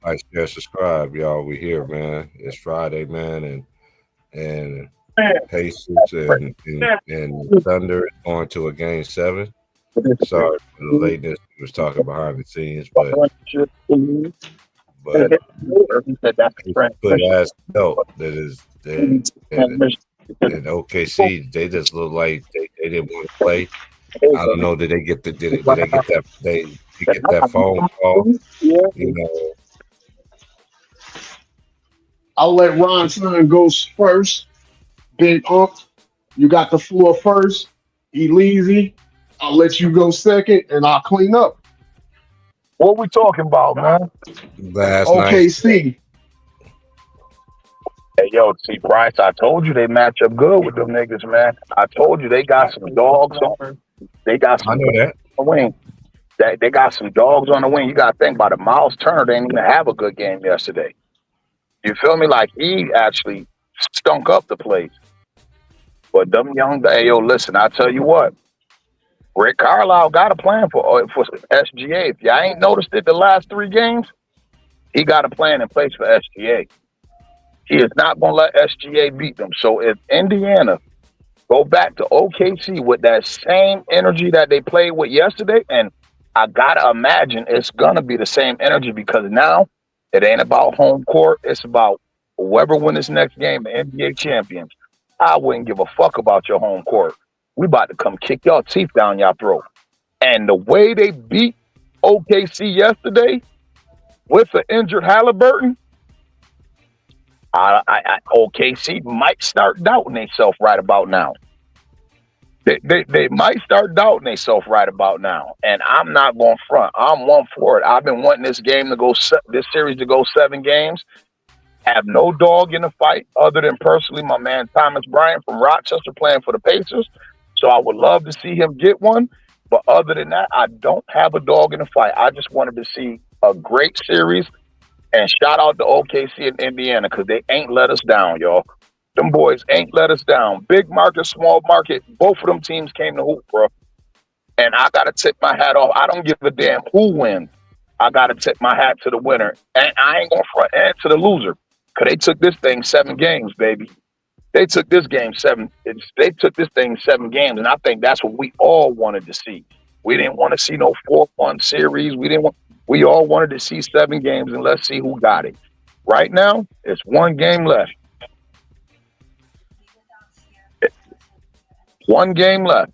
Like, share, subscribe, y'all. We here, man. It's Friday, man, and Pacers and Thunder is going to a game 7. Sorry for the lateness. We was talking behind the scenes, but He said that's the put transmission. as felt that is that OKC they just look like they didn't want to play. I don't know. Did they get the did they get that they get that phone call? You know, I'll let Ron Son go first. Big Unc, you got the floor first. Eleasy, I'll let you go second, and I'll clean up. What we talking about, man? last night. OKC. Hey, yo, see, Bryce, I told you they match up good with them niggas, man. I told you they got some dogs on. They got I some know dogs that. on the wing. They got some dogs on the wing. You got to think about it. Miles Turner didn't even have a good game yesterday. You feel me? Like he actually stunk up the place. But them young, hey, yo, listen, I tell you what, Rick Carlisle got a plan for SGA. If y'all ain't noticed it the last 3 games, he got a plan in place for SGA. He is not going to let SGA beat them. So if Indiana go back to OKC with that same energy that they played with yesterday, and I gotta imagine it's gonna be the same energy because now it ain't about home court. It's about whoever win this next game, the NBA champions. I wouldn't give a fuck about your home court. We about to come kick y'all teeth down y'all throat. And the way they beat OKC yesterday with the injured Halliburton, OKC might start doubting themselves right about now. They might start doubting themselves right about now, and I'm not going front. I'm one for it. I've been wanting this game to go, this series to go 7 games. Have no dog in the fight other than personally my man Thomas Bryant from Rochester playing for the Pacers. So I would love to see him get one, but other than that, I don't have a dog in the fight. I just wanted to see a great series, and shout out to OKC and Indiana because they ain't let us down, y'all. Them boys ain't let us down. Big market, small market, both of them teams came to hoop, bro. And I gotta tip my hat off. I don't give a damn who wins. I gotta tip my hat to the winner, and I ain't gonna front and to the loser, cause they took this thing 7 games, baby. They took this game seven. They took this thing 7 games, and I think that's what we all wanted to see. We didn't want to see no 4-1 series. We didn't want. We all wanted to see 7 games, and let's see who got it. Right now, it's 1 game left. 1 game left.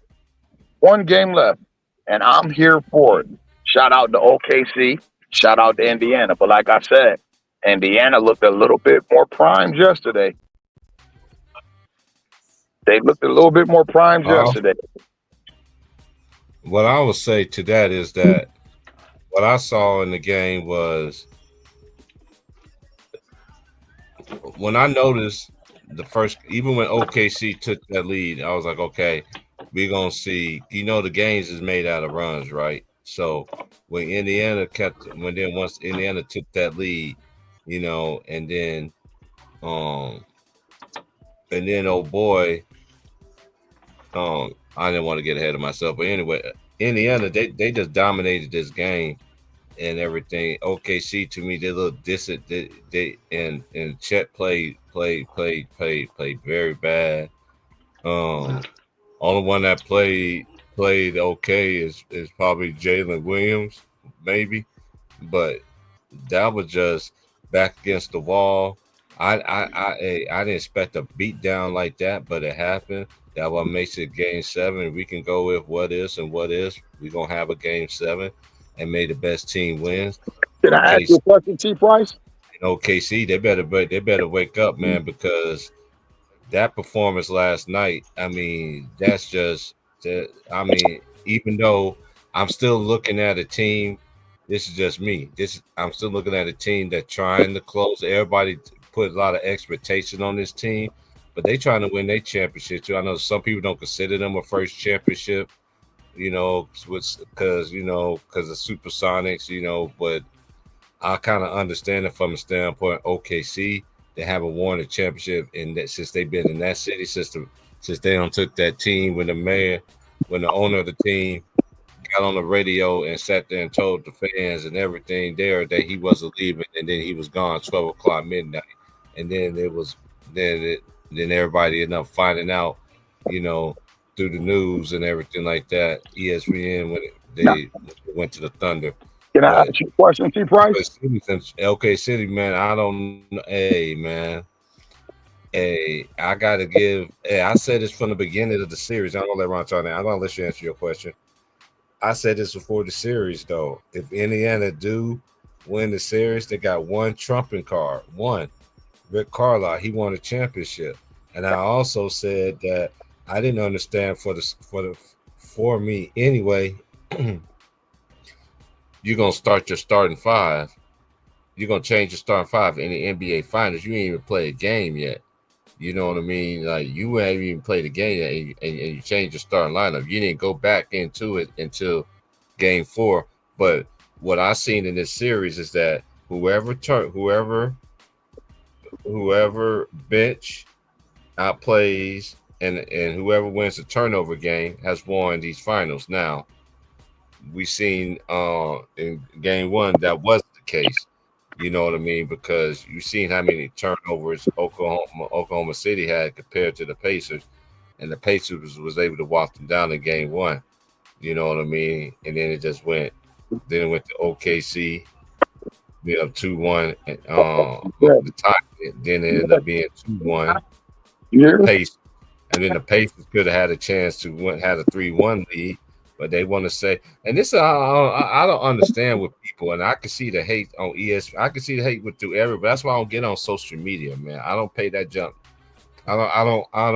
1 game left. And I'm here for it. Shout out to OKC. Shout out to Indiana. But like I said, Indiana looked a little bit more primed yesterday. They looked a little bit more primed Uh, yesterday. what I would say to that is that what I saw in the game was when I noticed the first, even when OKC took that lead, I was like, okay, we're gonna see. You know, the games is made out of runs, right? So when Indiana kept, when then once Indiana took that lead, um, and then oh boy, I didn't want to get ahead of myself, but anyway, Indiana they just dominated this game and everything. OKC to me they look distant. They and Chet played very bad. Um, only one that played okay is probably Jalen Williams, maybe, but that was just back against the wall. I didn't expect a beat down like that, but it happened. That what makes it game 7. We can go with what is and what is. We're gonna have a game 7 and may the best team wins. Can I ask Okay, you a question, T Price? OKC, they better wake up, man, because that performance last night. I mean, that's just. I mean, even though I'm still looking at a team, this is just me. I'm still looking at a team that trying to close. Everybody put a lot of expectation on this team, but they trying to win their championship too. I know some people don't consider them a first championship, because of Supersonics, but I kind of understand it from a standpoint. OKC, they haven't won a championship in that since they've been in that city since they don't took that team when the owner of the team got on the radio and sat there and told the fans and everything there that he wasn't leaving, and then he was gone 12 o'clock midnight, and then then everybody ended up finding out, you know, through the news and everything like that. ESPN when they went to the Thunder. Can I ask you a question, T. Price? LK City, man, I don't. Hey, man. Hey, I gotta give. Hey, I said this from the beginning of the series. I'm gonna let Ron talk now. I'm gonna let you answer your question. I said this before the series, though. If Indiana do win the series, they got one trumping card. One, Rick Carlisle. He won a championship, and I also said that I didn't understand for me anyway. You're gonna start your starting five. You're gonna change your starting five in the NBA Finals. You ain't even play a game yet. You know what I mean? Like you haven't even played a game yet, and you changed your starting lineup. You didn't go back into it until Game 4. But what I've seen in this series is that whoever bench outplays and whoever wins the turnover game has won these finals. Now we seen in Game 1 that wasn't the case. You know what I mean? Because you've seen how many turnovers Oklahoma City had compared to the Pacers, and the Pacers was able to walk them down in Game 1. You know what I mean? And then it just went. Then it went to OKC, 2-1. The tie. Then it ended up being 2-1. Pacers, and then the Pacers could have had a chance to had a 3-1 lead. But they want to say, and this I don't understand with people, and I can see the hate on ESPN. I can see the hate through everybody. That's why I don't get on social media, man. I don't pay that jump. I don't let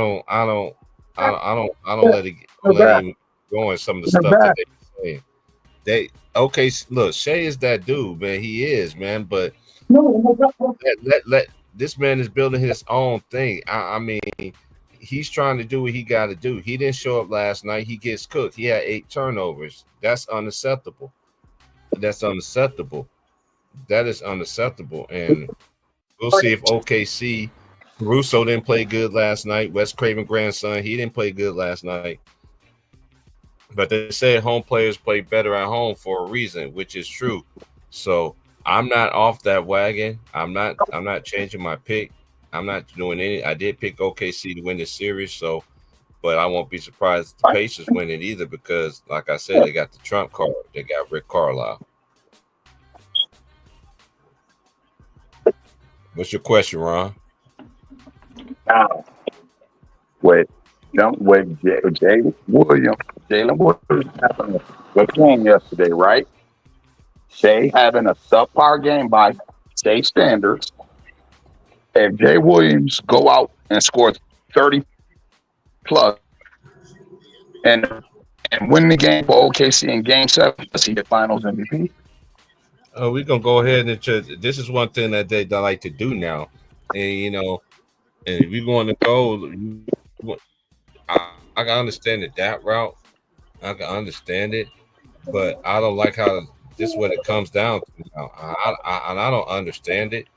it even go in some of the stuff that they saying. Look, Shea is that dude, man. He is, man. But let this man is building his own thing. I mean. He's trying to do what he got to do. He didn't show up last night. He gets cooked. He had 8 turnovers. That's unacceptable. That is unacceptable. And we'll see if OKC, Caruso didn't play good last night. Wes Craven grandson, he didn't play good last night. But they say home players play better at home for a reason, which is true. So I'm not off that wagon. I'm not changing my pick. I'm not doing any. I did pick OKC to win this series, but I won't be surprised if the Pacers win it either because, like I said, they got the trump card. They got Rick Carlisle. What's your question, Ron? Now, with Jalen Williams having a good game yesterday, right? Shea having a subpar game by Shea standards. If Jay Williams go out and score 30 plus and win the game for OKC in Game 7, let's see the Finals MVP. We're gonna go ahead and this is one thing that they like to do now, and and if we're going to go, I can understand that route. I can understand it, but I don't like how this is what it comes down to now. I don't understand it.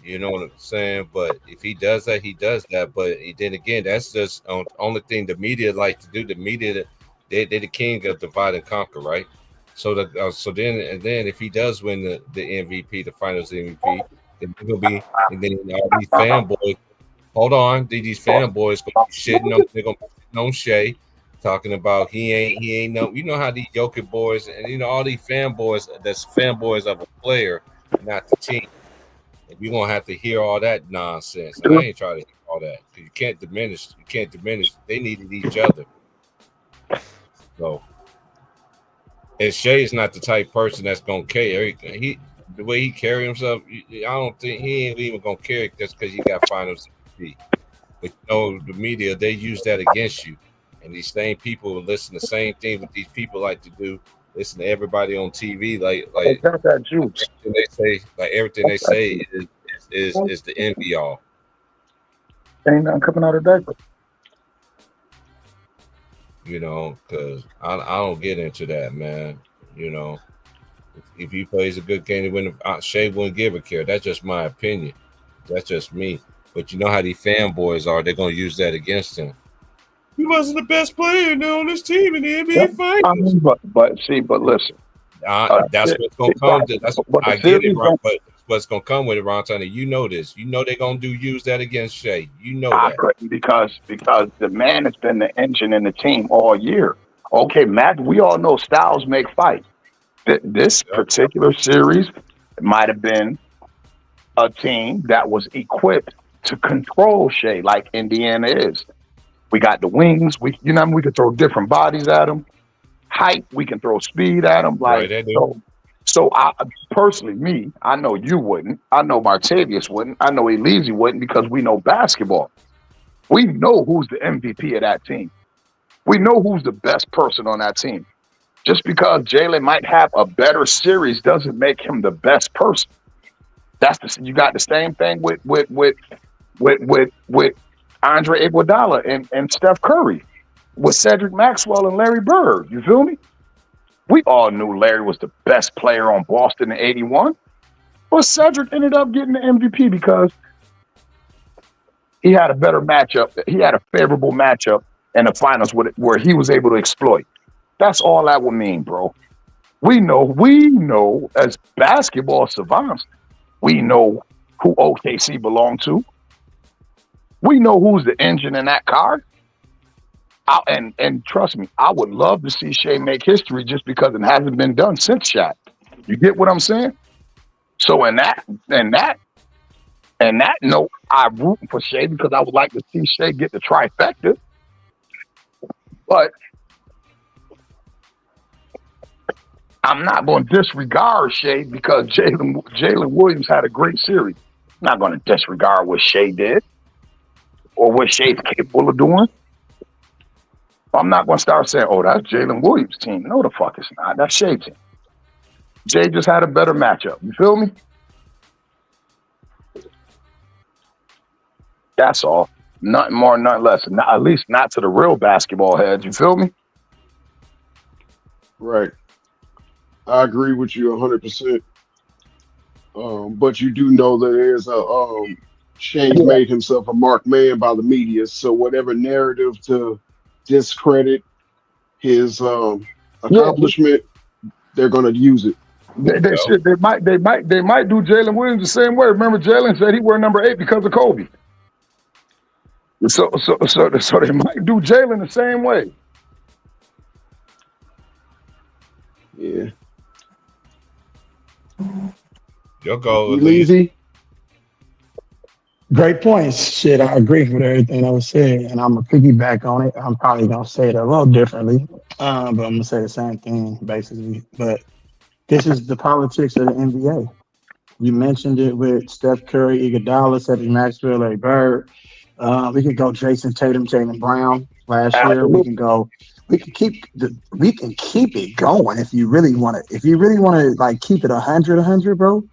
You know what I'm saying? But if he does that, he does that. But then again, that's just the only thing the media like to do. The media, they're the king of divide and conquer, right? So then if he does win the MVP, the Finals MVP, then he'll be, and then all these fanboys. Hold on, these fanboys gonna be shitting on. They're gonna be shitting on Shea, talking about he ain't no. You know how these Jokic boys and all these fanboys. That's fanboys of a player, not the team. You're gonna have to hear all that nonsense. And I ain't trying to hear all that because you can't diminish. They needed each other. So, and Shea is not the type person that's gonna care. The way he carry himself, I don't think he ain't even gonna care just because you got Finals MVP. But the media, they use that against you, and these same people listen to the same thing what these people like to do. Listen to everybody on TV, like got that juice. Everything they say is the end be all. Ain't nothing coming out of that. Because I don't get into that, man. If he plays a good game to win, Shea wouldn't give a care. That's just my opinion. That's just me. But you know how these fanboys are. They're gonna use that against him. He wasn't the best player on this team in the Yeah. NBA Finals. But listen. That's what's gonna come. But the I get it, series Ron, but what's gonna come with it, Ron Turner. You know this. You know they're gonna use that against Shea. You know I that. couldn't because the man has been the engine in the team all year. Okay, Matt, we all know styles make fights. This Yep. particular series might have been a team that was equipped to control Shea like Indiana is. We got the wings. We can throw different bodies at them. Height, we can throw speed at them. Right, Like they do. so I personally, I know you wouldn't. I know Martavius wouldn't. I know Elise wouldn't because we know basketball. We know who's the MVP of that team. We know who's the best person on that team. Just because Jalen might have a better series doesn't make him the best person. You got the same thing with Andre Iguodala and Steph Curry, with Cedric Maxwell and Larry Bird. You feel me? We all knew Larry was the best player on Boston in '81, but Cedric ended up getting the MVP because he had a better matchup. He had a favorable matchup in the finals where he was able to exploit. That's all that would mean, bro. We know as basketball savants, we know who OKC belonged to. We know who's the engine in that car. And trust me, I would love to see Shea make history just because it hasn't been done since Shaq. You get what I'm saying? So in that note, I'm rooting for Shea because I would like to see Shea get the trifecta. But I'm not going to disregard Shea because Jalen Williams had a great series. I'm not going to disregard what Shea did or what Shea's capable of doing. I'm not going to start saying, oh, that's Jalen Williams' team. No, the fuck it's not. That's Shea's team. Jay just had a better matchup. You feel me? That's all. Nothing more, nothing less. At least not to the real basketball heads. You feel me? Right. I agree with you 100%. But you do know that there's Shea made himself a marked man by the media. So whatever narrative to discredit his accomplishment, they're going to use it. They might do Jalen Williams the same way. Remember, Jalen said he wore number 8 because of Kobe. So they might do Jalen the same way. Yeah. Your goal, Elise. Great points. Shit, I agree with everything that was said, and I'm gonna piggyback on it. I'm probably gonna say it a little differently, but I'm gonna say the same thing basically. But this is the politics of the NBA. You mentioned it with Steph Curry, Iguodala, Cedric Maxwell, Larry Bird. We could go Jason Tatum, Jaylen Brown. Last year, we can go. We can keep it going if you really want to. If you really want to, like, keep it 100, bro.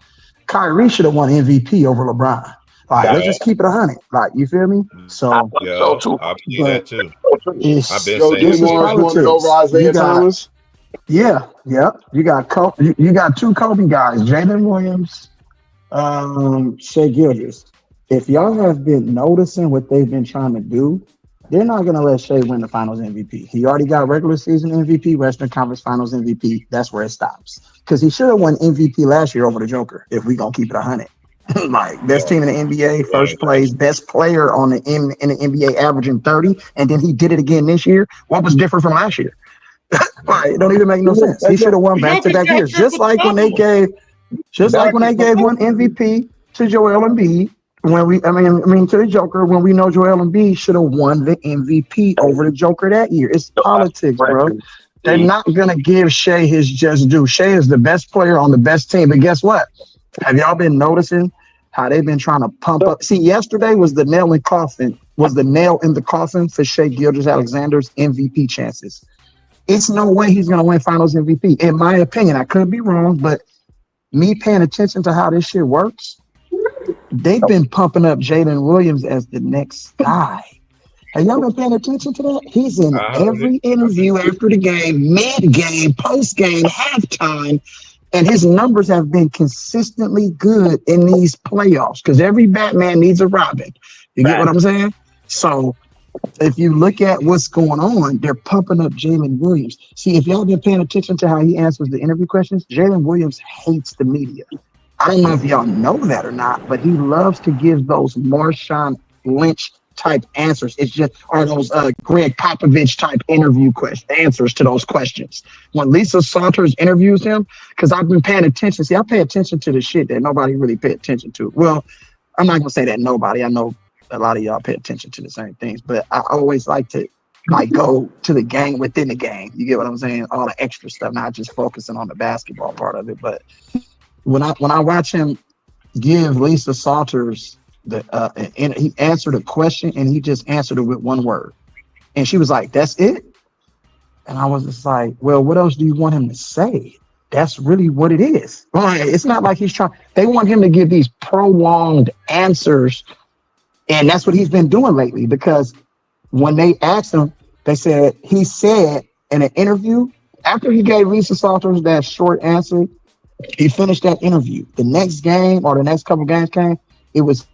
Kyrie should have won MVP over LeBron. Like, let's just keep it 100. Like, you feel me? So I believe that too. I've been saying won it over Isaiah Thomas. Yeah. You got two Kobe guys, Jalen Williams, Shea Gilgeous. If y'all have been noticing what they've been trying to do, they're not going to let Shea win the Finals MVP. He already got regular season MVP, Western Conference Finals MVP. That's where it stops. Because he should have won MVP last year over the Joker, if we going to keep it 100. Like, best team in the NBA, first place, best player in the NBA averaging 30, and then he did it again this year. What was different from last year? Like, it don't even make no sense. He should have won back-to-back years. Just like when they gave one MVP to Joel Embiid. To the Joker, when we know Joel Embiid should have won the MVP over the Joker that year. It's politics, bro. They're not going to give Shea his just due. Shea is the best player on the best team. But guess what? Have y'all been noticing how they've been trying to pump up? See, yesterday was the nail in the coffin for Shea Gilgeous-Alexander's MVP chances. It's no way he's going to win Finals MVP. In my opinion, I could be wrong, but me paying attention to how this shit works, they've been pumping up Jalen Williams as the next guy. Have y'all been paying attention to that? He's in every interview after the game, mid-game, post-game, halftime, and his numbers have been consistently good in these playoffs because every Batman needs a Robin. You get what I'm saying? So if you look at what's going on, they're pumping up Jalen Williams. See, if y'all been paying attention to how he answers the interview questions, Jalen Williams hates the media. I don't know if y'all know that or not, but he loves to give those Marshawn Lynch type answers. It's just are those Greg Popovich type interview answers to those questions. When Lisa Saunders interviews him, because I've been paying attention. See, I pay attention to the shit that nobody really pay attention to. Well, I'm not gonna say that nobody. I know a lot of y'all pay attention to the same things, but I always like to go to the game within the game. You get what I'm saying? All the extra stuff, not just focusing on the basketball part of it. But when I watch him give Lisa Saunders and he answered a question and he just answered it with one word, and she was like, "That's it." And I was just like, "Well, what else do you want him to say?" That's really what it is. It's not like he's trying. They want him to give these prolonged answers. And that's what he's been doing lately, because when they asked him, he said in an interview, after he gave Lisa Saunders that short answer, he finished that interview. The next game or the next couple games came, it was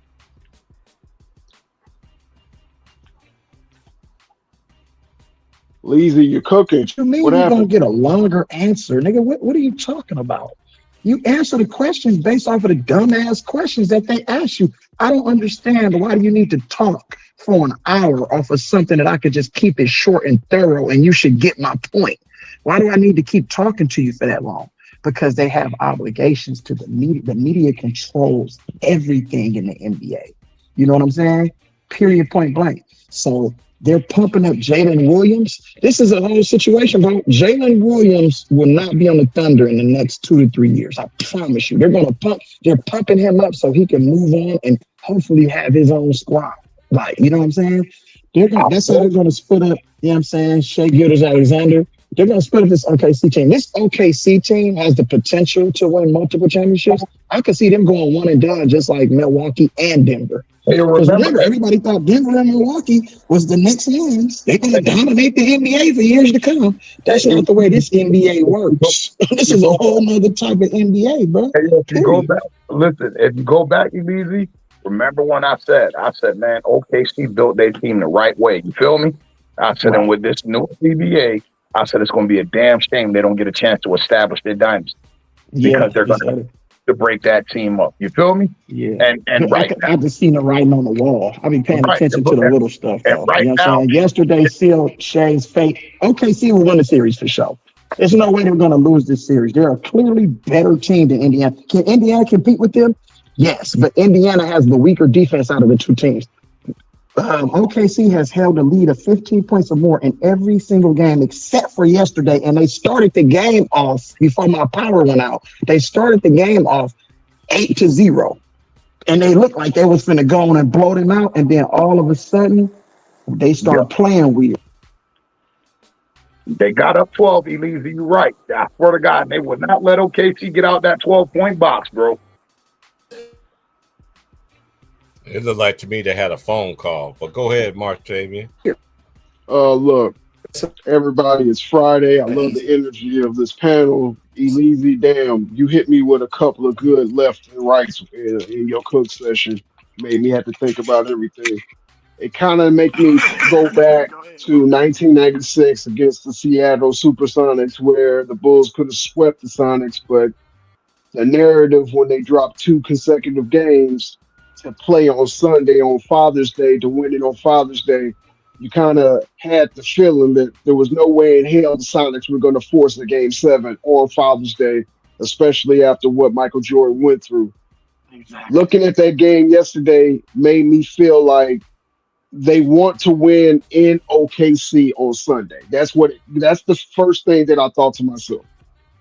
Leezy, you're cooking. to me, What you're gonna happened? get a longer answer. Nigga, what are you talking about? You answer the questions based off of the dumbass questions that they ask you. I don't understand, why do you need to talk for an hour off of something that I could just keep it short and thorough and you should get my point? Why do I need to keep talking to you for that long? Because they have obligations to the media. The media controls everything in the NBA. You know what I'm saying? Period, point blank. So they're pumping up Jalen Williams. This is a whole situation, bro. Jalen Williams will not be on the Thunder in the next 2 to 3 years. I promise you. They're pumping him up so he can move on and hopefully have his own squad. Like, you know what I'm saying? That's how they're gonna split up, you know what I'm saying? Shea Gilgeous-Alexander. They're gonna split up this OKC team. This OKC team has the potential to win multiple championships. I could see them going one and done, just like Milwaukee and Denver. You Because remember, remember, everybody thought Denver and Milwaukee was the next ones. They're going to dominate the NBA for years to come. That's not the way this NBA works. This is a whole nother type of NBA, bro. if you go back, listen, if you go back, Easy, remember when I said, man, OKC built their team the right way. You feel me? I said, and with this new CBA, I said it's going to be a damn shame they don't get a chance to establish their dynasty, because they're going to break that team up. You feel me? Yeah. And right now, I've just seen the writing on the wall. I've been paying attention to the little stuff, though. right You know what I'm now, saying? Yesterday sealed Shay's fate. OKC will win the series for sure. There's no way they're going to lose this series. They're a clearly better team than Indiana. Can Indiana compete with them? Yes, but Indiana has the weaker defense out of the two teams. OKC has held a lead of 15 points or more in every single game except for yesterday, and they started the game off before my power went out. They started the game off 8-0, and they looked like they was finna go on and blow them out, and then all of a sudden they started playing weird. They got up 12, Elise. You're right. I swear to God, they would not let OKC get out that 12-point box, bro. It looked like to me they had a phone call. But go ahead, Martavian. Look, everybody, it's Friday. I love the energy of this panel. Elise, damn, you hit me with a couple of good left and rights in your cook session. Made me have to think about everything. It kind of make me go back to 1996 against the Seattle Supersonics, where the Bulls could have swept the Sonics, but the narrative when they dropped 2 consecutive games to play on Sunday on Father's Day, to win it on Father's Day, you kind of had the feeling that there was no way in hell the Sonics were going to force a Game 7 on Father's Day, especially after what Michael Jordan went through. Exactly. Looking at that game yesterday made me feel like they want to win in OKC on Sunday. That's the first thing that I thought to myself.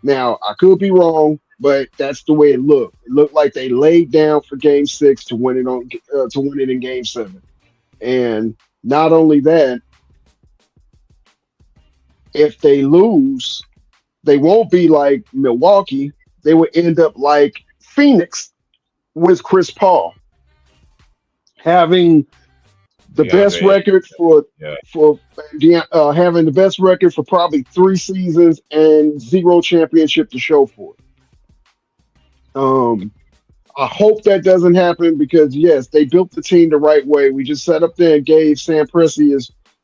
Now, I could be wrong, but that's the way it looked. It looked like they laid down for Game 6 to win it in Game 7. And not only that, if they lose, they won't be like Milwaukee. They would end up like Phoenix with Chris Paul, having the best record having the best record for probably 3 seasons and 0 championship to show for it. I hope that doesn't happen because yes, they built the team the right way. We just sat up there and gave Sam Presti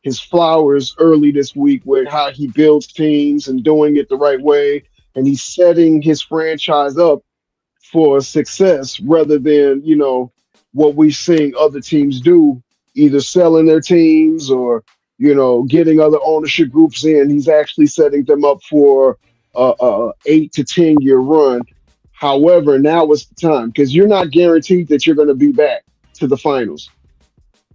his flowers early this week with how he builds teams and doing it the right way, and he's setting his franchise up for success rather than what we've seen other teams do, either selling their teams or getting other ownership groups in. He's actually setting them up for a 8 to 10 year run. However, now is the time because you're not guaranteed that you're going to be back to the finals.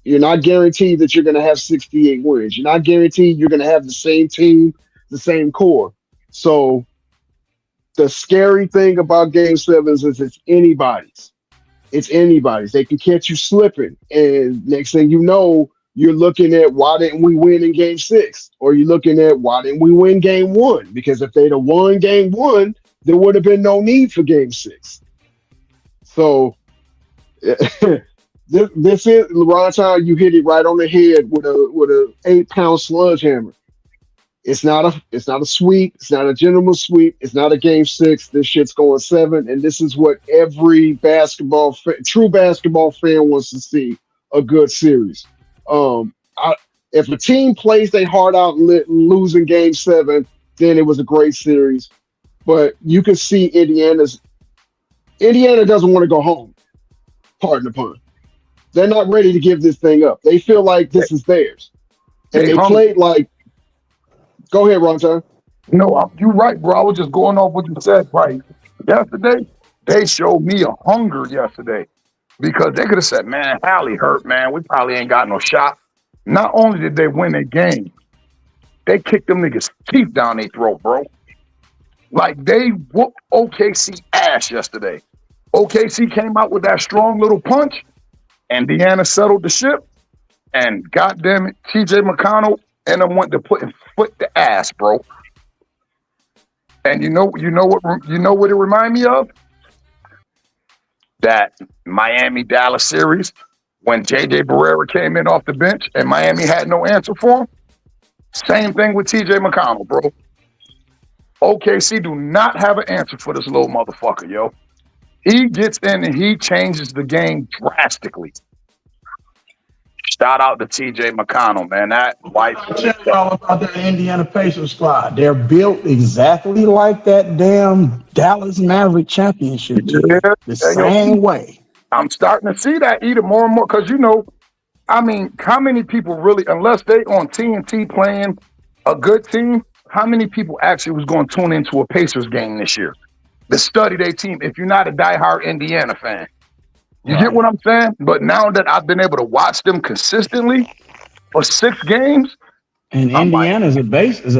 You're not guaranteed that you're going to have 68 wins. You're not guaranteed you're going to have the same team, the same core. So the scary thing about game sevens is it's anybody's. It's anybody's. They can catch you slipping. And next thing you know, you're looking at why didn't we win in game 6? Or you're looking at why didn't we win game 1? Because if they'd have won game 1, there would have been no need for game 6. So this is Ron, you hit it right on the head with a 8-pound sledgehammer. It's not a sweep. It's not a gentleman's sweep. It's not a game 6. This shit's going 7, and this is what every true basketball fan wants to see: a good series. If a team plays their heart out losing game 7, then it was a great series. But you can see Indiana doesn't want to go home. Pardon the pun. They're not ready to give this thing up. They feel like this is theirs, and they played like. Go ahead, Ron. No, you're right, bro. I was just going off what you said. Right. Yesterday, they showed me a hunger yesterday because they could have said, man, Hallie hurt, man. We probably ain't got no shot. Not only did they win a game, they kicked them niggas' teeth down their throat, bro. Like, they whooped OKC ass yesterday. OKC came out with that strong little punch, and Indiana settled the ship, and goddamn it, TJ McConnell and them went to put in foot the ass, bro. And you know what it remind me of? That Miami-Dallas series when JJ Barrera came in off the bench and Miami had no answer for him. Same thing with TJ McConnell, bro. OKC do not have an answer for this little motherfucker, yo. He gets in and he changes the game drastically. Shout out to TJ McConnell, man. That white. I'll tell you all about that Indiana Pacers squad. They're built exactly like that damn Dallas Maverick championship team. Yeah, the same way. I'm starting to see that either more and more because I mean, how many people really, unless they on TNT playing a good team, how many people actually was going to tune into a Pacers game this year to study their team if you're not a diehard Indiana fan? You get what I'm saying? But now that I've been able to watch them consistently for 6 games, and Indiana is a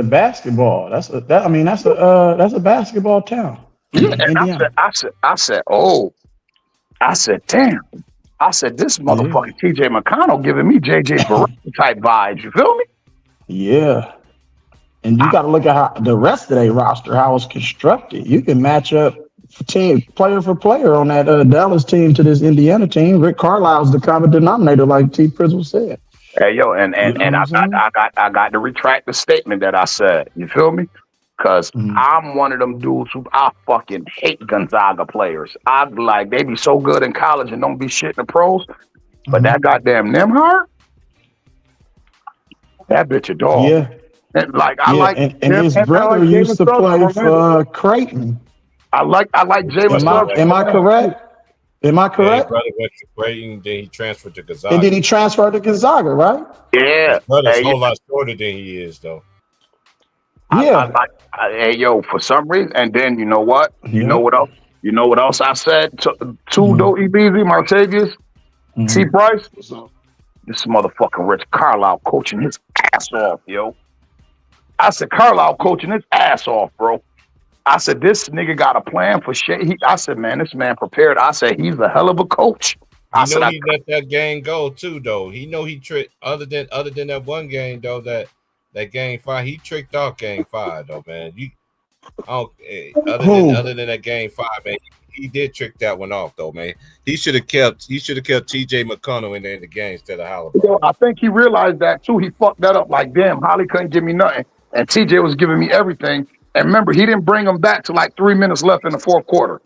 basketball. That's a basketball town. Yeah, and I said, damn. I said, this motherfucking TJ McConnell giving me JJ Barrera type vibes. You feel me? Yeah. And you got to look at how the rest of their roster, how it's constructed. You can match up player for player on that Dallas team to this Indiana team. Rick Carlisle's the common denominator, like T. Prizzle said. Hey, yo, and I got to retract the statement that I said. You feel me? Because I'm one of them dudes who I fucking hate Gonzaga players. I like they be so good in college and don't be shit in the pros. But that goddamn Nembhard, that bitch a dog. Yeah. And his brother used to play for Creighton. I like Jalen Suggs. Am I correct? Am I correct? His brother went to Creighton, then he transferred to Gonzaga. And then he transferred to Gonzaga, right? Yeah. His brother's a whole lot shorter than he is, though. Yeah. Hey, yo, for some reason, and then you know what? You know what else? You know what else I said to Doe Ebezy, Martavius, T. Price? This motherfucking Rich Carlisle coaching his ass off, yo. I said, Carlisle coaching his ass off, bro. I said, this nigga got a plan for shit. I said, man, this man prepared. I said, he's a hell of a coach. He let that game go too, though. He know he tricked other than that one game, though, that game 5. He tricked off game 5, though, man. Other than that game 5, man, he did trick that one off, though, man. He should have kept TJ McConnell in there in the game instead of Halliburton. I think he realized that too. He fucked that up. Like, damn, Holly couldn't give me nothing, and TJ was giving me everything. And remember, he didn't bring him back to like 3 minutes left in the fourth quarter.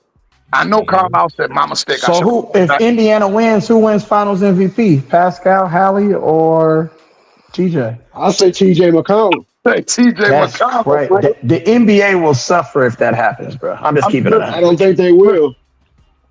I know Carlisle said my mistake. I So should. who, if Indiana wins, who wins Finals MVP? Pascal, Hallie, or TJ? I say T.J. McConnell. Say TJ That's McConnell, crazy. bro. The NBA will suffer if that happens, bro. I'm just keeping it I on. don't think they will.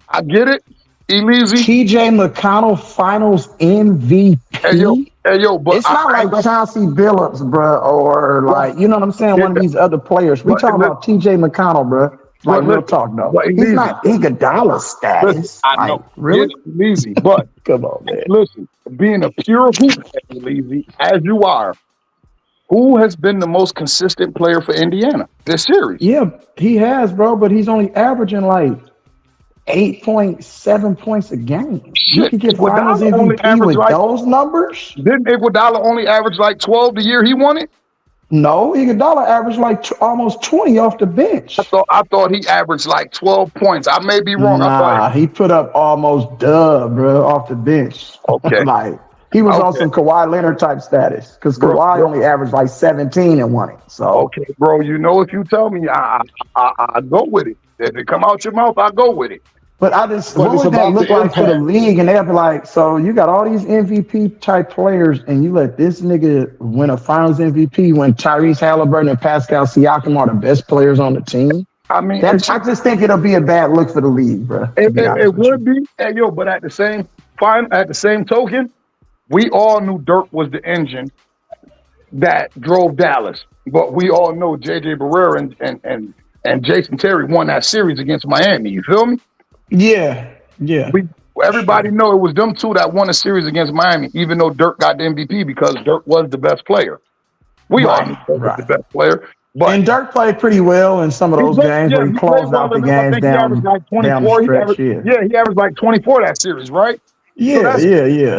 I get it. Elise. TJ McConnell Finals MVP. Hey yo, but It's not like Chauncey Billups, bro, or like, you know what I'm saying? One of these other players. We talking about TJ McConnell, bro. Like, real talk, though. He's not Iguodala status. I know. Like, really? It's easy, but Come on, man. listen, being a pure hoop fan, as you are, who has been the most consistent player for Indiana this series? Yeah, he has, bro, but he's only averaging like 8.7 points a game. You Shit, could get Iguodala Finals only MVP averaged with like- those numbers? Didn't Iguodala only average like 12 the year he won it? No, Iguodala averaged like almost 20 off the bench. I thought he averaged like 12 points. I may be wrong. Nah, he put up almost bro, off the bench. Okay. Like, he was on Okay. some Kawhi Leonard type status because Bro. Kawhi only averaged like 17 and won it. So, Okay, bro. You know, if you tell me, I go with it. If it come out your mouth, I go with it. but what it's would that about look the like for the impact. league? And they'll be like, so you got all these MVP type players, and you let this nigga win a Finals MVP when Tyrese Halliburton and Pascal Siakam are the best players on the team? I mean, I just think it'll be a bad look for the league, bro. it would be. Hey, yo, but at the same token, we all knew Dirk was the engine that drove Dallas. But we all know JJ Barea and Jason Terry won that series against Miami. You feel me? Yeah. Everybody know it was them two that won a series against Miami, even though Dirk got the MVP because Dirk was the best player. We all knew Dirk was the best player. But And Dirk played pretty well in some of those games where he closed out the games down the stretch. He averaged like 24 that series, right? Yeah.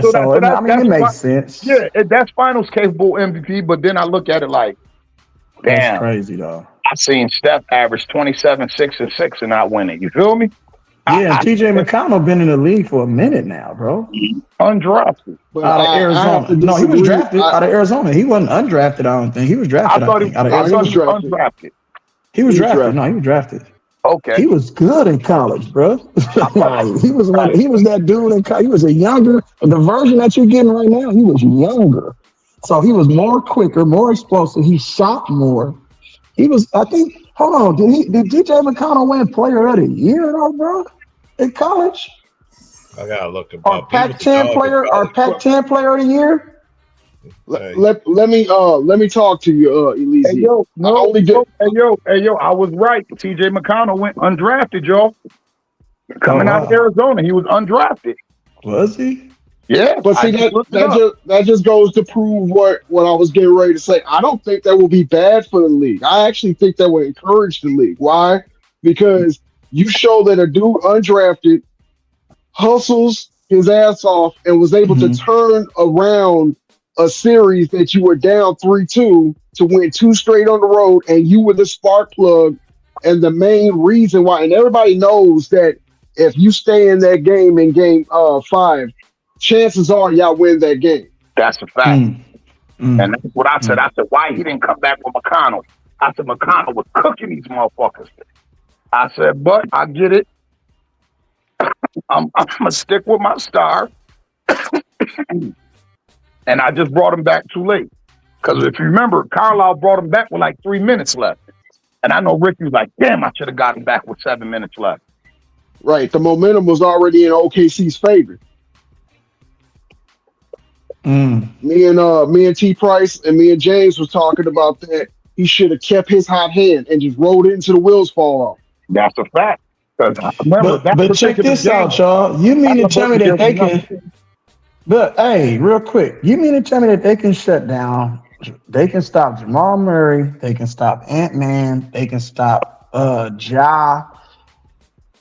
So, I mean, it makes sense. Yeah, that's finals capable MVP, but then I look at it like, That's damn, crazy, though. I seen Steph average 27, 6, and 6 and not winning. You feel me? Yeah, TJ McConnell been in the league for a minute now, bro. Undrafted. But Out of I have Arizona. to No, he was disagree. drafted out of Arizona. He wasn't undrafted, I don't think. He was drafted, I thought he out of was Arizona. undrafted. He was drafted. No, he was drafted. Okay. He was good in college, bro. Like, he was that dude in college. He was the version that you're getting right now, he was younger. So he was more quicker, more explosive. He shot more. He was, I think, hold on, did DJ McConnell win player of the year though, bro? In college? I gotta look him Or up. Pac-10 player of the year? Let me talk to you, Elise. Hey yo, I was right. TJ McConnell went undrafted, y'all. Coming out of Arizona, he was undrafted. Was he? Yeah, But see, that just goes to prove what I was getting ready to say. I don't think that will be bad for the league. I actually think that will encourage the league. Why? Because you show that a dude undrafted hustles his ass off and was able to turn around a series that you were down 3-2 to win 2 straight on the road, and you were the spark plug and the main reason why. And everybody knows that if you stay in that game in game 5, chances are y'all win that game. That's a fact. And that's what I said. I said, why he didn't come back with McConnell? I said, McConnell was cooking these motherfuckers. I said, but I get it. I'm going to stick with my star. And I just brought him back too late. Because if you remember, Carlisle brought him back with like 3 minutes left. And I know Ricky was like, damn, I should have gotten back with 7 minutes left. Right. The momentum was already in OKC's favor. Me and T Price and me and James was talking about that. He should have kept his hot hand and just rolled into the wheels fall off. That's a fact. But check this out, y'all. You mean to tell me that they can? But hey, real quick, you mean to tell me that they can shut down? They can stop Jamal Murray. They can stop Ant-Man. They can stop Ja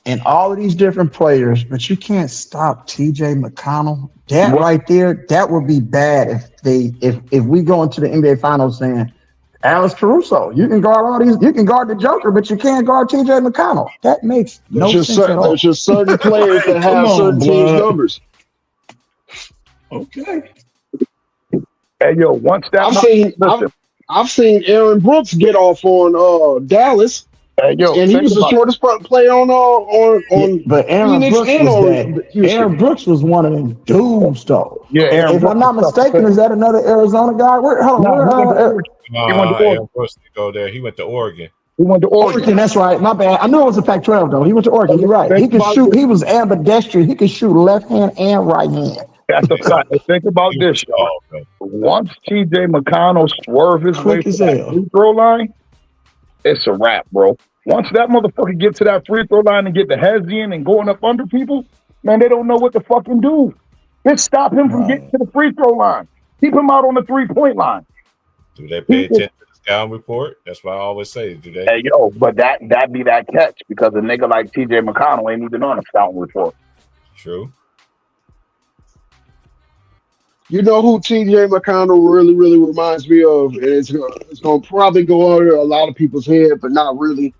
and all of these different players, but you can't stop TJ McConnell. That right there, that would be bad if we go into the NBA Finals saying, Alex Caruso, you can guard all these, you can guard the Joker, but you can't guard TJ McConnell. That makes no sense at all. There's just certain players that have certain teams' numbers. Okay. Hey yo, once that I've seen Aaron Brooks get off on Dallas. Hey, yo, And he think was the about shortest player Yeah, on but Aaron Phoenix Brooks and was on that. Houston. Aaron Brooks was one of them dudes, though. yeah, Aaron If I'm Brooks is not tough to mistaken, pick. is that another Arizona guy? Where? Hold on, No, where? he went to Oregon. He went to Oregon. Aaron Brooks didn't go there. He went to Oregon. He went to Oregon. Oregon. That's right. My bad. I knew it was a Pac-12 though. He went to Oregon. You're right. He Think could about shoot. this. He was ambidextrous. He could shoot left hand and right hand. That's a fact. And think about He this, was y'all. tall, though. Once TJ McConnell swerve his way Quick to as that hell. free throw line, it's a wrap, bro. Once that motherfucker get to that free throw line and get the heads in and going up under people, man, they don't know what to fucking do. Just stop him from getting Right. to the free throw line. Keep him out on the 3-point line. Do they pay attention to the scouting report? That's what I always say. Do they? Hey, yo, but that be that catch because a nigga like TJ McConnell ain't even on a scouting report. True. You know who TJ McConnell really reminds me of? And it's gonna probably go over a lot of people's head, but not really.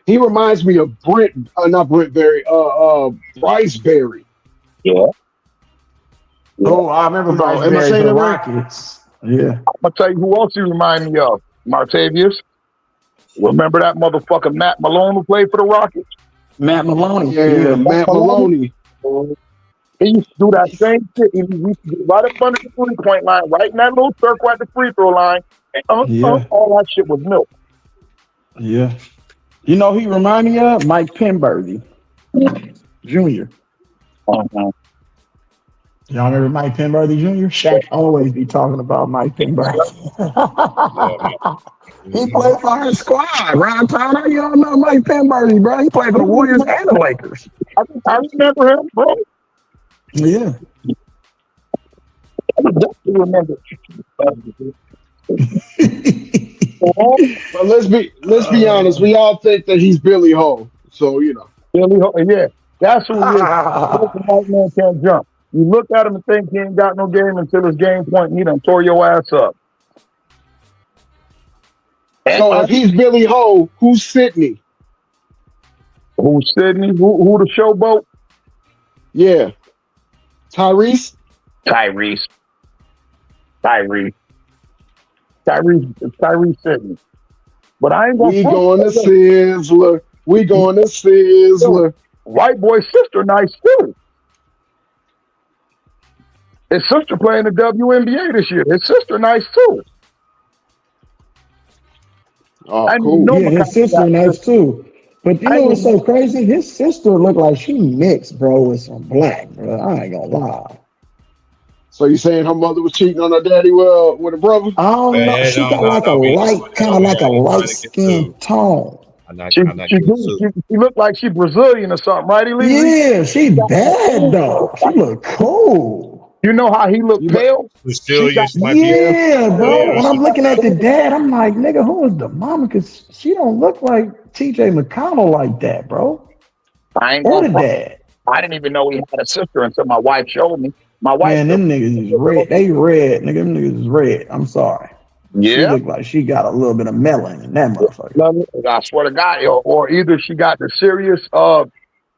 He reminds me of not Brent Berry, Bryce Berry. Yeah. Oh, I remember You know, Bryce am I Berry saying for the it right? Rockets. Yeah. I'm gonna tell you who else he remind me of. Martavius. Remember that motherfucker Matt Malone who played for the Rockets? Matt Maloney. Yeah, Matt Maloney. He used to do that same shit. He used to get right up under the 3-point line, right in that little circle at the free throw line. And Yeah. all that shit was milk. Yeah. You know, he remind me of Mike Penberthy Jr. Uh-huh. Y'all remember Mike Penberthy Jr.? Shaq always be talking about Mike Penberthy. He played for our squad. Ron Turner, you don't know Mike Penberthy, bro. He played for the Warriors and the Lakers. I remember him, bro. Yeah. I definitely remember. But let's be honest. We all think that he's Billy Ho. So you know. Yeah, that's who he is. The white man can't jump. You look at him and think he ain't got no game until his game point and he done tore your ass up. So if he's Billy Ho, who's Sidney? Who's Sidney? Who the showboat? Yeah. Tyrese? Tyrese Sidney. But I ain't gonna We going to Sizzler. We going to Sizzler. White boy sister nice too. His sister playing the WNBA this year. His sister nice too. Oh, I cool. know Yeah, his sister nice too. But you know what's so crazy? His sister looked like she mixed, bro, with some black, bro. I ain't gonna lie. So you saying her mother was cheating on her daddy with a brother? I don't know. Man, She no, got no, like no, a we light, don't kind know of that. like a I ain't light trying to get skin sued. tone. I'm not getting sued. She looked like she Brazilian or something, right, Elise? Yeah, she bad though. She look cool. You know how he looked You pale? We still She got- used to be. Yeah, bro. Yeah, When I'm she- looking at the dad, I'm like, nigga, who is the mama? Because she don't look like TJ McConnell like that, bro. I ain't Or gonna the front. dad. I didn't even know he had a sister until my wife showed me. My wife Man, them niggas is red. They red, nigga. Them niggas is red. I'm sorry. She Yeah. look like she got a little bit of melon in that motherfucker. I swear to God, or either she got the serious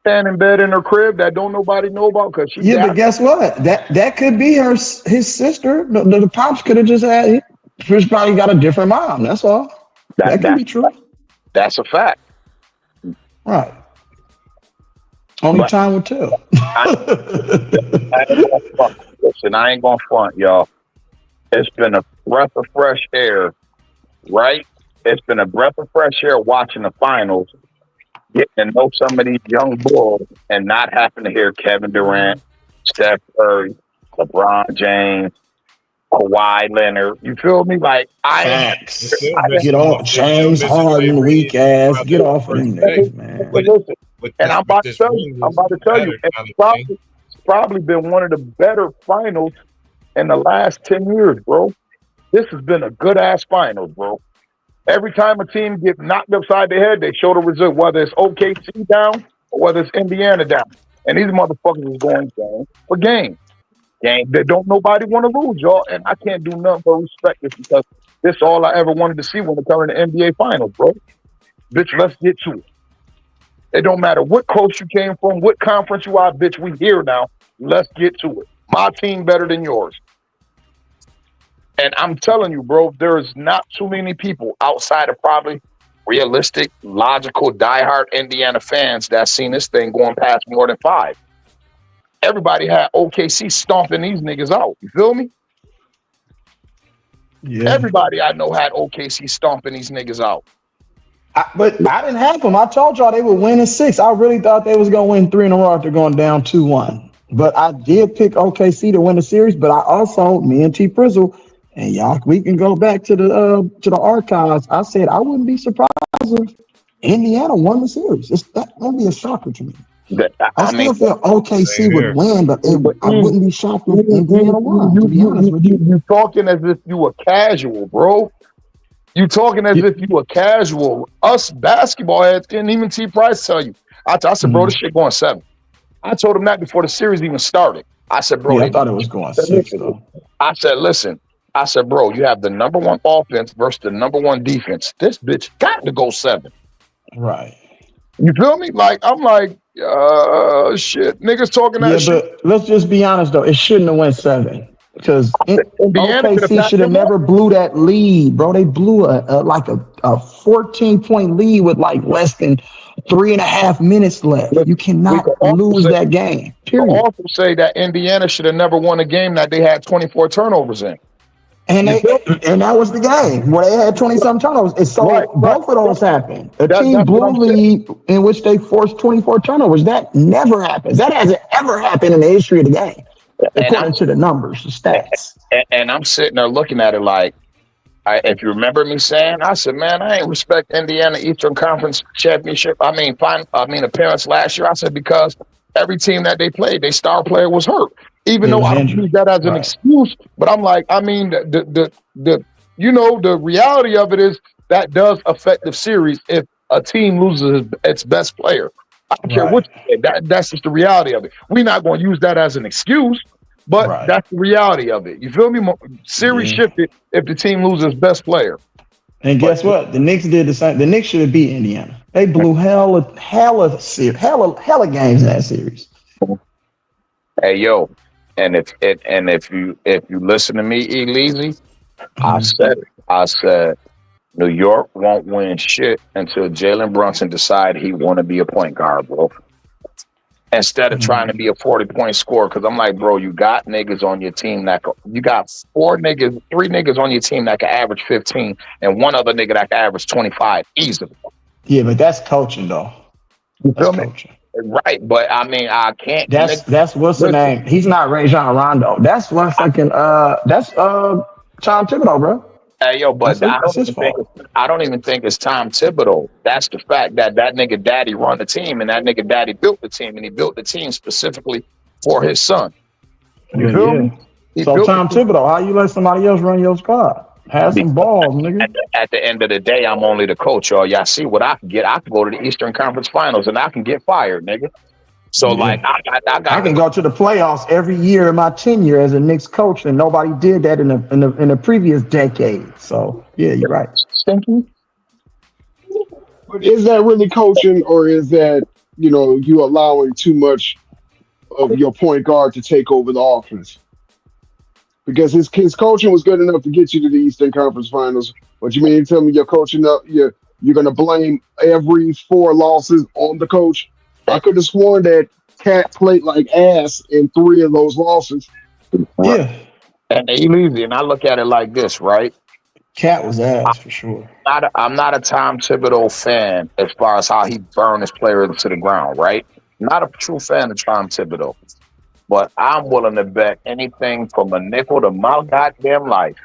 fan in bed in her crib that don't nobody know about because she Yeah, but guess what? That could be his sister. The pops could have just had. She's probably got a different mom. That's all. That can be true. That's a fact. Right. Only But- time will tell. Listen, I ain't gonna front, y'all. It's been a breath of fresh air, right? It's been a breath of fresh air watching the finals, getting to know some of these young boys and not having to hear Kevin Durant, Steph Curry, LeBron James, Kawhi Leonard. You feel me? Like Facts. Get off James Harden, weak ass. Get off of them niggas, man. Listen, and I'm about to tell you, it's probably been one of the better finals in the last 10 years, bro. This has been a good ass finals, bro. Every time a team gets knocked upside the head, they show the result, whether it's OKC down or whether it's Indiana down. And these motherfuckers is going game for game. Game that don't nobody want to lose, y'all. And I can't do nothing but respect this because this is all I ever wanted to see when it comes to the NBA finals, bro. Bitch, let's get to it. It don't matter what coast you came from, what conference you are, bitch, we here now. Let's get to it. My team better than yours. And I'm telling you, bro, there's not too many people outside of probably realistic, logical, diehard Indiana fans that seen this thing going past more than 5. Everybody had OKC stomping these niggas out. You feel me? Yeah. Everybody I know had OKC stomping these niggas out. But I didn't have them. I told y'all they would win in 6. I really thought they was gonna win 3 in a row after going down 2-1. But I did pick OKC to win the series. But I also, me and T Prizzle, and y'all, we can go back to the archives. I said I wouldn't be surprised if Indiana won the series. That would be a shocker to me. I still feel OKC would win, but I wouldn't be shocked if Indiana won. To be honest with you, you talking as if you were casual, bro. You talking as if you were casual. Us basketball heads, and even T Price tell you. I said, bro, this shit going 7. I told him that before the series even started. I said, bro, I thought it was going 6 though. I said, listen. I said, bro, you have the number 1 offense versus the number 1 defense. This bitch got to go 7. Right. You feel me? Like, I'm like, shit. Niggas talking that shit. But let's just be honest though. It shouldn't have went 7 because OKC should have never blew that lead, bro. They blew a 14-point lead with like less than 3.5 minutes left. You cannot lose that game. Period. I also say that Indiana should have never won a game that they had 24 turnovers in. And that was the game where they had 20-something turnovers. And so both of those happened. A team blew a lead in which they forced 24 turnovers. That never happens. That hasn't ever happened in the history of the game, according to the numbers, the stats. And I'm sitting there looking at it like, if you remember me saying, I said, man, I ain't respect Indiana Eastern Conference Championship. Appearance last year. I said, because every team that they played, their star player was hurt. Even though I don't use that as an excuse, but I'm like, I mean, the reality of it is that does affect the series if a team loses its best player. I don't care what you say. That's just the reality of it. We're not going to use that as an excuse, but that's the reality of it. You feel me? Series shifted if the team loses its best player. And guess what? The Knicks did the same. The Knicks should have beat Indiana. They blew hella games in that series. Hey, yo. And if you listen to me, Elise, I said New York won't win shit until Jalen Brunson decide he want to be a point guard, bro. Instead of trying to be a 40-point scorer, because I'm like, bro, you got niggas on your team you got 3 niggas on your team that can average 15, and 1 other nigga that can average 25 easily. Yeah, but that's coaching though. That's coaching. Right, but I mean, I can't. That's what's the name? He's not Rajon Rondo. That's one fucking. That's Tom Thibodeau, bro. Hey, yo, but I don't even think it's Tom Thibodeau. That's the fact that nigga daddy run the team, and that nigga daddy built the team, and he built the team specifically for his son. You feel me? So Tom Thibodeau, how you let somebody else run your squad? Have some balls, nigga. At the end of the day, I'm only the coach, y'all. Y'all see what I can get. I can go to the Eastern Conference Finals, and I can get fired, nigga. So, like, I can go to the playoffs every year in my tenure as a Knicks coach, and nobody did that in the previous decade. So, yeah, you're right. Stinky. But is that really coaching, or is that, you allowing too much of your point guard to take over the offense? Because his coaching was good enough to get you to the Eastern Conference Finals. But you mean to tell me you're coaching up, you're going to blame every 4 losses on the coach? I could have sworn that Cat played like ass in 3 of those losses. Yeah. And easy. And I look at it like this, right? Cat was ass for sure. I'm not a Tom Thibodeau fan as far as how he burned his players to the ground, right? Not a true fan of Tom Thibodeau. But I'm willing to bet anything from a nickel to my goddamn life.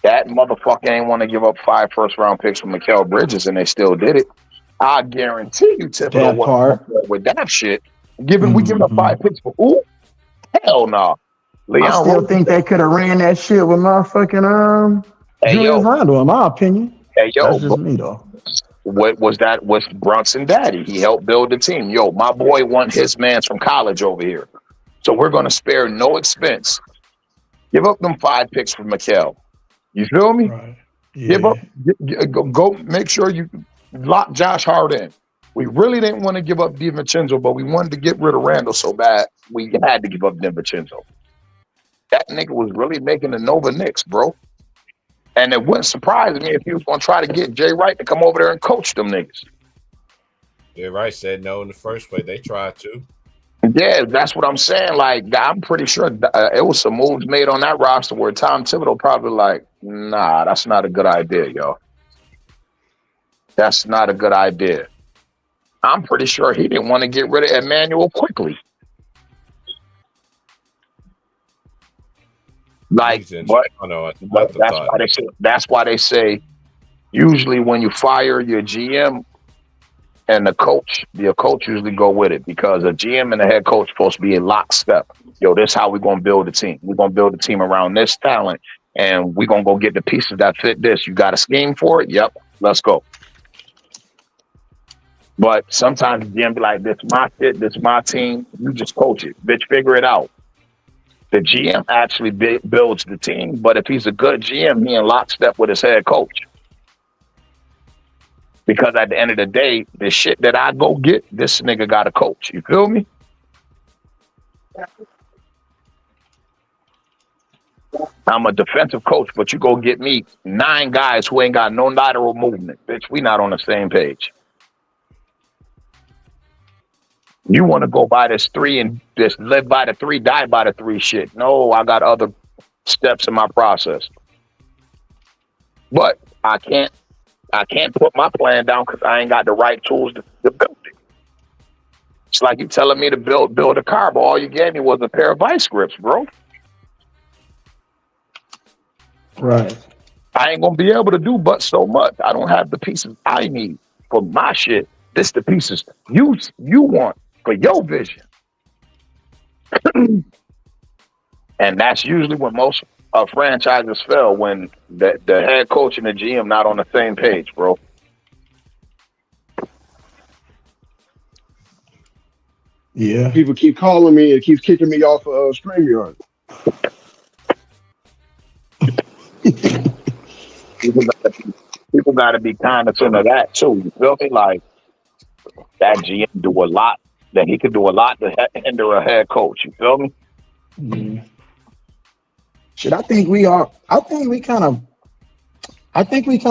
That motherfucker ain't want to give up 5 first-round picks for Mikal Bridges, and they still did it. I guarantee you, Thibodeau wasn't with that shit. We giving up 5 picks for who? Hell no. I still think they could have ran that shit with motherfucking Julius Randle, in my opinion. Hey, yo, that's just me though. What was that? Was Brunson daddy? He helped build the team. Yo, my boy won his mans from college over here. So we're going to spare no expense. Give up them 5 picks for Mikal. You feel me? Right. Yeah. Give up. Go. Make sure you lock Josh Hart in. We really didn't want to give up DiVincenzo, but we wanted to get rid of Randall so bad we had to give up DiVincenzo. That nigga was really making the Nova Knicks, bro. And it wouldn't surprise me if he was going to try to get Jay Wright to come over there and coach them niggas. Jay Wright said no in the first place. They tried to. Yeah, that's what I'm saying. Like, I'm pretty sure it was some moves made on that roster where Tom Thibodeau probably like, nah, that's not a good idea, yo. That's not a good idea. I'm pretty sure he didn't want to get rid of Emmanuel quickly. Like, but that's why they say usually when you fire your GM and the coach, your coach usually go with it, because a GM and a head coach supposed to be in lockstep. Yo, this is how we're gonna build a team. We're gonna build a team around this talent, and we're gonna go get the pieces that fit this. You got a scheme for it? Yep, let's go. But sometimes the GM be like, this is my fit, this is my team. You just coach it, bitch. Figure it out. The GM actually builds the team, but if he's a good GM, he in lockstep with his head coach. Because at the end of the day, the shit that I go get, this nigga got a coach. You feel me? I'm a defensive coach, but you go get me 9 guys who ain't got no lateral movement. Bitch, we not on the same page. You want to go by this 3 and just live by the 3, die by the 3 shit. No, I got other steps in my process. But I can't put my plan down because I ain't got the right tools to build it. It's like you telling me to build a car, but all you gave me was a pair of vice grips, bro. Right. I ain't gonna be able to do but so much. I don't have the pieces I need for my shit. This the pieces you want for your vision. And that's usually when most franchises fail, when the head coach and the GM not on the same page, bro. Yeah. People keep calling me and keep kicking me off of StreamYard. People got to be cognizant of that too. You feel me? Like, that GM do a lot, that he could do a lot to hinder a head coach. You feel me? Mm-hmm. Shit, I think we kind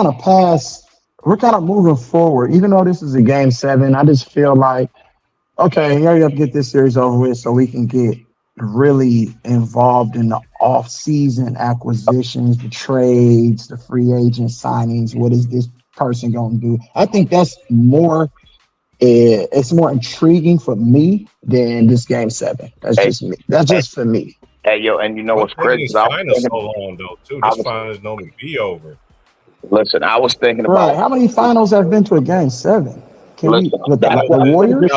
of pass. We're kind of moving forward, even though this is a game 7. I just feel like, okay, hurry up, get this series over with so we can get really involved in the off-season acquisitions, the trades, the free agent signings. What is this person going to do? I think that's more. It's more intriguing for me than this game 7. That's just me. That's just for me. Hey, yo, and you know what's crazy? This finals so long though, too. This finals normally be over. Listen, I was thinking about how many finals have been to a game 7? Can we with the Warriors?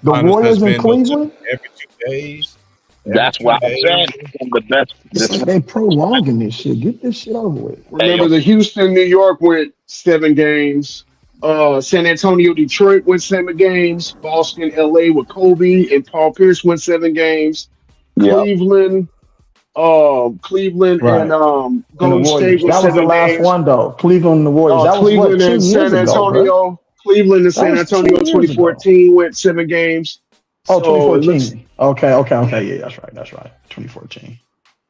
The Warriors in Cleveland every 2 days. That's what I'm saying. The best. They prolonging this shit. Get this shit over with. Remember, the Houston, New York went 7 games. San Antonio, Detroit went 7 games. Boston, LA with Kobe and Paul Pierce went 7 games. Cleveland, right. And Golden State. That was the last one though. Cleveland and the Warriors. That was Cleveland and San Antonio. Ago, Cleveland and San Antonio 2014 went 7 games. Oh, 2014. Okay. Yeah, that's right. 2014.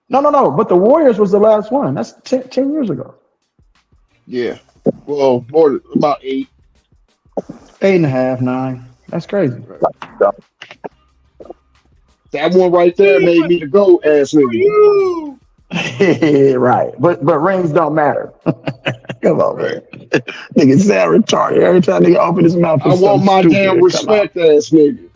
No. But the Warriors was the last one. That's 10 years ago. Yeah. Well, more about 8. 8.5, 9. That's crazy. That one right there made me the GOAT ass nigga. Right. But rings don't matter. Come on, man. Nigga sound retarded. Every time nigga open his mouth. I want my damn respect ass nigga.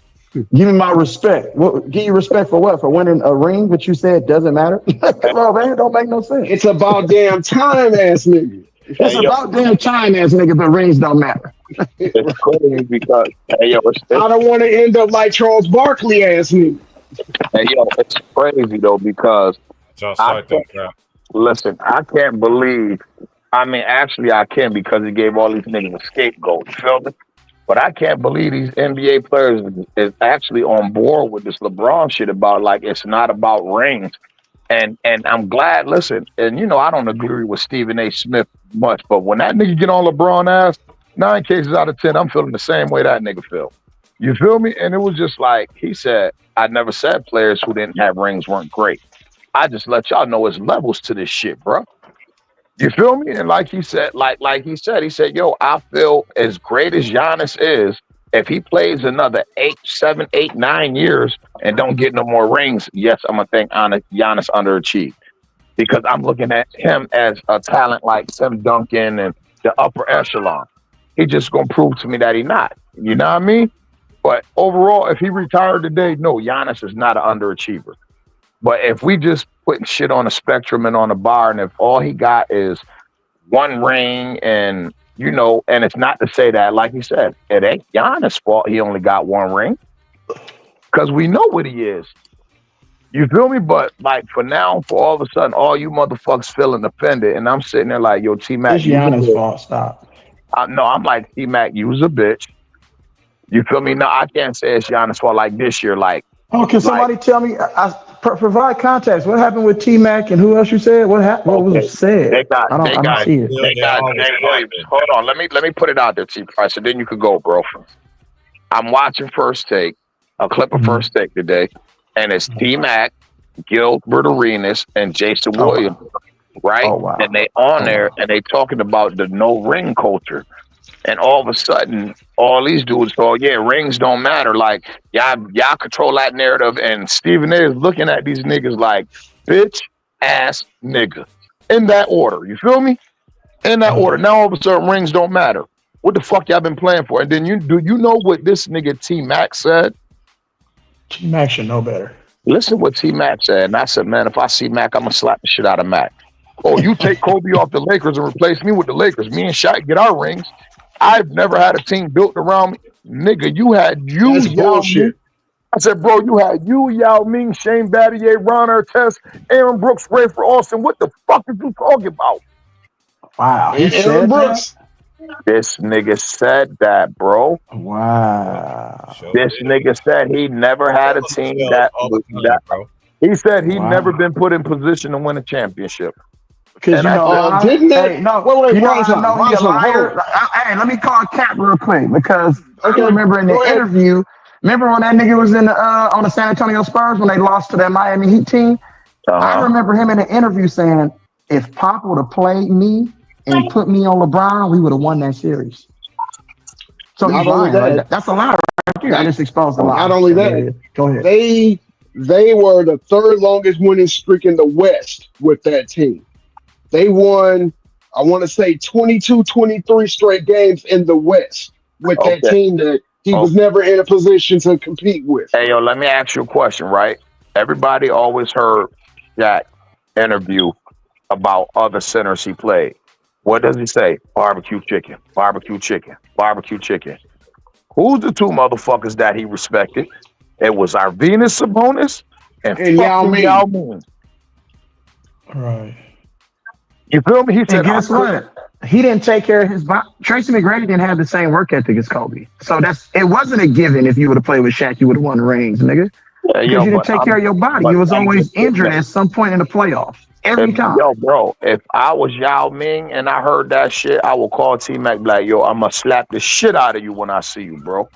Give me my respect. Give you respect for what? For winning a ring, which you said doesn't matter? Come on, man. It don't make no sense. It's about damn time ass nigga. It's about damn time ass nigga, but rings don't matter. It's crazy because I don't want to end up like Charles Barkley ass nigga. It's crazy though because listen, I can't believe. I mean, actually, I can because he gave all these niggas a scapegoat. You feel me? But I can't believe these NBA players is actually on board with this LeBron shit about like it's not about rings. And I'm glad. Listen, and you know I don't agree with Stephen A. Smith much, but when that nigga get on LeBron ass, 9 cases out of 10, I'm feeling the same way that nigga feel. You feel me? And it was just like he said, I never said players who didn't have rings weren't great. I just let y'all know there's levels to this shit, bro. You feel me? And like he said, he said, yo, I feel as great as Giannis is, if he plays another 8, 7, 8, 9 years and don't get no more rings, yes, I'm gonna think Giannis underachieved. Because I'm looking at him as a talent like Tim Duncan and the upper echelon. He just gonna prove to me that he's not. You know what I mean? But overall, if he retired today, no, Giannis is not an underachiever. But if we just putting shit on a spectrum and on a bar, and if all he got is one ring, and and it's not to say that, like you said, it ain't Giannis' fault he only got one ring, because we know what he is. You feel me? But like for now, for all of a sudden, all you motherfuckers feeling offended, and I'm sitting there like, yo, T-Mac, It's Giannis' fault. Stop. No, I'm like, T-Mac, you was a bitch. You feel me? No, I can't say it's Giannis' fault like this year. Like, oh, can somebody tell me? Provide context. What happened with T-Mac and who else you said? What happened? What was said? They got see it. They got Jay Williams. Hold on, let me put it out there, T-Price, so then you could go, bro. I'm watching First Take, a clip of First Take today, and it's T-Mac, Gilbert Arenas, and Jason Williams, right? Oh, wow. And they on there, and they talking about the no ring culture. And all of a sudden, all these dudes go, yeah, rings don't matter. Like, y'all control that narrative. And Stephen A is looking at these niggas like, bitch, ass, nigga. In that order. You feel me? In that order. Now, all of a sudden, rings don't matter. What the fuck y'all been playing for? And then you know what this nigga T-Mac said? T-Mac should know better. Listen what T-Mac said. And I said, man, if I see Mac, I'm going to slap the shit out of Mac. Oh, you take Kobe off the Lakers and replace me with the Lakers. Me and Shaq get our rings. I've never had a team built around me. Nigga, you had That's bullshit. I said, bro, you had Yao Ming, Shane Battier, Ron Artest, Aaron Brooks, Rafer Alston. What the fuck are you talking about? Wow. He Aaron Brooks. This nigga said that, bro. Wow. This nigga said he never had a team that bro. He said he'd never been put in position to win a championship. Because didn't they? Hey, no, wait, you know, Ronson, I know he's a liar. Hey, let me call Cap real quick because I can remember in the interview. Remember when that nigga was in on the San Antonio Spurs when they lost to that Miami Heat team? I remember him in the interview saying, "If Pop would have played me and put me on LeBron, we would have won that series." So he's lying. Right? That's a lie right there. I just exposed the lie. Not only that, go ahead. They were the third longest winning streak in the West with that team. They won, I want to say 22, 23 straight games in the West with that team that he was never in a position to compete with. Hey, yo, let me ask you a question, right? Everybody always heard that interview about other centers he played. What does he say? Barbecue chicken, barbecue chicken, barbecue chicken. Who's the two motherfuckers that he respected? It was Arvydas Sabonis and Yao Ming. Right. You feel me? He said, guess what? He didn't take care of his body. Tracy McGrady didn't have the same work ethic as Kobe. So it wasn't a given. If you would have played with Shaq, you would have won rings, nigga. Because you didn't take care of your body. You was always injured at some point in the playoffs. Every time. Yo, bro, if I was Yao Ming and I heard that shit, I would call T-Mac like, yo, I'm going to slap the shit out of you when I see you, bro.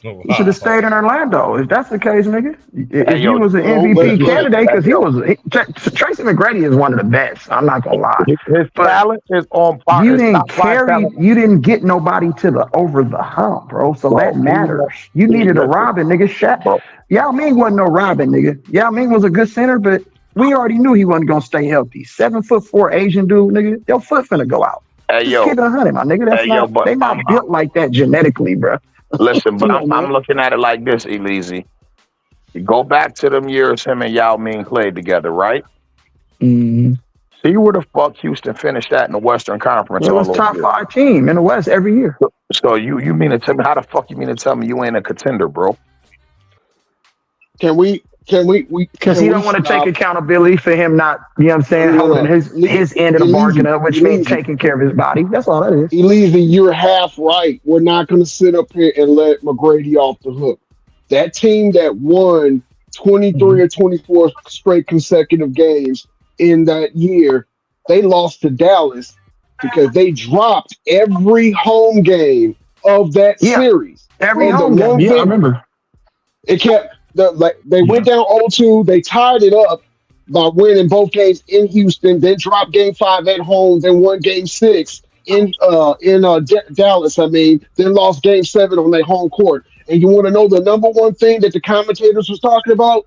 You should have stayed in Orlando. If that's the case, nigga. If he was an MVP candidate, because Tracy McGrady is one of the best. I'm not gonna lie. His talent is on par. You didn't get nobody to over the hump, bro. So that matters. You needed a Robin, nigga. Shaq. Yao Ming wasn't no Robin, nigga. Yao Ming was a good center, but we already knew he wasn't gonna stay healthy. 7'4" Asian dude, nigga. Your foot finna go out. Hey, Just keep it 100, my nigga. That's they not built like that genetically, bro. Listen, but I'm looking at it like this, Elise. You go back to them years him and Yao Ming played together, right? Mm-hmm. See where the fuck Houston finished that in the Western Conference. It was top 5 team in the West every year. So you mean to tell me, how the fuck you mean to tell me you ain't a contender, bro? Can we because he don't want to take accountability for him not, you know what I'm saying, holding his end of the bargain up, which means taking care of his body. That's all that is. Elise, you're half right. We're not going to sit up here and let McGrady off the hook. That team that won 23 or 24 straight consecutive games in that year, they lost to Dallas because they dropped every home game of that series. Every home game. Yeah, I remember. It kept. They went down 0-2. They tied it up, by winning both games in Houston, then dropped Game 5 at home, then won Game 6 in Dallas. I mean, then lost Game 7 on their home court. And you want to know the number one thing that the commentators was talking about?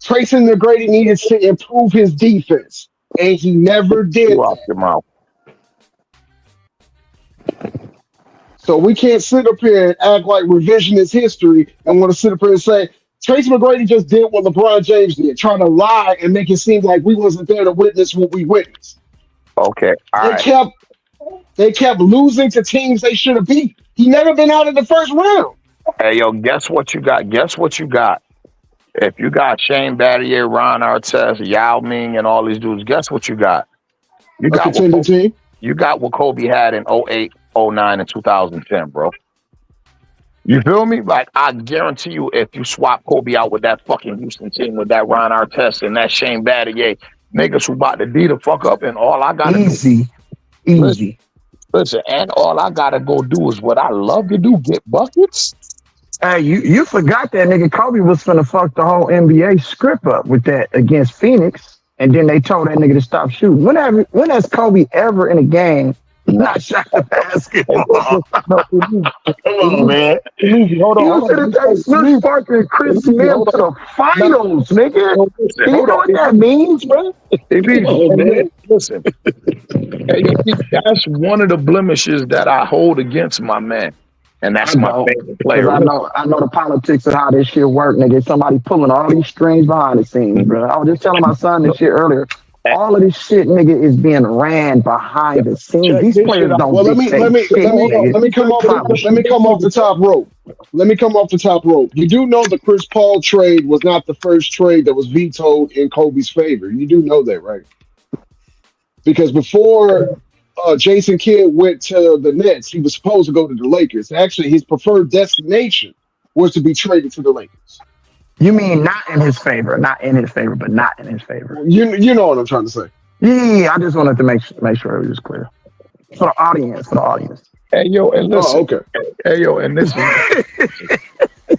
Tracy McGrady needed to improve his defense, and he never did. You off your mouth. So we can't sit up here and act like revisionist history and want to sit up here and say Tracy McGrady just did what LeBron James did, trying to lie and make it seem like we wasn't there to witness what we witnessed. Okay, all right. They kept losing to teams they should have beat. He never been out of the first round. Hey, yo, guess what you got? Guess what you got? If you got Shane Battier, Ron Artest, Yao Ming, and all these dudes, guess what you got? You got contender team. You got what Kobe had in 08, 09, and 2010, bro. You feel me? Like, I guarantee you, if you swap Kobe out with that fucking Houston team, with that Ron Artest and that Shane Battier, niggas who about to D the fuck up, and all I got to Easy. Listen, and all I got to go do is what I love to do, get buckets. Hey, you forgot that nigga Kobe was finna fuck the whole NBA script up with that against Phoenix, and then they told that nigga to stop shooting. When has Kobe ever in a game not shot the basketball? Come on, man. Hold on. You should have taken Snoop Parker and Chris Smith to the finals, nigga. Do you know what that means, bro? Listen, that's one of the blemishes that I hold against my man. And that's my favorite player. I know the politics of how this shit work, nigga. Somebody pulling all these strings behind the scenes, bro. I was just telling my son this shit earlier. All of this shit, nigga, is being ran behind the scenes. These players don't. Well, let me come off the top rope. Let me come off the top rope. You do know the Chris Paul trade was not the first trade that was vetoed in Kobe's favor. You do know that, right? Because before Jason Kidd went to the Nets, he was supposed to go to the Lakers. Actually, his preferred destination was to be traded to the Lakers. You mean not in his favor, but not in his favor. You know what I'm trying to say. Yeah, I just wanted to make sure it was clear for the audience. Hey yo, and listen. Okay. Hey yo, and listen.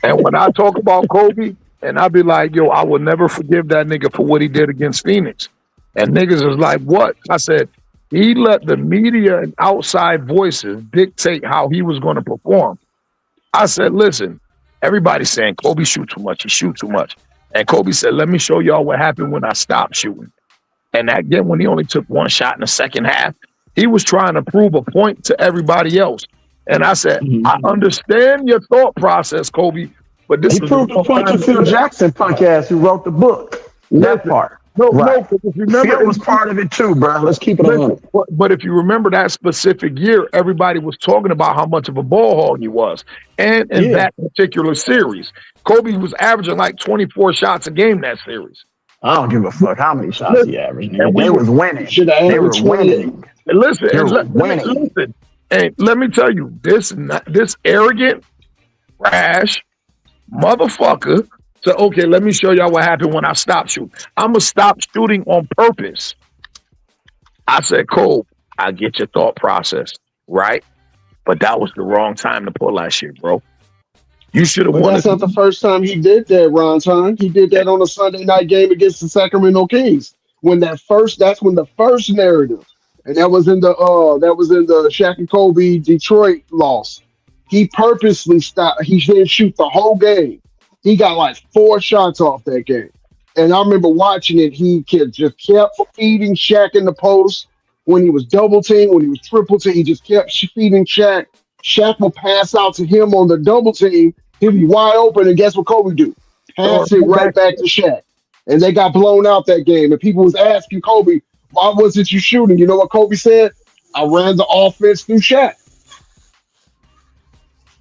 And when I talk about Kobe, and I be like, yo, I will never forgive that nigga for what he did against Phoenix. And niggas is like, what? I said, he let the media and outside voices dictate how he was going to perform. I said, listen, everybody's saying Kobe shoot too much. He shoot too much. And Kobe said, let me show y'all what happened when I stopped shooting. And again, when he only took one shot in the second half, he was trying to prove a point to everybody else. And I said, I understand your thought process, Kobe, but this he proved a point to Phil Jackson, punk ass, who wrote the book. That part. No, if you remember, Phil was part of it too, bro. Let's keep it on. But if you remember that specific year, everybody was talking about how much of a ball hog he was. And in that particular series, Kobe was averaging like 24 shots a game that series. I don't give a fuck how many shots he averaged. They was winning. They were winning. Listen, and let me tell you, this arrogant, rash motherfucker. So, okay, let me show y'all what happened when I stopped shooting. I'm going to stop shooting on purpose. I said, Cole, I get your thought process, right? But that was the wrong time to pull that shit, bro. You should have won. That's not the first time he did that, Ron Time. He did that on a Sunday night game against the Sacramento Kings. That's when the first narrative, and that was in the Shaq and Kobe Detroit loss. He purposely stopped. He didn't shoot the whole game. He got like 4 shots off that game. And I remember watching it. He just kept feeding Shaq in the post. When he was double teamed, when he was triple teamed, he just kept feeding Shaq. Shaq will pass out to him on the double team. He'll be wide open, and guess what Kobe do? Pass it right back to Shaq. And they got blown out that game. And people was asking Kobe, why wasn't you shooting? You know what Kobe said? I ran the offense through Shaq.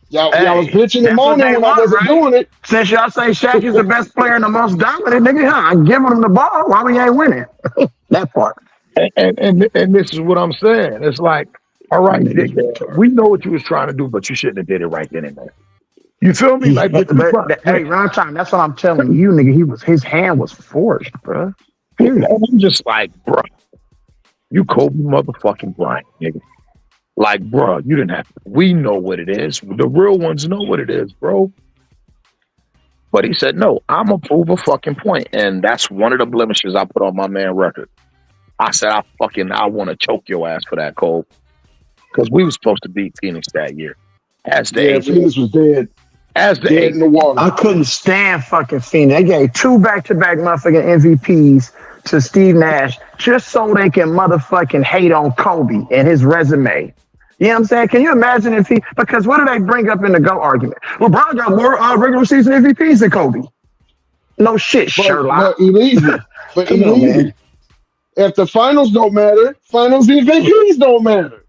Y'all was bitching and moaning when I wasn't doing it. Since y'all say Shaq is the best player and the most dominant, nigga, I'm giving him the ball. Why we ain't winning? That part. And this is what I'm saying. It's like, all right, nigga, we know what you was trying to do, but you shouldn't have did it right then and there. You feel me? Like, hey, Ron Time, that's what I'm telling you, nigga. His hand was forced, bro. And I'm just like, bro, you Kobe motherfucking Bryant, nigga. Like, bro, you didn't have to. We know what it is. The real ones know what it is, bro. But he said, no, I'm going to prove a fucking point. And that's one of the blemishes I put on my man record. I said, I want to choke your ass for that, Cole. Because we were supposed to beat Phoenix that year. As the Yeah, eighth. Phoenix was dead. As the Dead eighth. in the water. I couldn't stand fucking Phoenix. They gave 2 back-to-back motherfucking MVPs to Steve Nash just so they can motherfucking hate on Kobe and his resume. You know what I'm saying? Can you imagine if because what do they bring up in the GOAT argument? LeBron got more regular season MVPs than Kobe. No shit, Sherlock. But illegal. But Come on, illegal. man. If the finals don't matter, finals MVPs don't matter.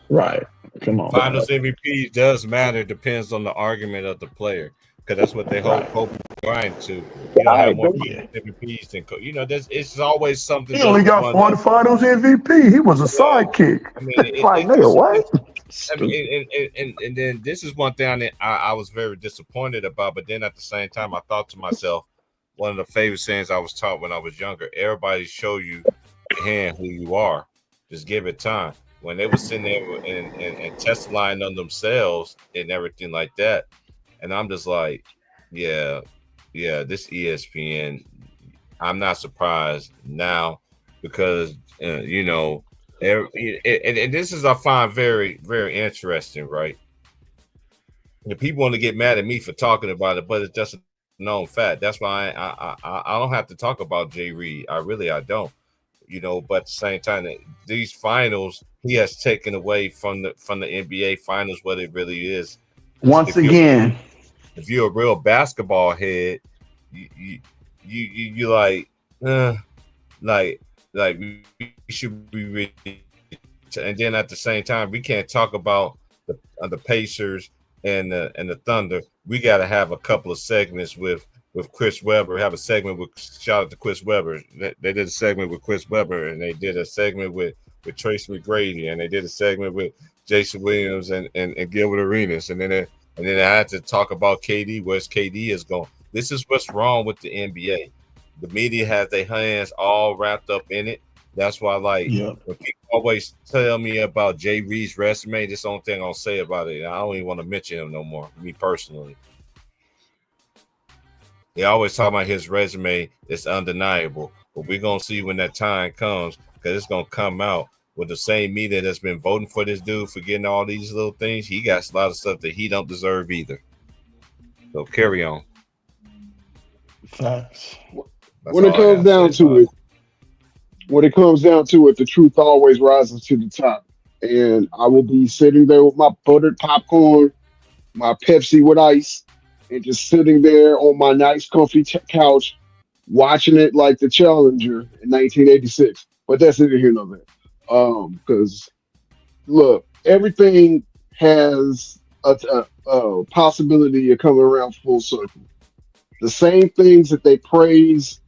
Right. Come on. Finals MVP does matter. Depends on the argument of the player, because that's what they hold Kobe Bryant to. You don't have more MVPs than Kobe. You know, it's always something. He only got 4 finals MVP. He was a sidekick. I mean, like, nigga, what? I mean, and then this is one thing that I was very disappointed about. But then at the same time, I thought to myself, one of the favorite sayings I was taught when I was younger: everybody show you hand who you are. Just give it time. When they were sitting there and test line on themselves and everything like that, and I'm just like, yeah, this ESPN, I'm not surprised now because you know, and this is I find very, very interesting, right? The people want to get mad at me for talking about it, but it's just a known fact. That's why I don't have to talk about Jay Reed. I don't. You know, but at the same time, these finals he has taken away from the NBA finals what it really is. Once again, if you're a real basketball head, you like we should be ready. And then at the same time, we can't talk about the Pacers and the Thunder. We got to have a couple of segments with Chris Webber, have a segment with shout out to Chris Webber. They did a segment with Chris Webber, and they did a segment with Tracy McGrady, and they did a segment with Jason Williams and Gilbert Arenas, and then I had to talk about KD, where's KD is going. This is what's wrong with the NBA. The media has their hands all wrapped up in it. That's why, when people always tell me about Jay Reed's resume, this is the only thing I'll say about it. I don't even want to mention him no more, me personally. They always talk about his resume. It's undeniable. But we're going to see when that time comes, because it's going to come out with the same media that's been voting for this dude for getting all these little things. He got a lot of stuff that he don't deserve either. So carry on. Facts. When it comes down to it, the truth always rises to the top. And I will be sitting there with my buttered popcorn, my Pepsi with ice, and just sitting there on my nice, comfy couch, watching it like the Challenger in 1986. But that's neither here nor there. Because look, everything has a possibility of coming around full circle. The same things that they praise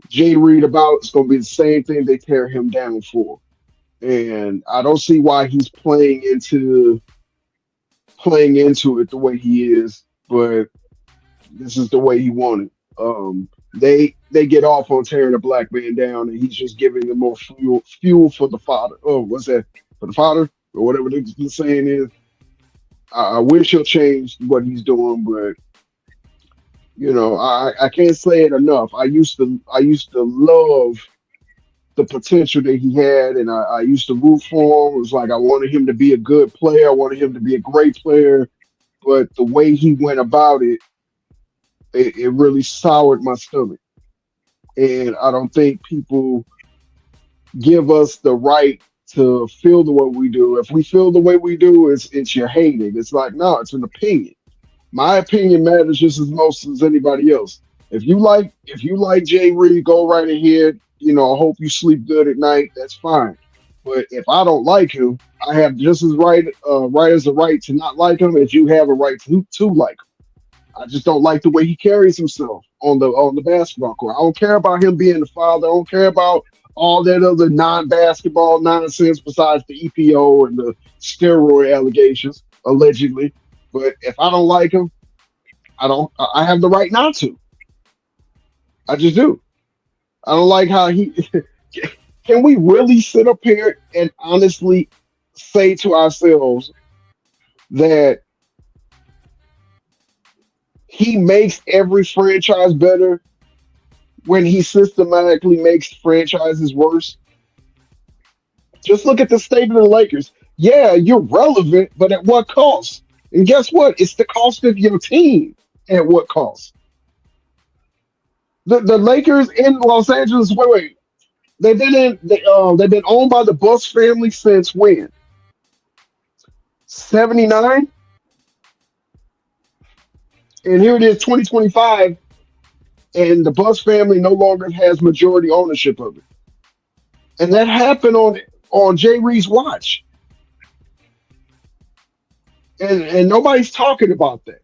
Jay Reed about is going to be the same thing they tear him down for. And I don't see why he's playing into it the way he is. But this is the way he wanted. They get off on tearing the black man down, and he's just giving them more fuel for the fodder. Oh, what's that? For the fodder or whatever the saying is. I wish he'll change what he's doing, but you know, I can't say it enough. I used to love the potential that he had, and I used to root for him. It was like I wanted him to be a good player. I wanted him to be a great player. But the way he went about it, it really soured my stomach. And I don't think people give us the right to feel the way we do. If we feel the way we do, it's your hating. It's like, no, it's an opinion. My opinion matters just as much as anybody else. If you like Jay Reed, go right ahead. You know, I hope you sleep good at night. That's fine. But if I don't like him, I have just as right as a right to not like him as you have a right to like him. I just don't like the way he carries himself on the basketball court. I don't care about him being the father. I don't care about all that other non-basketball nonsense besides the EPO and the steroid allegations, allegedly. But if I don't like him, I have the right not to. I just do. I don't like how he can we really sit up here and honestly say to ourselves that he makes every franchise better when he systematically makes franchises worse. Just look at the state of the Lakers. Yeah, you're relevant, but at what cost? And guess what? It's the cost of your team. At what cost? The Lakers in Los Angeles. Wait. They've been owned by the Buss family since when? 79, and here it is, 2025, and the Buss family no longer has majority ownership of it. And that happened on Jay Reed's watch. And nobody's talking about that.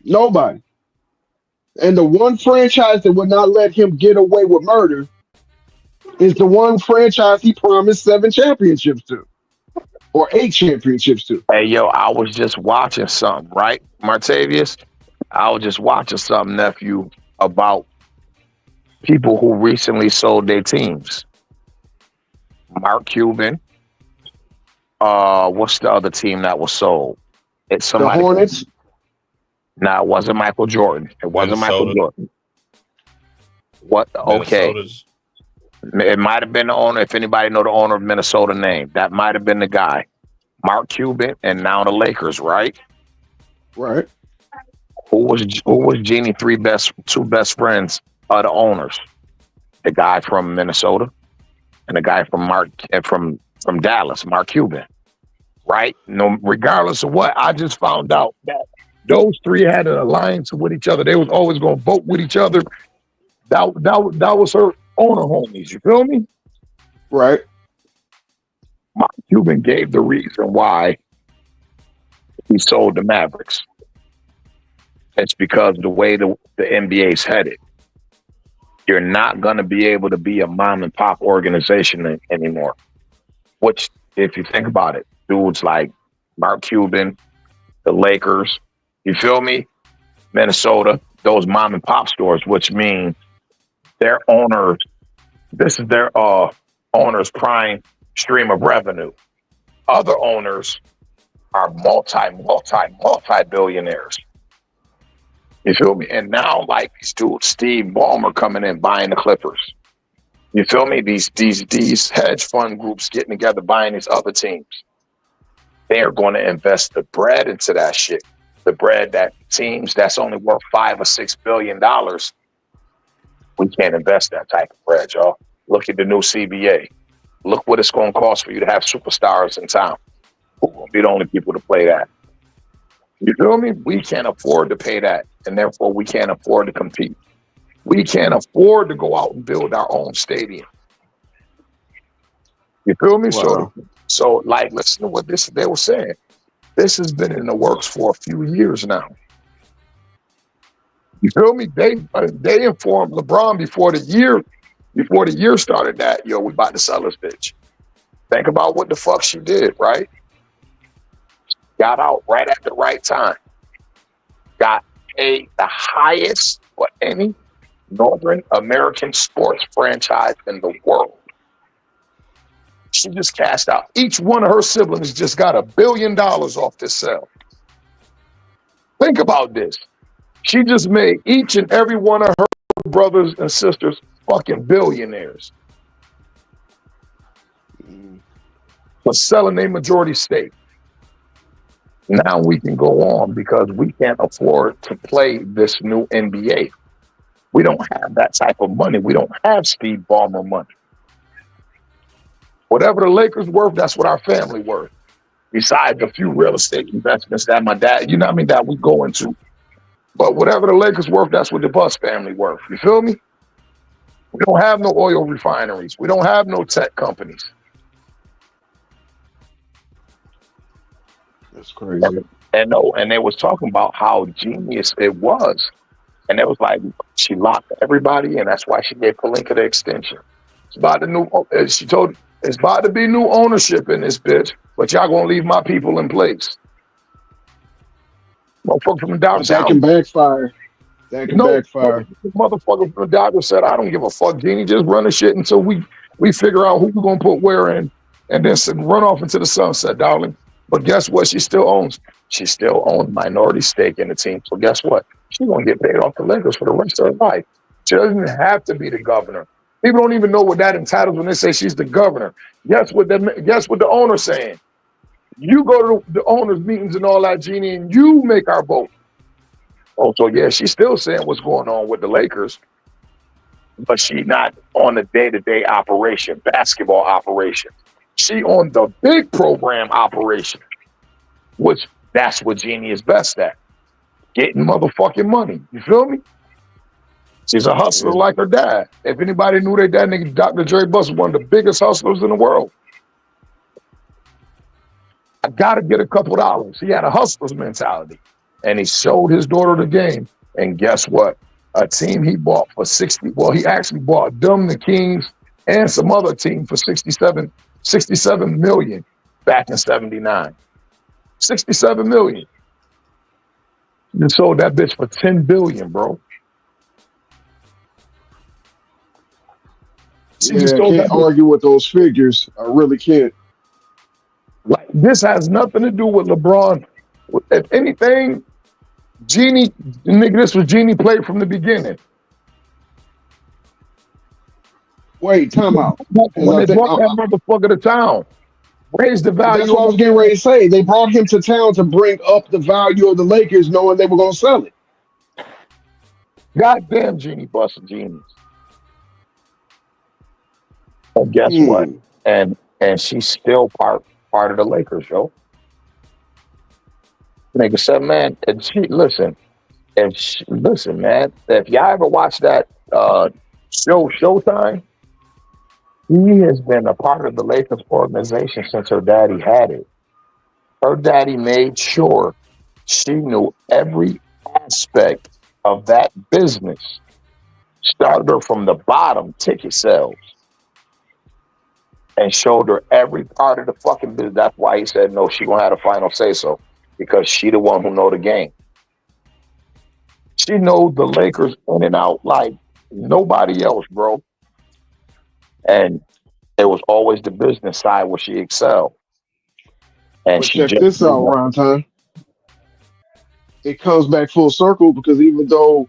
Nobody. And the one franchise that would not let him get away with murder is the one franchise he promised 7 championships to, or 8 championships to. Hey, yo, I was just watching something, right, Martavius? I was just watching something, nephew, about people who recently sold their teams. Mark Cuban. What's the other team that was sold? It's The somebody. Hornets, No, it wasn't Michael Jordan. It wasn't Michael Minnesota. Jordan. What? Okay. Minnesota's It might have been the owner. If anybody know the owner of Minnesota name, that might have been the guy. Mark Cuban, and now the Lakers, right? right? Who was Genie two best friends of the owners? The guy from Minnesota and the guy from Dallas, Mark Cuban, right? No, regardless of what, I just found out that those 3 had an alliance with each other. They was always going to vote with each other. That was her owner homies. You feel me? Right. Mark Cuban gave the reason why he sold the Mavericks. It's because the way the NBA's headed. You're not going to be able to be a mom and pop organization anymore. Which, if you think about it, dudes like Mark Cuban, the Lakers, you feel me? Minnesota, those mom and pop stores, which mean their owners, this is their owners' prime stream of revenue. Other owners are multi-billionaires. You feel me? And now, like these dudes, Steve Ballmer coming in buying the Clippers. You feel me? These hedge fund groups getting together buying these other teams. They are going to invest the bread into that shit. The bread that teams that's only worth $5 or $6 billion. We can't invest that type of bread, y'all. Look at the new CBA. Look what it's going to cost for you to have superstars in town. Who will be the only people to play that? You feel me? We can't afford to pay that, and therefore we can't afford to compete. We can't afford to go out and build our own stadium. You feel me? Wow. So like, listen to what they were saying. This has been in the works for a few years now. You feel me? They informed LeBron before the year started that, yo, we about to sell this bitch. Think about what the fuck she did, right? Got out right at the right time. Got paid the highest for any Northern American sports franchise in the world. She just cashed out. Each one of her siblings just got $1 billion off this sale. Think about this. She just made each and every one of her brothers and sisters fucking billionaires for selling a majority stake. Now we can go on because we can't afford to play this new NBA. We don't have that type of money. We don't have Steve Ballmer money. Whatever the Lakers worth, that's what our family worth. Besides a few real estate investments that my dad, that we go into. But whatever the Lakers worth, that's what the Buss family worth. You feel me? We don't have no oil refineries. We don't have no tech companies. That's crazy. And they was talking about how genius it was. And it was like, she locked everybody in. That's why she gave Pelinka the extension. It's about to be new ownership in this bitch, but y'all gonna leave my people in place. Motherfucker from downtown. That can backfire. Backfire. Motherfucker from the Dodgers said, I don't give a fuck, Genie. Just run the shit until we figure out who we're gonna put where in, and then run off into the sunset, darling. But guess what? She still owns. She still owns minority stake in the team. So guess what? She's gonna get paid off the Lakers for the rest of her life. She doesn't have to be the governor. People don't even know what that entitles when they say she's the governor. Guess what the owner's saying? You go to the owners' meetings and all that, Jeannie, and you make our vote. Oh, so yeah, she's still saying what's going on with the Lakers, but she's not on the day-to-day operation, basketball operation. She on the big program operation, which that's what Jeannie is best at. Getting motherfucking money. You feel me? She's a hustler like her dad. If anybody knew their dad, nigga, Dr. Jerry Buss was one of the biggest hustlers in the world. I gotta get a couple dollars. He had a hustler's mentality. And he showed his daughter the game. And guess what? A team he bought for 60. Well, he actually bought them, the Kings, and some other team for 67 million back in 79. 67 million. You sold that bitch for 10 billion, bro. Yeah, I can't argue with those figures. I really can't. Like, this has nothing to do with LeBron. If anything, Jeannie, nigga, this was Jeannie played from the beginning. Wait, time out. When they brought that motherfucker to town, raised the value. That's what I was getting ready to say. They brought him to town to bring up the value of the Lakers, knowing they were going to sell it. Goddamn, Jeannie busting genius. And guess what? And she's still part of the Lakers, yo. Nigga said, man, and she listen, man. If y'all ever watch that Showtime, he has been a part of the Lakers organization since her daddy had it. Her daddy made sure she knew every aspect of that business. Started her from the bottom, ticket sales, and showed her every part of the fucking business. That's why he said, no, she gonna have the final say so, because she the one who know the game. She knows the Lakers in and out like nobody else, bro. And it was always the business side where she excelled. And check this out, Ron Time. It comes back full circle, because even though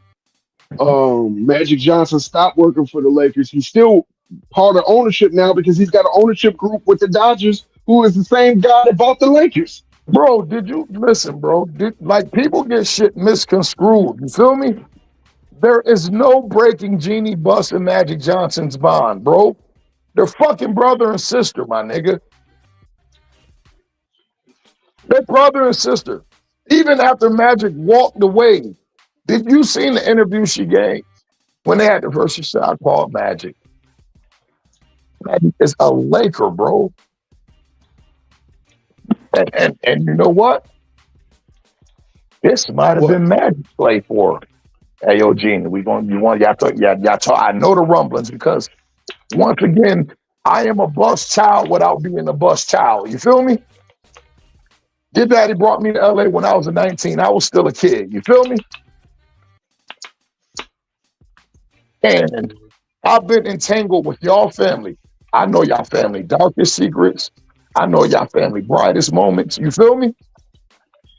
Magic Johnson stopped working for the Lakers, he's still part of ownership now, because he's got an ownership group with the Dodgers, who is the same guy that bought the Lakers. Bro, did you listen, bro? Like, people get shit misconstrued. You feel me? There is no breaking Jeannie Buss and Magic Johnson's bond, bro. They're fucking brother and sister, my nigga. They're brother and sister. Even after Magic walked away, did you see the interview she gave when they had the first? She said, I called Magic. Magic is a Laker, bro. And you know what? This might have been Magic play for her. Hey, yo, Gene, y'all talk. I know the rumblings, because once again, I am a bus child without being a bus child. You feel me? Your daddy brought me to LA when I was 19. I was still a kid. You feel me? And I've been entangled with y'all family. I know y'all family darkest secrets. I know y'all family brightest moments. You feel me?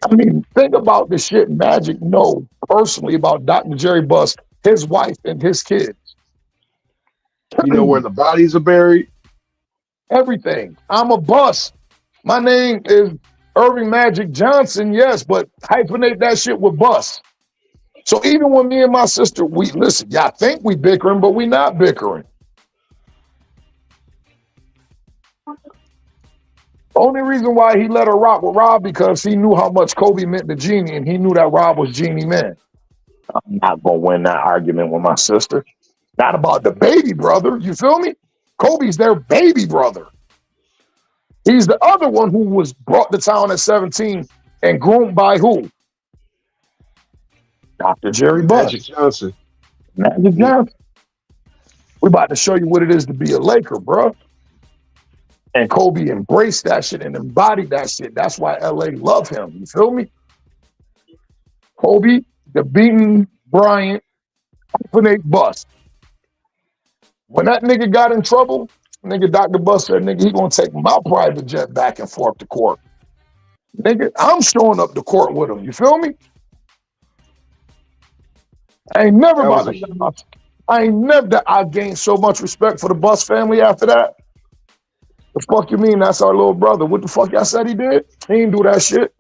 I mean, think about the shit Magic know personally about Dr. Jerry Buss, his wife, and his kids. You know where the bodies are buried? Everything. I'm a Buss. My name is Irving Magic Johnson, yes, but hyphenate that shit with Buss. So even when me and my sister, listen, y'all think we bickering, but we not bickering. Only reason why he let her rock with Rob, because he knew how much Kobe meant to Jeannie, and he knew that Rob was Jeannie man. I'm not gonna win that argument with my sister. Not about the baby brother, you feel me? Kobe's their baby brother. He's the other one who was brought to town at 17 and groomed by who? Dr. Jerry Buss. Magic Johnson. Magic Johnson. We about to show you what it is to be a Laker, bro. And Kobe embraced that shit and embodied that shit. That's why LA love him. You feel me? Kobe, the beaten Bryant, hyphenate Buss. When that nigga got in trouble, nigga Dr. Buss said, nigga, he gonna take my private jet back and forth to court. Nigga, I'm showing up to court with him. You feel me? I ain't never That was about to. I ain't never that I gained so much respect for the Bus family after that. The fuck you mean that's our little brother? What the fuck y'all said he did? He ain't do that shit.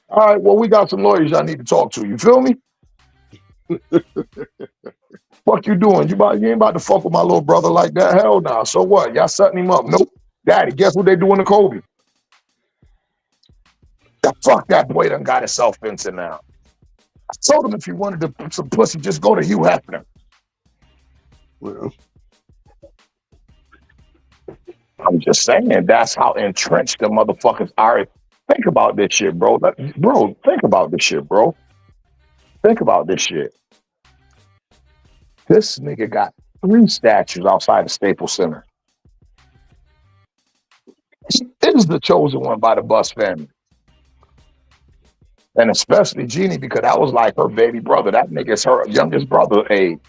All right, well, we got some lawyers y'all need to talk to. You feel me? Fuck you doing? You ain't about to fuck with my little brother like that? Hell nah. So what? Y'all setting him up? Nope. Daddy, guess what they doing to Kobe? Fuck that boy done got himself into now. I told him if he wanted some pussy, just go to Hugh Hefner. well, I'm just saying that's how entrenched the motherfuckers are. Think about this shit, bro. Bro, think about this shit, bro. Think about this shit. This nigga got 3 statues outside the Staples Center. He is the chosen one by the Bus family. And especially Jeannie, because that was like her baby brother. That nigga's her youngest brother age.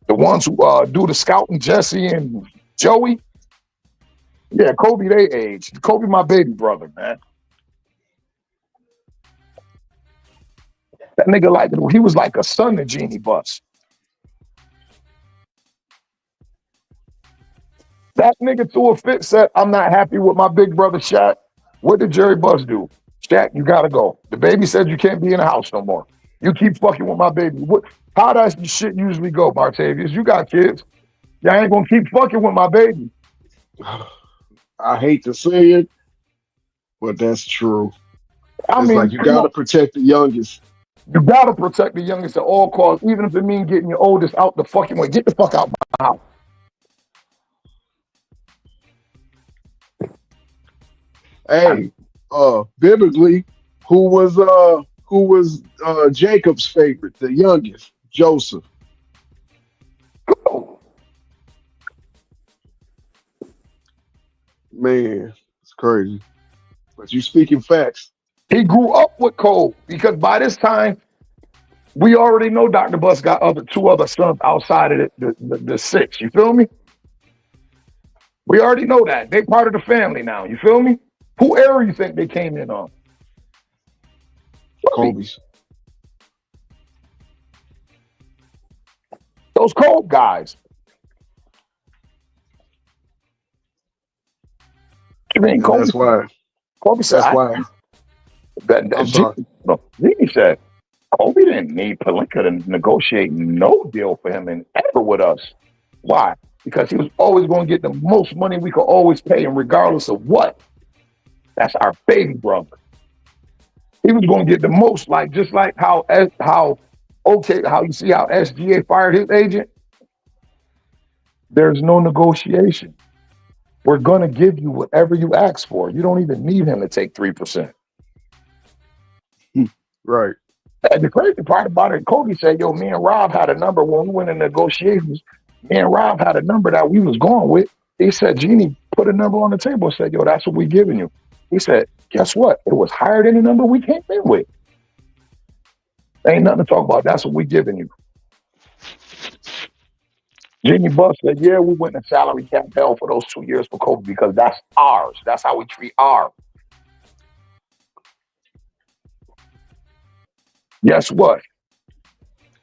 The ones who do the scouting, Jesse and Joey. Yeah, Kobe, they age. Kobe, my baby brother, man. That nigga, he was like a son to Jeannie Buss. That nigga threw a fit, said, I'm not happy with my big brother Shaq. What did Jerry Buss do? Shaq, you gotta go. The baby said you can't be in the house no more. You keep fucking with my baby. How does shit usually go, Martavius? You got kids. Y'all ain't gonna keep fucking with my baby. I hate to say it, but that's true. I It's mean, like you gotta protect the youngest. You gotta protect the youngest at all costs, even if it means getting your oldest out the fucking way. Get the fuck out my house. Hey, biblically, who was Jacob's favorite, the youngest, Joseph. Man, it's crazy. But you speaking facts. He grew up with Cole because by this time, we already know Dr. Buss got 2 other sons outside of the 6. You feel me? We already know that. They part of the family now. You feel me? Who era you think they came in on? Kobe's. Those Cole guys. You mean Kobe? That's why. Kobe said, that's why. I'm sorry. He said, Kobe didn't need Pelinka to negotiate no deal for him and ever with us. Why? Because he was always going to get the most money we could always pay him, regardless of what. That's our baby brother. He was going to get the most, just like how you see how SGA fired his agent. There's no negotiation. We're going to give you whatever you ask for. You don't even need him to take 3%. Right. And the crazy part about it, Kobe said, yo, me and Rob had a number when we went in negotiations. Me and Rob had a number that we was going with. He said, Jeannie put a number on the table and said, yo, that's what we giving you. He said, guess what? It was higher than the number we came in with. Ain't nothing to talk about. That's what we giving you. Jeannie Buss said, yeah, we went in salary cap hell for those 2 years for Kobe because that's ours. That's how we treat ours. Guess what?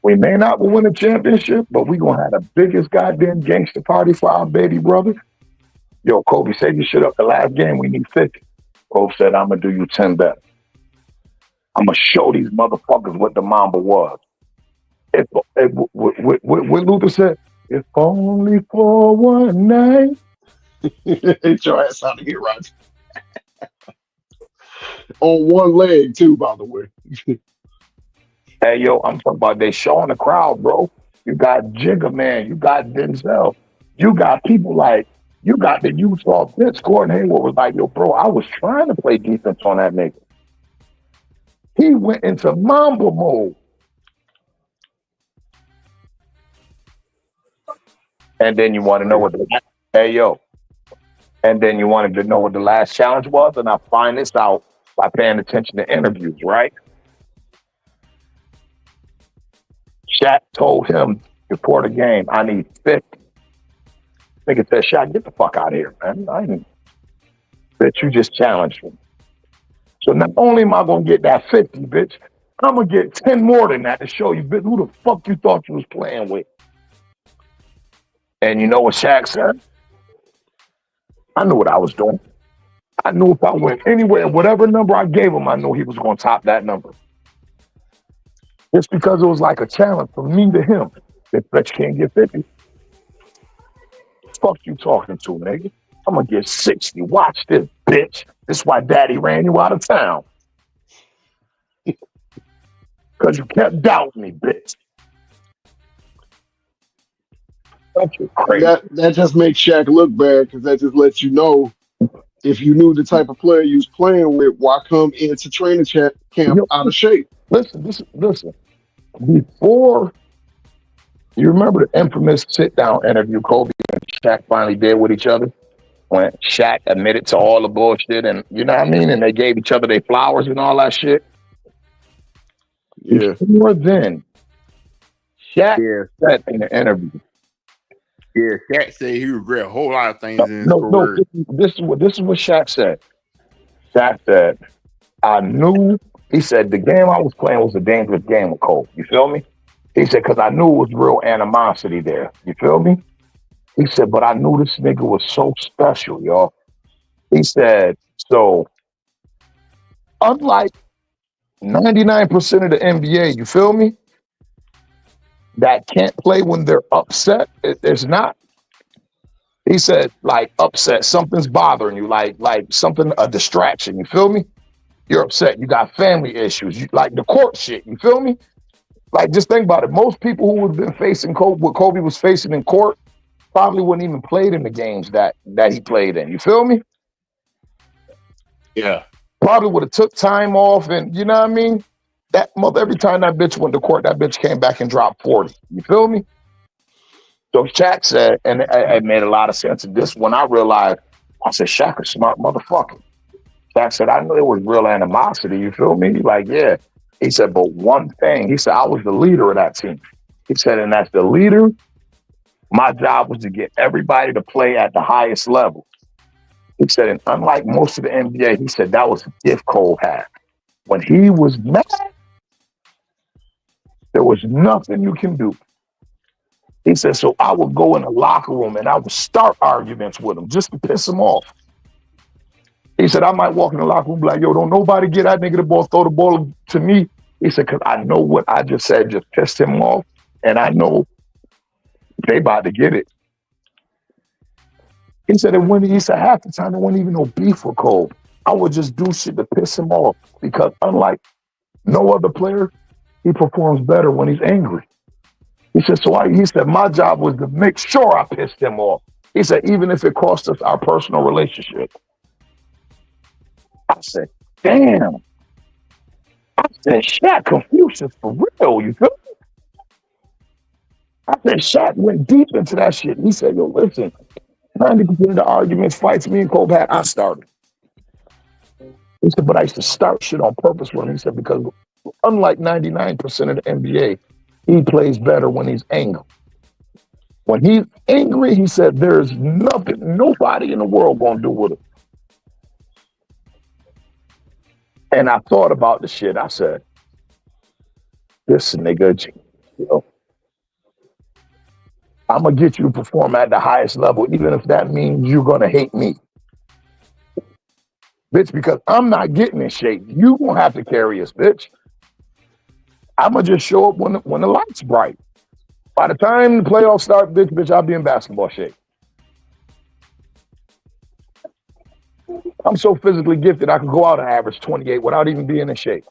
We may not win a championship, but we gonna have the biggest goddamn gangster party for our baby brother. Yo, Kobe said you shit up the last game. We need 50. Kobe said, I'm gonna do you 10 better. I'm gonna show these motherfuckers what the Mamba was. What Luther said, if only for one night. Get your ass out of here, Roger. On one leg, too, by the way. Hey, yo, I'm talking about they showing the crowd, bro. You got Jigga Man, you got Denzel, you got people you got the Utah Vince. Gordon Hayward was like, yo, bro, I was trying to play defense on that nigga. He went into Mamba mode. And then you want to know what and then you wanted to know what the last challenge was, and I find this out by paying attention to interviews, right? Shaq told him before the game, I need 50. Nigga said, Shaq, get the fuck out of here, man. Bitch, you just challenged me. So not only am I going to get that 50, bitch, I'm gonna get 10 more than that to show you who the fuck you thought you was playing with. And you know what Shaq said? I knew what I was doing. I knew if I went anywhere, whatever number I gave him, I knew he was going to top that number. Just because it was like a challenge from me to him. That Fletch can't get 50. Fuck you talking to, nigga? I'm gonna get 60. Watch this, bitch. This is why daddy ran you out of town. Because you kept doubting me, bitch. Crazy. That just makes Shaq look bad because that just lets you know if you knew the type of player you was playing with, why come into training camp out of shape? Listen. Before, you remember the infamous sit-down interview Kobe and Shaq finally did with each other? When Shaq admitted to all the bullshit and, you know what I mean? And they gave each other their flowers and all that shit. Yeah. Before then, Shaq said in the interview. Yeah, Shaq said he regret a whole lot of things in his career. No, this is what Shaq said. Shaq said, I knew, he said, the game I was playing was a dangerous game with Cole. You feel me? He said, because I knew it was real animosity there. You feel me? He said, but I knew this nigga was so special, y'all. He said, so, unlike 99% of the NBA, you feel me? That can't play when they're upset. There's not. He said, like, upset, something's bothering you, like something, a distraction, you feel me? You're upset, you got family issues, you like the court shit, you feel me? Like, just think about it. Most people who would have been facing Kobe, what Kobe was facing in court, probably wouldn't even played in the games that he played in, you feel me? Yeah. Probably would have took time off and, you know what I mean? That mother, every time that bitch went to court, that bitch came back and dropped 40. You feel me? So Shaq said, and it made a lot of sense. And this when I realized, I said, Shaq a smart motherfucker. Shaq said, I knew it was real animosity. You feel me? Like, yeah. He said, but one thing, he said, I was the leader of that team. He said, and as the leader, my job was to get everybody to play at the highest level. He said, and unlike most of the NBA, he said that was a gift Cole had. When he was mad, there was nothing you can do. He said, so I would go in the locker room and I would start arguments with him just to piss him off. He said, I might walk in the locker room and be like, yo, don't nobody get that nigga the ball, throw the ball to me. He said, because I know what I just said just pissed him off. And I know they about to get it. He said, half the time there wasn't even no beef with Cole. I would just do shit to piss him off because unlike no other player, he performs better when he's angry. He said, he said, my job was to make sure I pissed him off. He said, even if it cost us our personal relationship. I said, damn. I said, Shaq Confucius for real, you feel me? I said, Shaq went deep into that shit. He said, yo, listen, 90% of the arguments, fights me and Cole had, I started. He said, but I used to start shit on purpose with him. He said, because unlike 99% of the NBA, he plays better when he's angry. When he's angry, he said, there's nobody in the world gonna do with him. And I thought about the shit. I said, this nigga, you know, I'm gonna get you to perform at the highest level, even if that means you're gonna hate me. Bitch, because I'm not getting in shape. You gonna have to carry us, bitch. I'm gonna just show up when the light's bright. By the time the playoffs start, bitch, I'll be in basketball shape. I'm so physically gifted, I can go out and average 28 without even being in shape.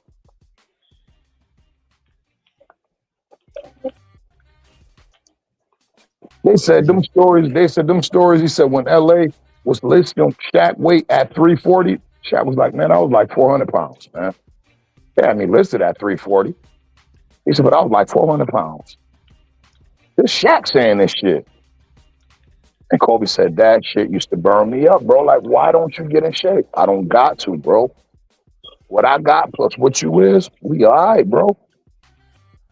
They said them stories, he said when LA was listing Shaq weight at 340, Shaq was like, man, I was like 400 pounds, man. They had me listed at 340. He said, but I was like 400 pounds. This Shaq saying this shit. And Kobe said, that shit used to burn me up, bro. Like, why don't you get in shape? I don't got to, bro. What I got plus what you is, we all right, bro.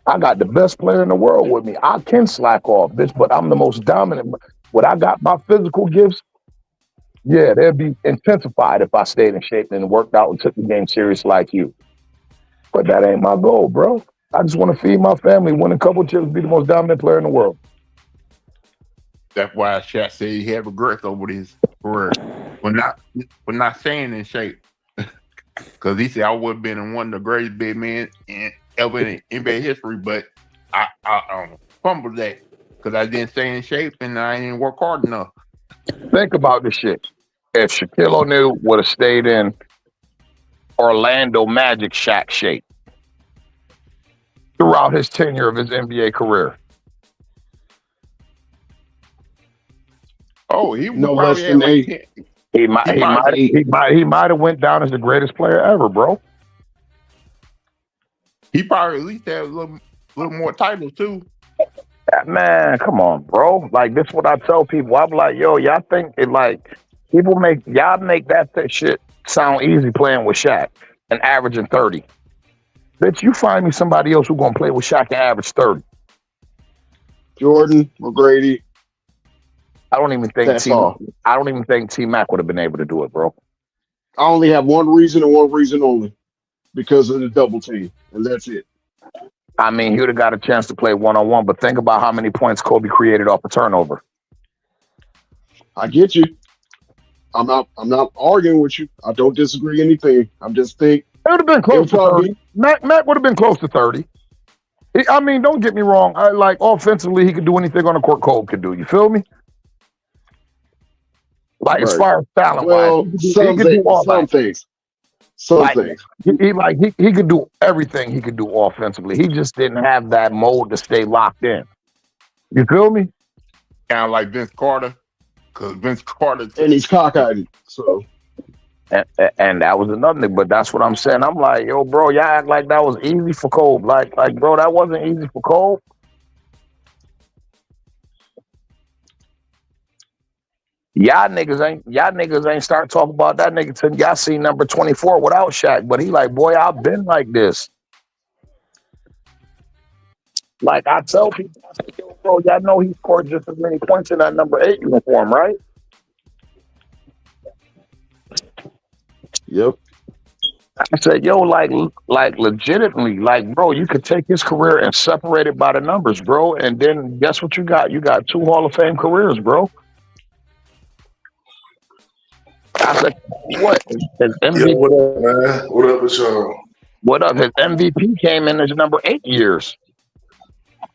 I got the best player in the world with me. I can slack off, bitch, but I'm the most dominant. What I got, my physical gifts, yeah, they'd be intensified if I stayed in shape and worked out and took the game serious like you. But that ain't my goal, bro. I just want to feed my family, win a couple chips, be the most dominant player in the world. That's why Shaq said he had regrets over his career. When not staying in shape. Because he said I would have been one of the greatest big men ever in NBA history, but I fumbled that because I didn't stay in shape and I didn't work hard enough. Think about this shit. If Shaquille O'Neal would have stayed in Orlando Magic Shaq shape throughout his tenure of his NBA career. Oh, he No probably less had than like 8. 10. He might have went down as the greatest player ever, bro. He probably at least had a little more titles too. Man, come on, bro. Like, this is what I tell people. I'm like, yo, y'all think it like people make that shit sound easy playing with Shaq and averaging 30. Bitch, you find me somebody else who's gonna play with Shaq and average 30. Jordan, McGrady. I don't even think That's all. I don't even think T-Mac would have been able to do it, bro. I only have one reason and one reason only. Because of the double team. And that's it. I mean, he would have got a chance to play one-on-one, but think about how many points Kobe created off a turnover. I get you. I'm not arguing with you. I don't disagree anything. I'm just thinking it would have been close to 30. Mac would have been close to 30. I mean, don't get me wrong. Like, offensively, he could do anything on the court Kobe could do. You feel me? Like, as far as talent wise, he could do all some things. Some things. He could do everything he could do offensively. He just didn't have that mold to stay locked in. You feel me? Kind of like Vince Carter, because Vince Carter and he's cockeyed. So, and that was another thing. But that's what I'm saying. I'm like, yo, bro, y'all act like that was easy for Kobe. Like, bro, that wasn't easy for Kobe. Y'all niggas ain't start talking about that nigga till y'all see number 24 without Shaq. But he like, boy, I've been like this. Like, I tell people, I say, yo, bro, y'all know he scored just as many points in that number 8 uniform, right? Yep. I said, yo, like legitimately, like, bro, you could take his career and separate it by the numbers, bro. And then guess what you got? You got 2 Hall of Fame careers, bro. I said, what? His MVP, Yo, what up, man? What up with y'all? What up? His MVP came in as number 8 years.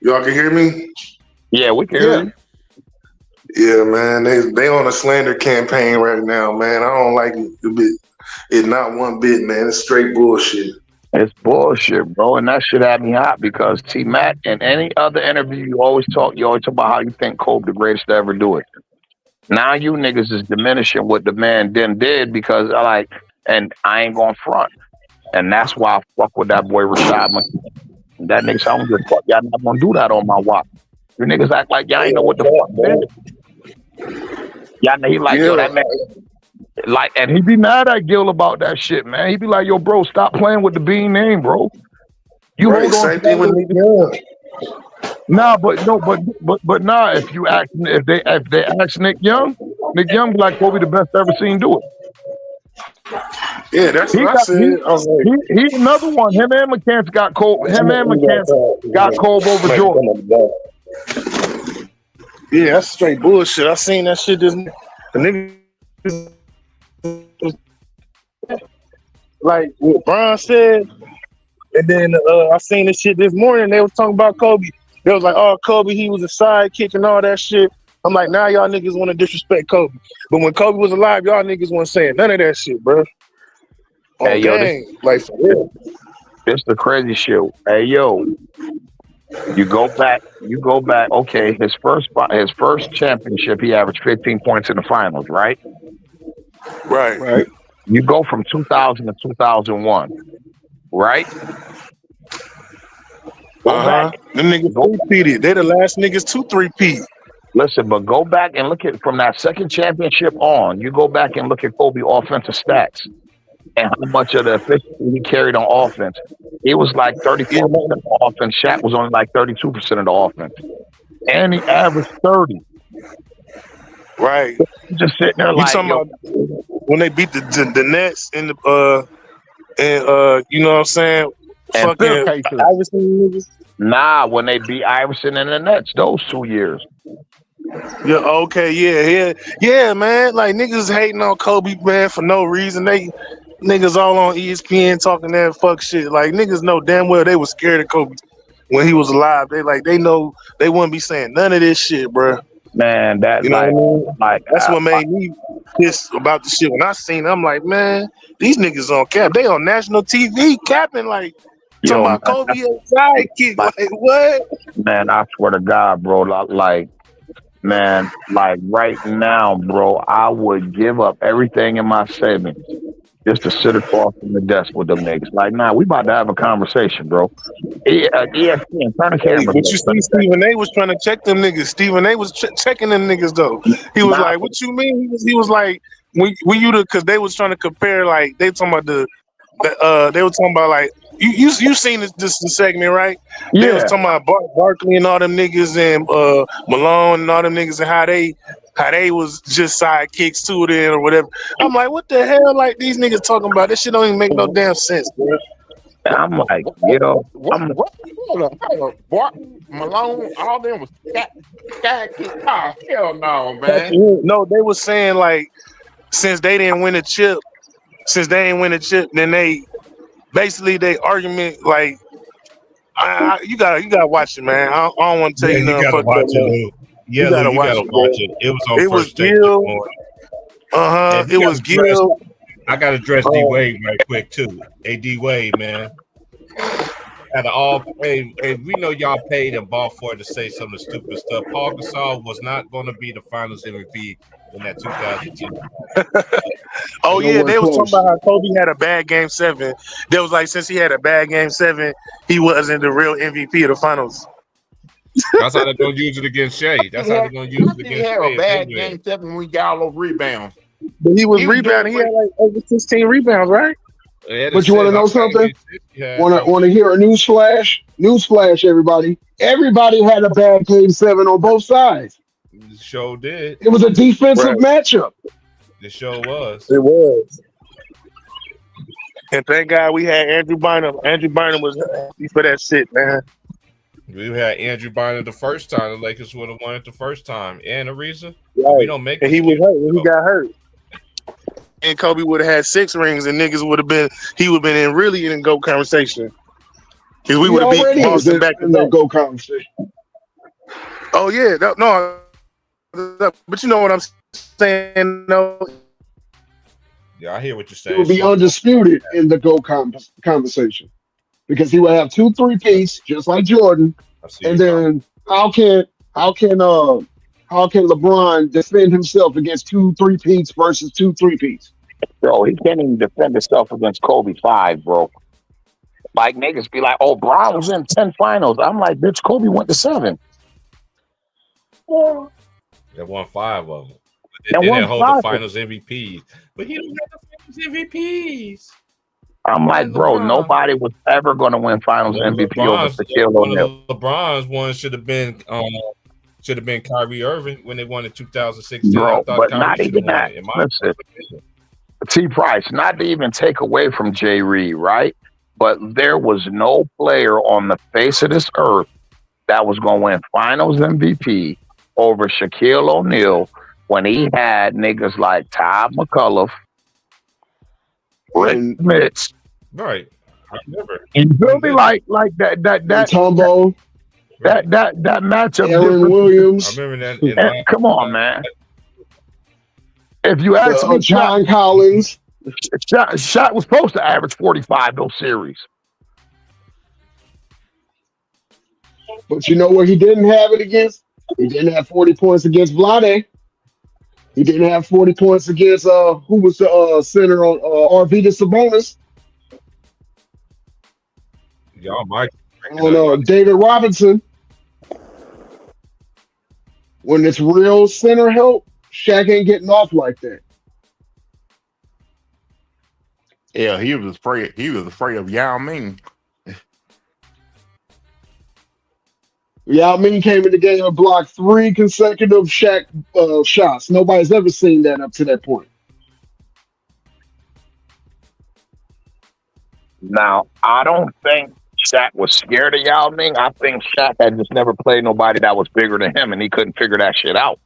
Y'all can hear me? Yeah, we can hear you. Yeah, man. They on a slander campaign right now, man. I don't like it not one bit, man. It's straight bullshit. It's bullshit, bro. And that shit had me hot because T-Mac in any other interview, you always talk about how you think Kobe the greatest to ever do it. Now you niggas is diminishing what the man then did because and I ain't going front. And that's why I fuck with that boy Rashad McCants. That nigga said, I don't give a fuck. Y'all not gonna do that on my watch. You niggas act like y'all ain't know what the fuck did. Y'all know he like, yo, that man. Like, and he be mad at Gil about that shit, man. He be like, yo, bro, stop playing with the Bean name, bro. You hold on. Same thing with Nick Young. Nah, but nah. If they ask Nick Young be like, Kobe the best ever seen do it. Yeah, that's what I said. He another one. Him and McCants got Kobe. Got Kobe over Jordan. Yeah, that's straight bullshit. I seen that shit. The nigga, like what Brian said, and then I seen this shit this morning. They was talking about Kobe. They was like, "Oh, Kobe, he was a sidekick and all that shit." I'm like, now y'all niggas want to disrespect Kobe, but when Kobe was alive, y'all niggas wasn't saying none of that shit, bro. Hey, yo, this the crazy shit. Hey, yo, you go back. Okay, his first championship, he averaged 15 points in the finals, right? Right. You go from 2000 to 2001, right? Them niggas repeated. They the last niggas to 3-peat. Listen, but go back and look at from that second championship on. You go back and look at Kobe offensive stats and how much of the efficiency he carried on offense. He was like 34% of the offense. Shaq was only like 32% of the offense, and he averaged 30. Right. Just sitting there like, about when they beat the Nets in the you know what I'm saying? And fucking Pacers. Iverson niggas. nah, when they beat Iverson and the Nets, those 2 years. Yeah, okay, yeah, man. Like niggas hating on Kobe, man, for no reason. They niggas all on ESPN talking that fuck shit. Like niggas know damn well they was scared of Kobe when he was alive. They know they wouldn't be saying none of this shit, bro. Man, that You know what I mean? like That's what made me pissed about the shit. When I seen it, I'm like, man, these niggas on cap. They on national TV capping like talking yo, about man, Kobe as sidekick. like, Like what? man, I swear to God, bro, like, man, like right now, bro, I would give up everything in my savings just to sit across from the desk with them niggas. Like, nah, we about to have a conversation, bro. ESPN, turn the Hey, cameras but you up. see, Stephen A. was trying to check them niggas. Stephen A. was checking them niggas though. He was Nah, like, "What you mean?" He was like, "When you the," because they was trying to compare. Like they talking about they were talking about like you seen this segment, right? They was yeah, talking about Barkley and all them niggas and Malone and all them niggas and how they was just sidekicks to it or whatever. I'm like, what the hell? Like these niggas talking about this shit don't even make no damn sense, bro. and I'm like, I'm Hold on. Barton, Malone, all them was sidekick. Oh, hell no, man. No, they was saying like since they didn't win a chip, then they basically they argument like you gotta watch it, man. I don't want to tell Yeah, you you nothing gotta fucked watch up, it, man. Lou. Yeah, You Lou, gotta you watch gotta it, bro. watch it. It was on It was First Take this Gil. morning. It And was Gil. I gotta address D Wade right quick too. Hey, D Wade, man. At all, hey, we know y'all paid and bought for it to say some of the stupid stuff. Paul Gasol was not going to be the Finals MVP in that 2010. Oh yeah, Nowhere they was talking close. about how Kobe had a bad game 7. They was like since he had a bad game 7, he wasn't the real MVP of the finals. That's how they're going to use it against Shea. That's how they're going to use it He against had a Shea. bad game 7 when we got all those rebounds. But he was He was rebounding. He doing had like over 16 rebounds, right? But you want to know something? Want to hear a news flash? News flash, everybody. Everybody had a bad game 7 on both sides. The show did. It was a defensive Right. matchup. The show was. It was. And thank God we had Andrew Bynum. Andrew Bynum was happy for that shit, man. We had Andrew Bynum the first time. The Lakers would have won it the first time. And the reason Right. we don't make And he was excuses. hurt. When he got hurt. And Kobe would have had 6 rings, and niggas would have been. He would have been in really in GOAT conversation. Because we He would have beat already is Boston back to in the back. GO conversation. Oh yeah, but you know what I'm saying? No, Yeah, I hear what you're He saying. would be undisputed in the GO conversation because he would have 2 3-peats just like Jordan. I see And you. then how can LeBron defend himself against 2 3-peats versus 2 3-peats? bro, he can't even defend himself against Kobe 5, bro. Like niggas be like, oh, Brown was in 10 finals. I'm like, bitch, Kobe went to 7. They won 5 of them. They They won didn't hold 5 the of Finals MVPs. But he don't have the Finals MVPs. I'm like, And bro, LeBron. nobody was ever going to win Finals MVP over Shaquille One O'Neal. of LeBron's ones should have been Kyrie Irving when they won in 2016. Bro, I thought but Kyrie not should have even won that. it. In my Listen, opinion. T. Price, not to even take away from J. Reed, right? But there was no player on the face of this earth that was going to win Finals MVP over Shaquille O'Neal when he had niggas like Todd McCullough, Rick And Smits. Right. I remember. You feel me? Like that Mutombo, Right. that matchup. Aaron I Williams, remember that. Come on, man. If you ask me, John Collins. Shaq was supposed to average 45 those series. But you know where he didn't have it against? He didn't have 40 points against Vlade. He didn't have 40 points against who was the center on Arvydas Sabonis. Y'all might. On David Robinson. When it's real center help, Shaq ain't getting off like that. Yeah, he was afraid. He was afraid of Yao Ming. Yao Ming came in the game and blocked 3 consecutive Shaq shots. Nobody's ever seen that up to that point. Now, I don't think Shaq was scared of Yao Ming. I think Shaq had just never played nobody that was bigger than him, and he couldn't figure that shit out.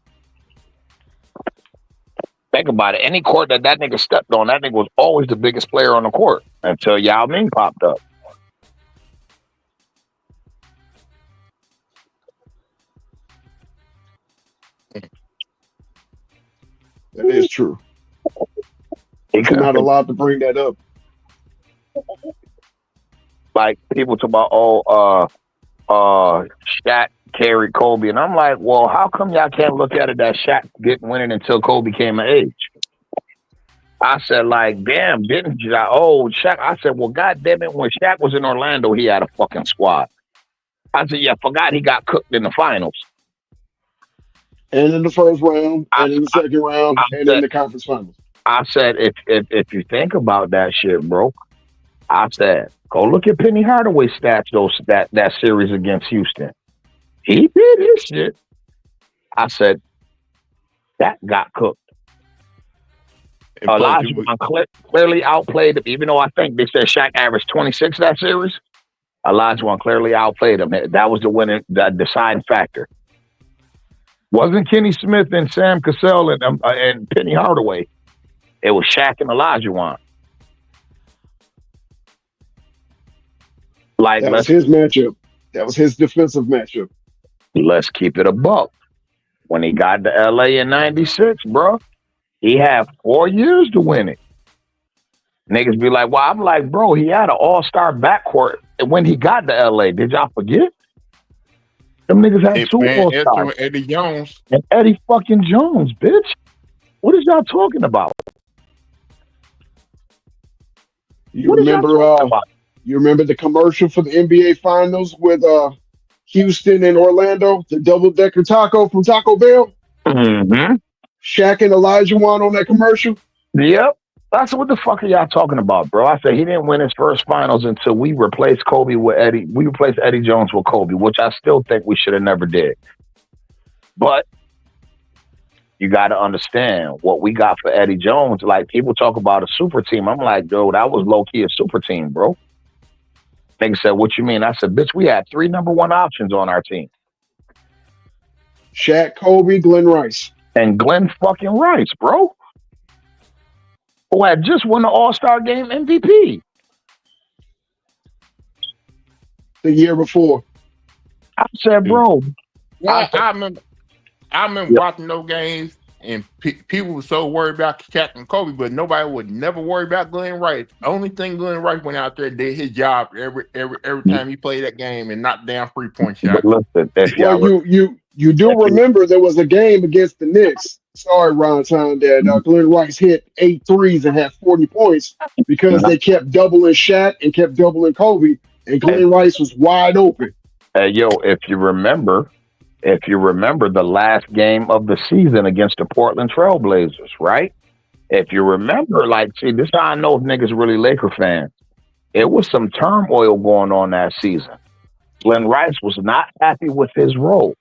Think about it. Any court that nigga stepped on, that nigga was always the biggest player on the court until Yao Ming popped up. That is true. He You're not allowed to bring that up. Like people talk about, Shaq carried Kobe, and I'm like, well, how come y'all can't look at it that Shaq didn't win it until Kobe came of age? I said, like, damn, didn't you? Shaq. I said, well, goddamn it, when Shaq was in Orlando, he had a fucking squad. I said, yeah, forgot he got cooked in the finals. And in the first round, and in the second round, and in the conference finals. I said, if you think about that shit, bro, I said, go look at Penny Hardaway stats, that series against Houston. He did his shit. I said, that got cooked. Olajuwon clearly outplayed him, even though I think they said Shaq averaged 26 that series. Olajuwon clearly outplayed him. That was the winning, the deciding factor. Wasn't Kenny Smith and Sam Cassell and Penny Hardaway. It was Shaq and Olajuwon. Like, that was his matchup. That was his defensive matchup. Let's keep it a buck. When he got to LA in '96, bro, he had 4 years to win it. Niggas be like, well, I'm like, bro, he had an all-star backcourt when he got to LA. Did y'all forget? Them niggas had 2 all-stars. Eddie Jones. And Eddie fucking Jones, bitch. What is y'all talking about? You remember the commercial for the NBA Finals with Houston and Orlando, the double-decker taco from Taco Bell? Mm-hmm. Shaq and Olajuwon on that commercial? Yep. That's what the fuck are y'all talking about, bro? I said he didn't win his first finals until we replaced Kobe with Eddie. We replaced Eddie Jones with Kobe, which I still think we should have never did. But you got to understand what we got for Eddie Jones. Like, people talk about a super team. I'm like, dude, that was low-key a super team, bro. Nigga said, what you mean? I said, bitch, we had 3 number 1 options on our team. Shaq, Kobe, Glenn Rice. And Glenn fucking Rice, bro. Who had just won the All-Star Game MVP. The year before. I said, bro. Yeah, I remember watching those games, and people were so worried about Captain Kobe, but nobody would never worry about Glenn Rice. The only thing Glenn Rice went out there and did his job every time he played that game and knocked down 3-point shots. Listen, you do remember there was a game against the Knicks. Sorry, Ron Time, that Glenn Rice hit 8 threes and had 40 points because they kept doubling Shaq and kept doubling Kobe, and Glenn Rice was wide open. Hey, yo, if you remember the last game of the season against the Portland Trailblazers, right? If you remember, like, see, this is how I know if niggas really Laker fans. It was some turmoil going on that season. Glenn Rice was not happy with his role.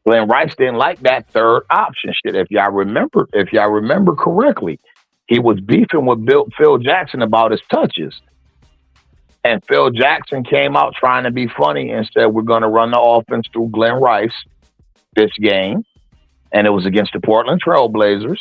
Glenn Rice didn't like that third option shit. If y'all remember correctly, he was beefing with Phil Jackson about his touches. And Phil Jackson came out trying to be funny and said, we're going to run the offense through Glenn Rice this game. And it was against the Portland Trailblazers.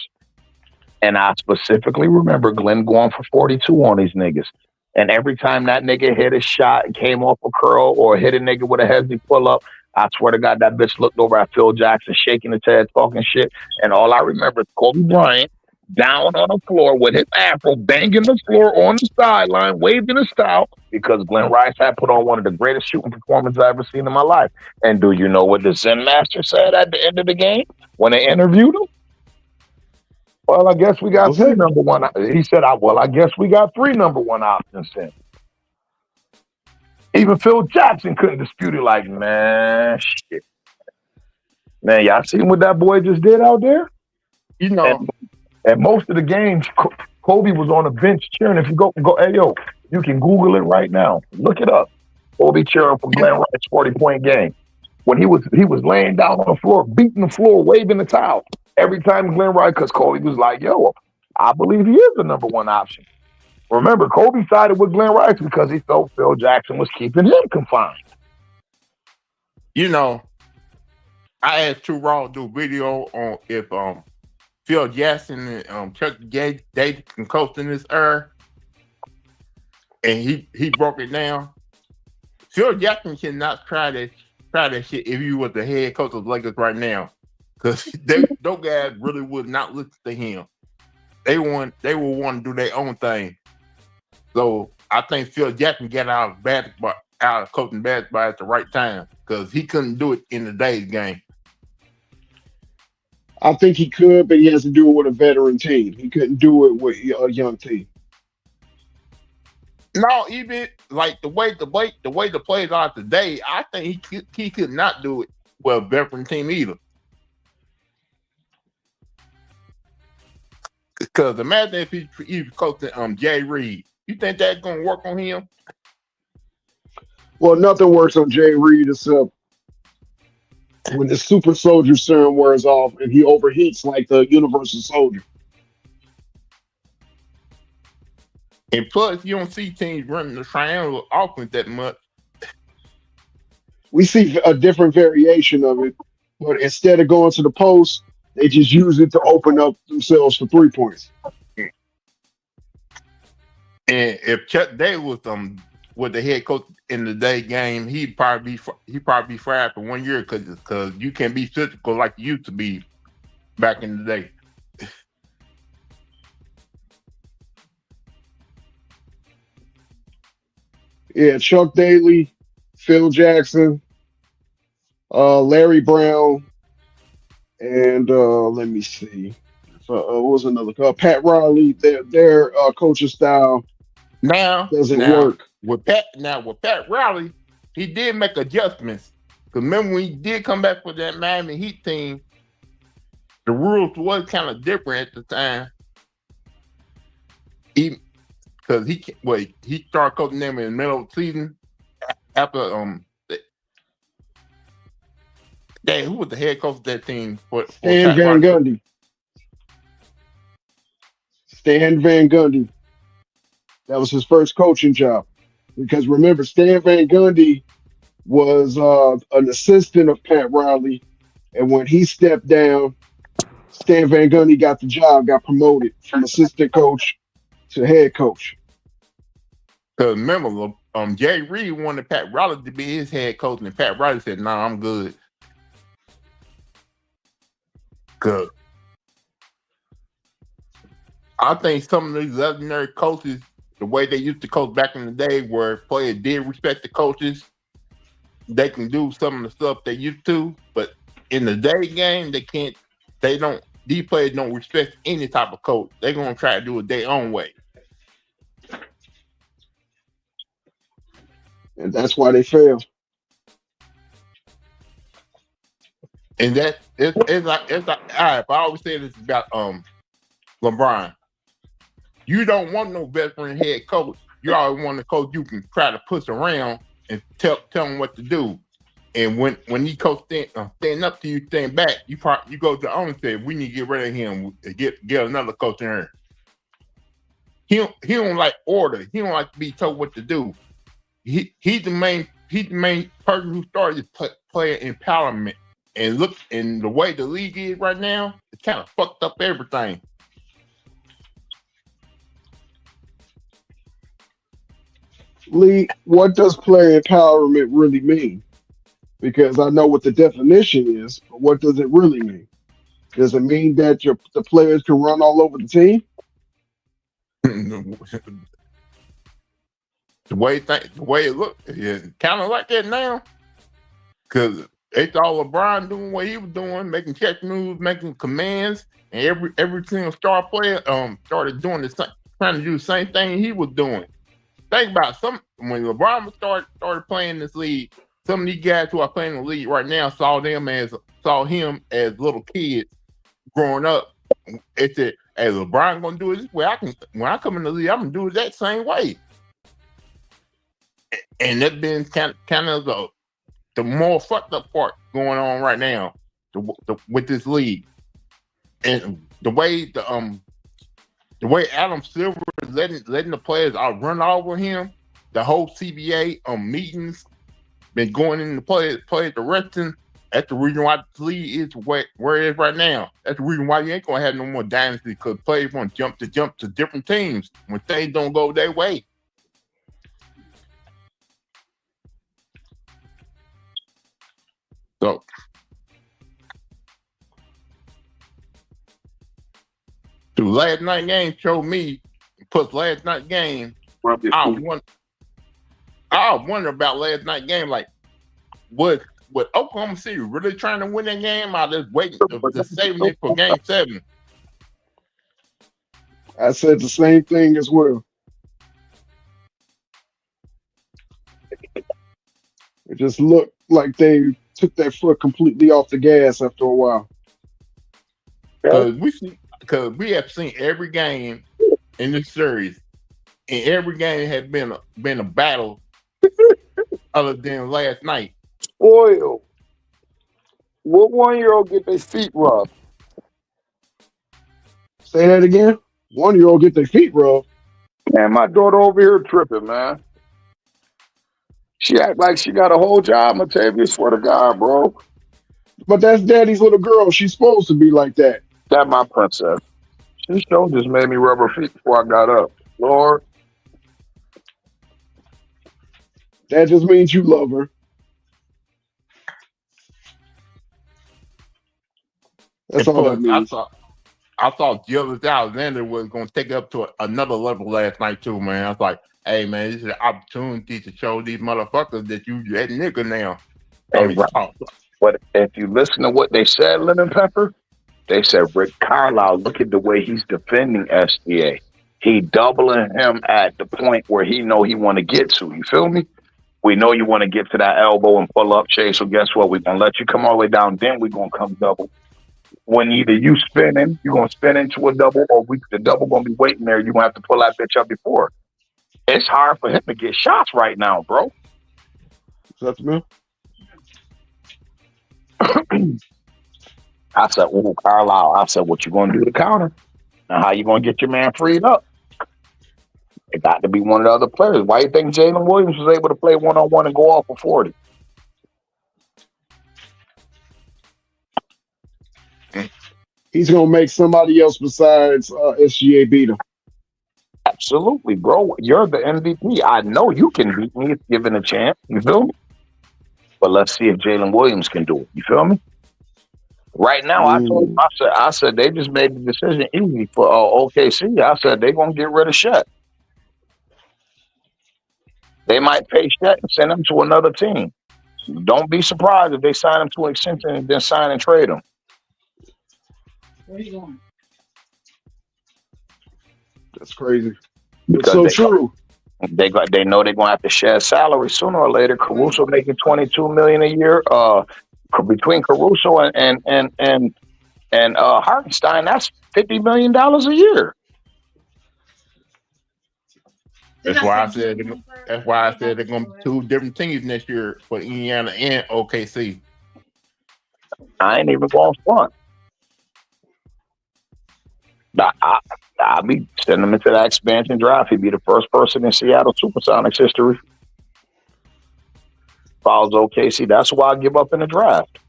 And I specifically remember Glenn going for 42 on these niggas. And every time that nigga hit a shot and came off a curl or hit a nigga with a heavy pull-up, I swear to God, that bitch looked over at Phil Jackson, shaking his head, talking shit. And all I remember is Kobe Bryant down on the floor with his afro, banging the floor on the sideline, waving his style, because Glenn Rice had put on one of the greatest shooting performances I've ever seen in my life. And do you know what the Zen Master said at the end of the game when they interviewed him? Well, I guess we got 3 number 1. He said, I guess we got 3 number 1 options then. Even Phil Jackson couldn't dispute it. Like, man, shit. Man, y'all seen what that boy just did out there? You know. And most of the games, Kobe was on the bench cheering. If you go, hey, yo, you can Google it right now. Look it up. Kobe cheering for Glenn Rice 40-point game. When he was laying down on the floor, beating the floor, waving the towel. Every time Glenn Rice, because Kobe was like, yo, I believe he is the number 1 option. Remember, Kobe sided with Glenn Rice because he felt Phil Jackson was keeping him confined. You know, I asked Too Raw to do a video on if Phil Jackson and Chuck Davis can coach in this era, and he broke it down. Phil Jackson cannot try that shit if he was the head coach of the Lakers right now, because those guys really would not listen to him. They will want to do their own thing. So I think Phil Jackson got out of coaching basketball at the right time, because he couldn't do it in today's game. I think he could, but he has to do it with a veteran team. He couldn't do it with a young team. No, even like the way the players are today, I think he could not do it with a veteran team either. Because imagine if he was coaching Jay Reed. You think that's gonna work on him? Well, nothing works on Jay Reed except when the super soldier serum wears off and he overheats like the Universal Soldier. And plus, you don't see teams running the triangle offense that much. We see a different variation of it, but instead of going to the post, they just use it to open up themselves for 3 points. And if Chuck Davis was the head coach in the day game, he'd probably be fired for 1 year because you can't be physical like you used to be back in the day. Yeah, Chuck Daly, Phil Jackson, Larry Brown, and let me see. What was another? Pat Riley. Their coaching style doesn't work. With Pat Riley, he did make adjustments. Because remember when he did come back for that Miami Heat team, the rules was kind of different at the time. Because he started coaching them in the middle of the season after who was the head coach of that team? Stan Van Gundy. Stan Van Gundy. That was his first coaching job. Because remember, Stan Van Gundy was an assistant of Pat Riley, and when he stepped down, Stan Van Gundy got the job, got promoted from assistant coach to head coach. Because remember, Jay Reed wanted Pat Riley to be his head coach, and Pat Riley said, "No, I'm good." Good. I think some of these legendary coaches, the way they used to coach back in the day, where players did respect the coaches, they can do some of the stuff they used to. But in the day game, they can't. They don't. These players don't respect any type of coach. They're gonna try to do it their own way. And that's why they fail. And that it's like all right. But I always say this about LeBron. You don't want no veteran head coach. You always want a coach you can try to push around and tell him what to do. And when he coach stand up to you, stand back, you go to the owner and say, "We need to get rid of him. Get another coach in here." He don't like order. He don't like to be told what to do. He's the main person who started player empowerment. And look, and the way the league is right now, it kind of fucked up everything. Lee, what does player empowerment really mean? Because I know what the definition is, but what does it really mean? Does it mean that the players can run all over the team? The way it looks, it's kind of like that now. Because they saw LeBron doing what he was doing, making check moves, making commands, and every single star player started doing trying to do the same thing he was doing. Think about when LeBron started playing this league, some of these guys who are playing the league right now saw him as little kids growing up. They said, "Hey, LeBron gonna do it this way. When I come in the league, I'm gonna do it that same way." And that's been kind of the more fucked up part going on right now with this league, and the way the way Adam Silver is letting the players run over him, the whole CBA meetings been going in the play direction. That's the reason why the league is where it is right now. That's the reason why you ain't gonna have no more dynasty, because players want to jump to different teams when things don't go their way. So the last night game showed me, plus last night game, I wonder about last night game. Like, was Oklahoma City really trying to win that game? I just waiting to saving it for game 7. I said the same thing as well. It just looked like they took their foot completely off the gas after a while. Because we have seen every game in this series, and every game has been a battle, other than last night. Oil. What 1-year-old get their feet rubbed? Say that again. 1-year-old get their feet rubbed. Man, my daughter over here tripping, man. She act like she got a whole job, Matavia. Swear to God, bro. But that's daddy's little girl. She's supposed to be like that. That my princess. She sure just made me rub her feet before I got up. Lord. That just means you love her. That's all that means. I thought Gillis Alexander was going to take it up to another level last night too, man. I was like, hey, man, this is an opportunity to show these motherfuckers that you that nigga now. Hey, right. But if you listen to what they said, Lemon Pepper, they said Rick Carlisle, look at the way he's defending SGA. He doubling him at the point where he know he want to get to. You feel me? We know you want to get to that elbow and pull up, Chase. So guess what? We're going to let you come all the way down. Then we're going to come double. When either you spinning, you're going to spin into a double, or the double going to be waiting there. You're going to have to pull that bitch up before. It's hard for him to get shots right now, bro. That's me. I said, ooh, Carlisle. I said, what you going to do to counter? Now, how you going to get your man freed up? It got to be one of the other players. Why you think Jalen Williams was able to play one-on-one and go off for 40? He's going to make somebody else besides SGA beat him. Absolutely, bro. You're the MVP. I know you can beat me if given a chance. You feel me? But let's see if Jalen Williams can do it. You feel me? Right now, I said they just made the decision easy for OKC. I said they're going to get rid of Shet. They might pay Shet and send him to another team. Don't be surprised if they sign him to an extension and then sign and trade him. Where are you going? That's crazy. Because it's so true. They know they're gonna have to share salary sooner or later. Caruso making $22 million a year. Between Caruso and Hartenstein, that's $50 million a year. That's why I said they're gonna be 2 different teams next year for Indiana and OKC. I ain't even going front. I'll be sending him into that expansion draft. He'd be the first person in Seattle Supersonics history. Follows OKC. That's why I give up in the draft.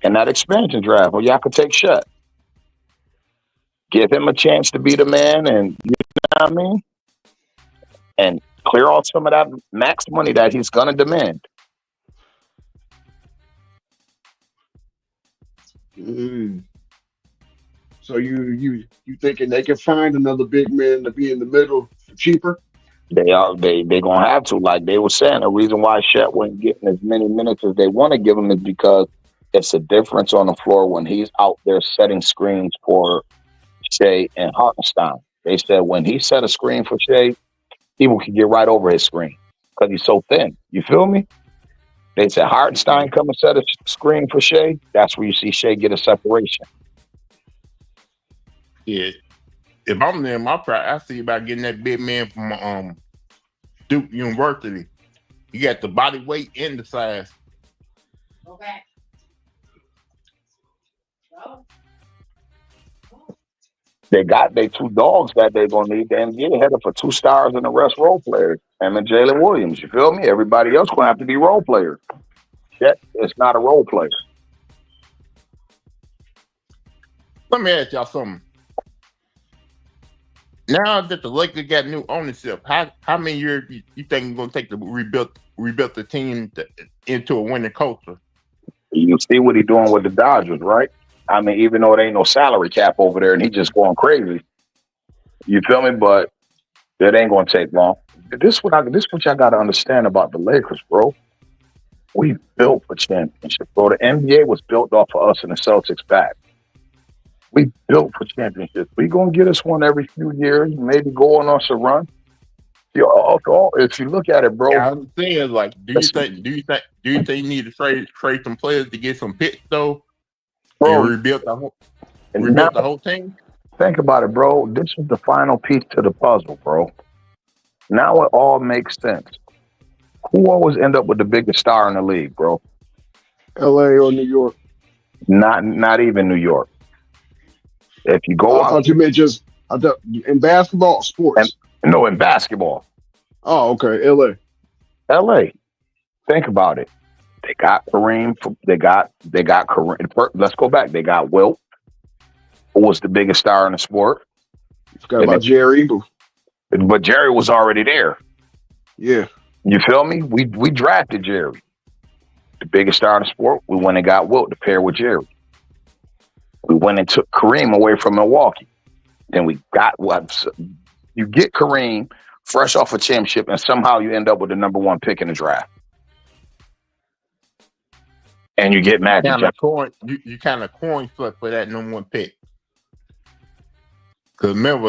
In that expansion draft, where y'all could take Shet. Give him a chance to be the man, and you know what I mean? And clear out some of that max money that he's gonna demand. So you thinking they can find another big man to be in the middle for cheaper? They gonna have to. Like they were saying, the reason why Shet wasn't getting as many minutes as they want to give him is because it's a difference on the floor when he's out there setting screens for Shea and Hartenstein. They said when he set a screen for Shea, people can get right over his screen because he's so thin. You feel me? They said Hartenstein come and set a screen for Shea. That's where you see Shea get a separation. Yeah, if I'm there, I see about getting that big man from Duke University. He got the body weight and the size. Okay. So. They got their two dogs that they're gonna need. The NBA headed for 2 stars and the rest role players. Him and Jalen Williams. You feel me? Everybody else gonna have to be role players. That is not a role player. Let me ask y'all something. Now that the Lakers got new ownership, how many years you think it's gonna take to rebuild the team into a winning culture? You see what he's doing with the Dodgers, right? I mean, even though there ain't no salary cap over there and he just going crazy. You feel me? But that ain't gonna take long. This what y'all gotta understand about the Lakers, bro. We built for championship, bro. The NBA was built off of us and the Celtics back. We built for championships. We gonna get us one every few years, maybe go on us a run. If you look at it, bro. Yeah, I'm saying, like, do you think you need to trade some players to get some picks though, Bro, and rebuild and the whole team? think about it, bro. This is the final piece to the puzzle, bro. Now it all makes sense. Who always end up with the biggest star in the league, bro? LA or New York? Not even New York. If you go I thought you meant just in basketball or sports. No, in basketball. Oh, okay. LA. LA. Think about it. They got Kareem. They got Kareem. Let's go back. They got Wilt, who was the biggest star in the sport. You forgot about Jerry. But Jerry was already there. Yeah. You feel me? We drafted Jerry. The biggest star in the sport. We went and got Wilt to pair with Jerry. We went and took Kareem away from Milwaukee. Then we got you get Kareem fresh off a championship, and somehow you end up with the number 1 pick in the draft. And you get Magic Johnson. You kind of coin flip for that number 1 pick. Because remember,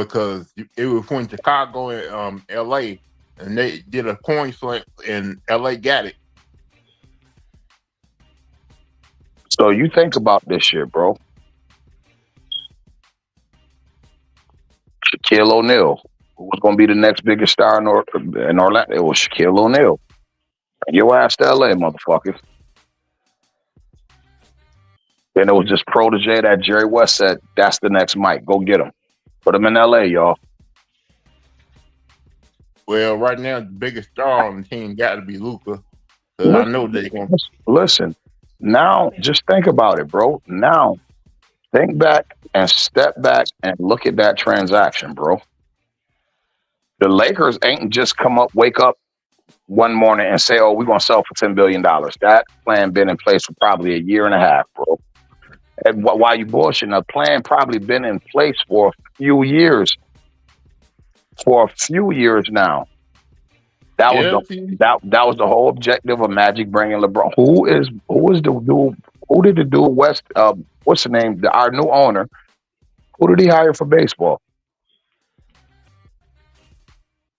it was between Chicago and LA, and they did a coin flip, and LA got it. So you think about this shit, bro. Shaquille O'Neal, who was going to be the next biggest star in Orlando? It was Shaquille O'Neal. And your ass to LA, motherfuckers. Then it was just protege that Jerry West said, that's the next Mike. Go get him. Put him in LA, y'all. Well, right now, the biggest star on the team got to be Luka. I know they're going to. Listen, now just think about it, bro. Now, think back and step back and look at that transaction, bro. The Lakers ain't just wake up one morning and say, oh, we're going to sell for $10 billion. That plan been in place for probably a year and a half, bro. And while you bullshitting, the plan probably been in place for a few years. For a few years now. That was the whole objective of Magic bringing LeBron. Who did the dude West? What's the name? Our new owner. Who did he hire for baseball?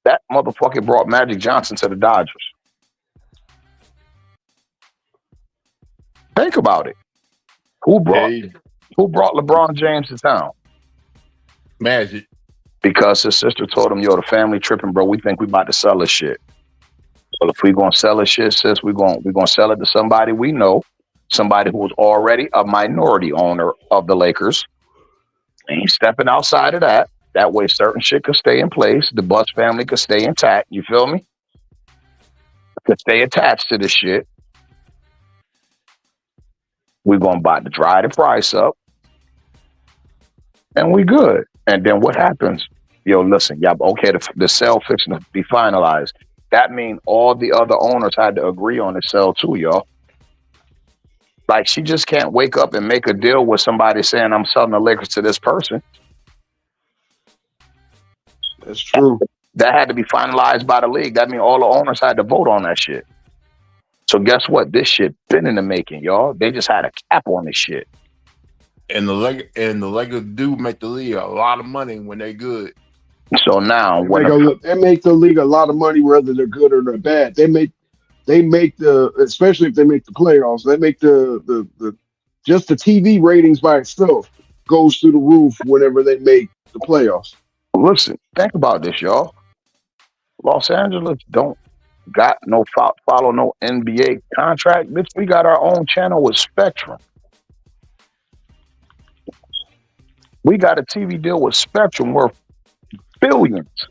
That motherfucker brought Magic Johnson to the Dodgers. Think about it. Who brought LeBron James to town? Magic. Because his sister told him, yo, the family tripping, bro. We think we about to sell this shit. Well, if we gonna sell this shit, sis, we gonna sell it to somebody we know, somebody who was already a minority owner of the Lakers. And he's stepping outside of that. That way certain shit could stay in place. The Buss family could stay intact. You feel me? Could stay attached to this shit. We're gonna dry the price up. And we good. And then what happens? Yo, listen, y'all, okay, the sale fixing to be finalized. That means all the other owners had to agree on the sale too, y'all. Like, she just can't wake up and make a deal with somebody saying, I'm selling the Lakers to this person. That's true. That had to be finalized by the league. That means all the owners had to vote on that shit. So guess what? This shit been in the making, y'all. They just had a cap on this shit. And the Lakers do make the league a lot of money when they good. So now they make the league a lot of money whether they're good or they're bad. They make especially if they make the playoffs, they make the just the TV ratings by itself goes through the roof whenever they make the playoffs. Listen, think about this, y'all. Los Angeles don't got no follow no NBA contract. Bitch, we got our own channel with Spectrum. We got a TV deal with Spectrum worth billions.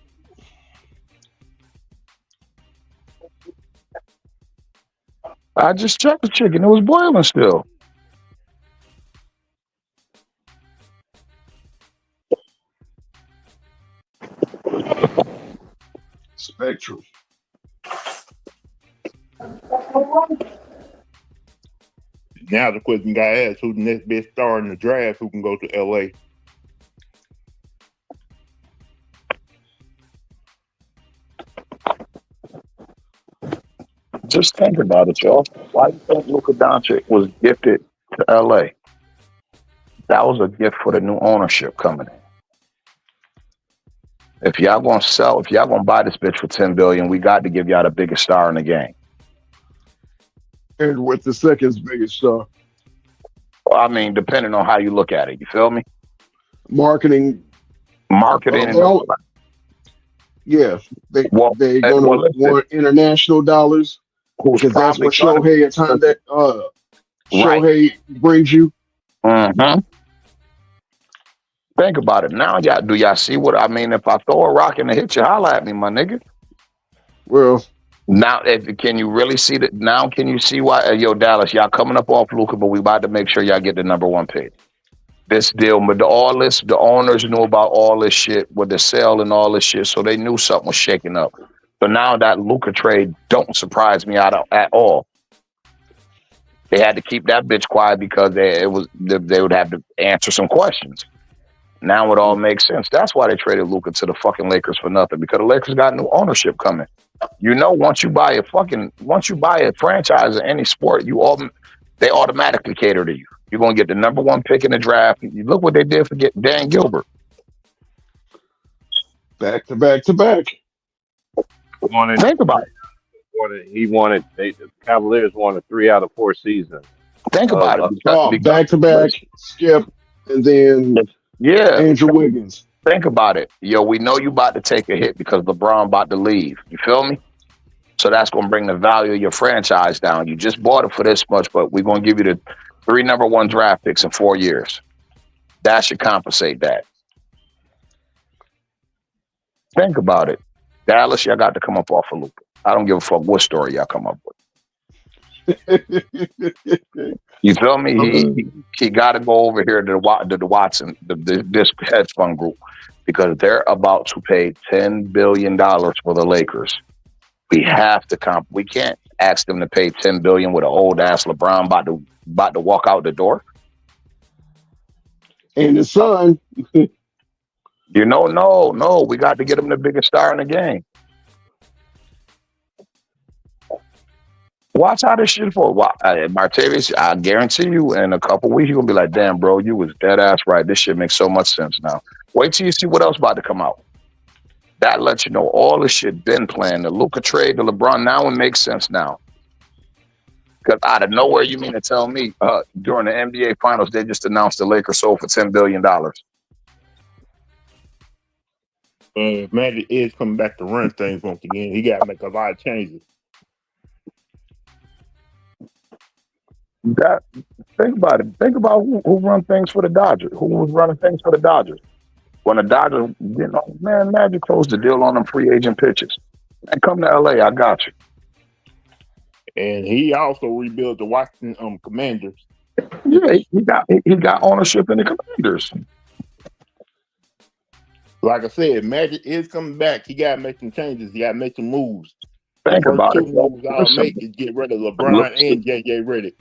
I just checked the chicken. It was boiling still. Spectrum. Now the question got asked: who's the next best star in the draft? Who can go to LA? Just think about it, y'all. Why do you think Luka Doncic was gifted to LA? That was a gift for the new ownership coming in. If y'all gonna sell, if y'all gonna buy this bitch for $10 billion, we got to give y'all the biggest star in the game. And with the second biggest star. Well, I mean, depending on how you look at it, you feel me? Marketing. Marketing. Yeah, they're Well, gonna want international dollars who's because that's what probably Shohei at time that Shohei brings you. Mm-hmm. Think about it now. Do y'all see what I mean? If I throw a rock and it hit you, holla at me, my nigga. Well, now, can you really see that? Now, can you see why? Yo, Dallas, y'all coming up off Luka, but we about to make sure y'all get the #1 pick. This deal, but all this, the owners knew about all this shit with the sale and all this shit, so they knew something was shaking up. So now that Luka trade don't surprise me at all. They had to keep that bitch quiet because they would have to answer some questions. Now it all makes sense. That's why they traded Luka to the fucking Lakers for nothing, because the Lakers got new ownership coming. You know, once you buy a franchise in any sport, they automatically cater to you. You're gonna get the #1 pick in the draft. You look what they did for Dan Gilbert. Back to back to back. Think about it. The Cavaliers wanted 3 out of 4 seasons. Think about it. Back to back, Skip, and then Andrew Wiggins. Think about it. Yo, we know you about to take a hit because LeBron about to leave. You feel me? So that's going to bring the value of your franchise down. You just bought it for this much, but we're going to give you the 3 #1 draft picks in 4 years. That should compensate that. Think about it. Dallas, y'all got to come up off of Luka. I don't give a fuck what story y'all come up with. You feel me? He got to go over here to the Watson, this hedge fund group, because they're about to pay $10 billion for the Lakers. We have to we can't ask them to pay $10 billion with an old ass LeBron about to walk out the door. And his son. You know, no, we got to get him the biggest star in the game. Watch how this shit for Martavis. I guarantee you, in a couple weeks, you're gonna be like, "Damn, bro, you was dead ass right. This shit makes so much sense now." Wait till you see what else about to come out. That lets you know all this shit been planned. The Luka trade, the LeBron, now it makes sense now. Because out of nowhere, you mean to tell me during the NBA Finals they just announced the Lakers sold for $10 billion? Magic is coming back to run things once again. He got to make a lot of changes. Think about it. Think about who run things for the Dodgers. Who was running things for the Dodgers? When the Dodgers, Magic closed the deal on them free agent pitches. Man, come to LA, I got you. And he also rebuilt the Washington Commanders. Yeah, he got ownership in the Commanders. Like I said, Magic is coming back. He got to make some changes. He got to make some moves. Think about it. Moves I'll make is get rid of LeBron and JJ Redick.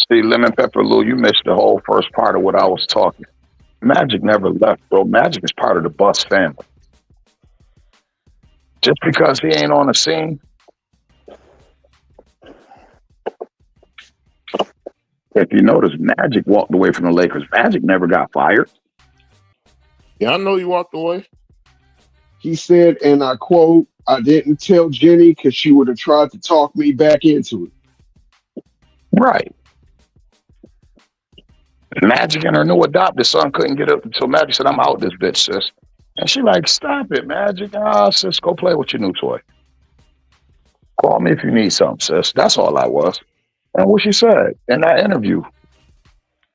See, Lemon Pepper Lou, you missed the whole first part of what I was talking. Magic never left, bro. Magic is part of the Buss family. Just because he ain't on the scene, if you notice, Magic walked away from the Lakers. Magic never got fired. Yeah, I know he walked away. He said, and I quote, "I didn't tell Jenny because she would have tried to talk me back into it." Right. Magic and her new adopted son couldn't get up until Magic said, "I'm out this bitch, sis." And she like, "Stop it, Magic. Sis, go play with your new toy. Call me if you need something, sis." That's all I was. And what she said in that interview,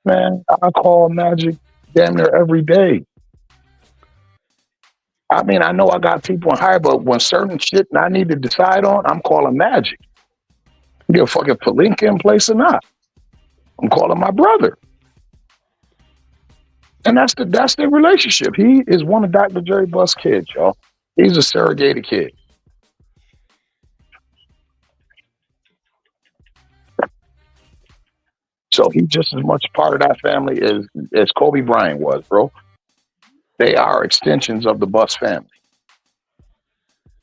man, I called Magic damn near every day. I mean, I know I got people in high, but when certain shit I need to decide on, I'm calling Magic. Get a fucking Palinka in place or not. I'm calling my brother. And that's the relationship. He is one of Dr. Jerry Buss' kids, y'all. He's a surrogated kid. So he's just as much part of that family as Kobe Bryant was, bro. They are extensions of the Buss family.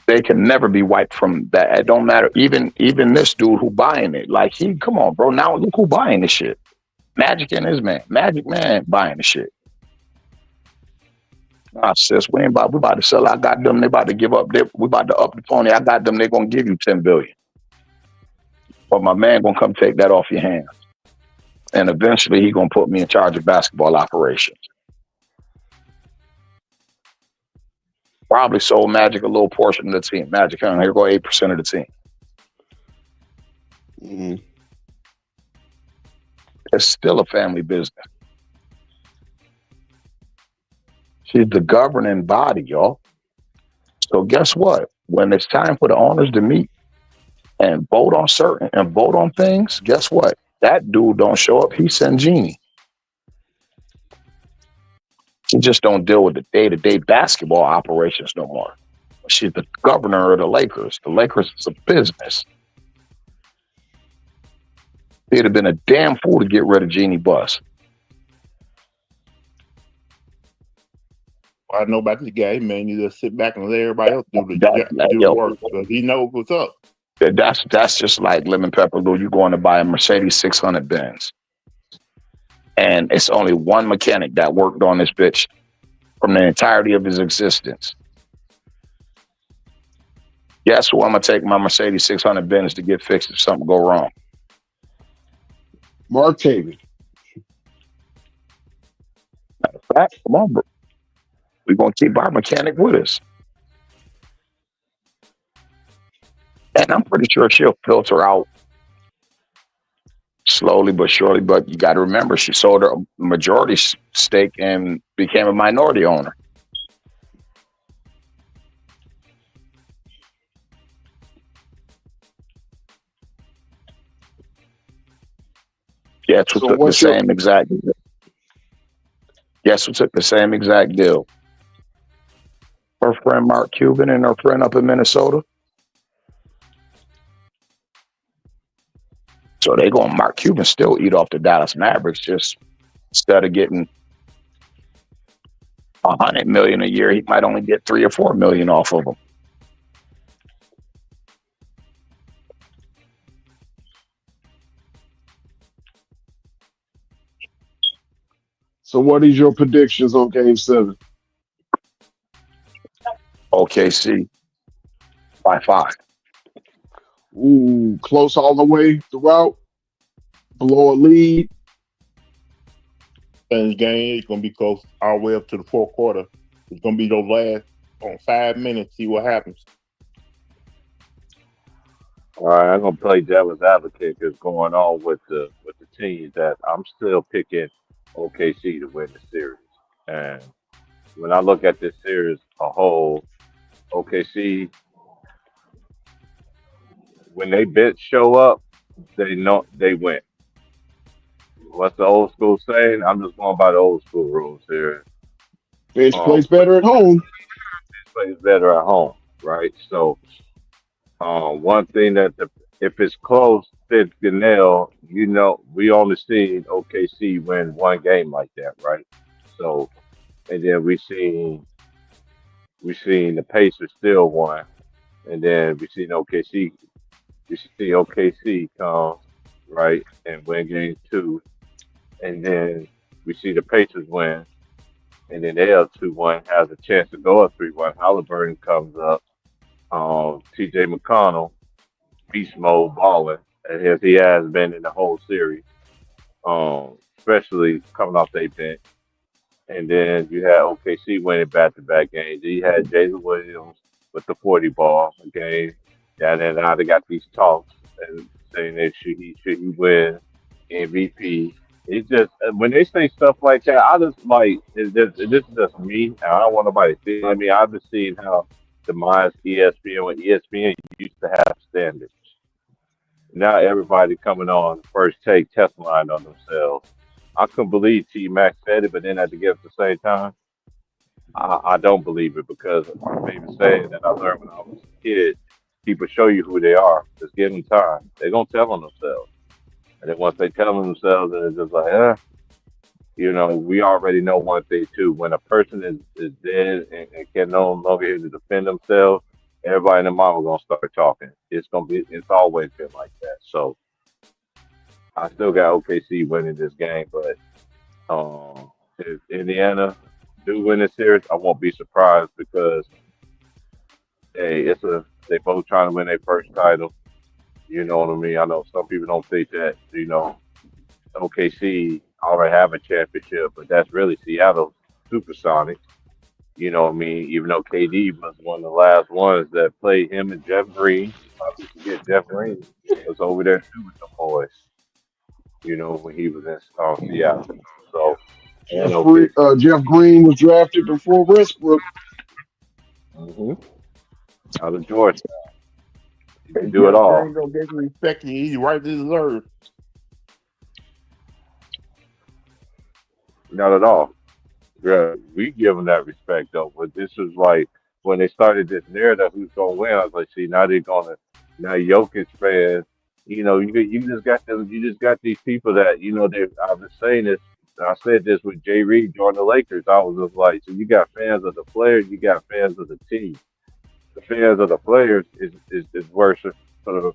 They can never be wiped from that. It don't matter. Even this dude who buying it, like come on, bro. Now look who buying this shit. Magic and his man. Magic Man buying the shit. Nah, sis, we about to sell. I got them. They about to give up. We about to up the pony. I got them. They gonna give you $10 billion. But my man gonna come take that off your hands. And eventually he gonna put me in charge of basketball operations. Probably sold Magic a little portion of the team. Magic, here go 8% of the team. Mm-hmm. It's still a family business. She's the governing body, y'all. So guess what? When it's time for the owners to meet and vote on things, guess what? That dude don't show up. He send Jeannie. She just don't deal with the day-to-day basketball operations no more. She's the governor of the Lakers. The Lakers is a business. It'd have been a damn fool to get rid of Jeannie Buss. I know about this guy, man. You just sit back and let everybody else do the work because he knows what's up. That's just like Lemon Pepper Lou. You going to buy a Mercedes 600 Benz, and it's only one mechanic that worked on this bitch from the entirety of his existence. Guess who I'm gonna take my Mercedes 600 Benz to get fixed if something go wrong? Mark Taven. Matter of fact, come on, bro. We're gonna keep our mechanic with us. And I'm pretty sure she'll filter out slowly but surely. But you got to remember, she sold her majority stake and became a minority owner. Guess who took the same exact deal? Guess who took the same exact deal? Her friend Mark Cuban and her friend up in Minnesota. So they going Mark Cuban still eat off the Dallas Mavericks, just instead of getting $100 million a year, he might only get $3 or $4 million off of them. So what is your predictions on Game 7? OKC by 5. Ooh, close all the way throughout. Blow a lead. And the game is gonna be close all the way up to the fourth quarter. It's gonna be those last 5 minutes. See what happens. All right, I'm gonna play devil's advocate because going on with the team that I'm still picking OKC to win the series. And when I look at this series a whole, OKC, when they bits show up, they know they win. What's the old school saying? I'm just going by the old school rules here. Bench plays better at home. Bench plays better at home, right? So, one thing that if it's close, fits the nail. You know, we only seen OKC win one game like that, right? So, and then we seen the Pacers still won, and then we seen OKC. You see OKC come right and win game 2, and then we see the Pacers win, and then they up 2-1, has a chance to go up 3-1. Halliburton comes up, T.J. McConnell, beast mode balling, as he has been in the whole series, especially coming off their bench. And then you had OKC winning back-to-back games. You had Jalen Williams with the 40 ball game. And then now they got these talks and saying that should he win MVP It's just when they say stuff like that, I just like this is just me. And I don't want nobody to see. I mean, I've been seeing how the minds ESPN when ESPN used to have standards. Now everybody coming on first take test line on themselves. I couldn't believe T Mac said it, but then at the same time, I don't believe it because my favorite saying that I learned when I was a kid: people show you who they are. Just give them time. They're gonna tell on themselves, and then once they tell on themselves, then it's just like, we already know one thing too. When a person is dead and can no longer able to defend themselves, everybody in the mama gonna start talking. It's always been like that. So I still got OKC winning this game, but if Indiana do win this series, I won't be surprised because hey, they both trying to win their first title. You know what I mean? I know some people don't think that, OKC already have a championship, but that's really Seattle Supersonics. You know what I mean? Even though KD was one of the last ones that played him and Jeff Green. Not to forget Jeff Green was over there too with the boys, when he was in Seattle. So, and Jeff Green was drafted before Westbrook. hmm out of Georgia, you can And do it Jeff all. Green don't get the respect he rightly deserves. Not at all. Yeah, we give them that respect though. But this is like when they started this narrative, who's gonna win? I was like, see, now they're gonna now Jokic fans. You just got them. You just got these people that They I've been saying this. I said this with Jay Reed joining the Lakers. I was just like, so you got fans of the players, you got fans of the team. The fans of the players is worse for the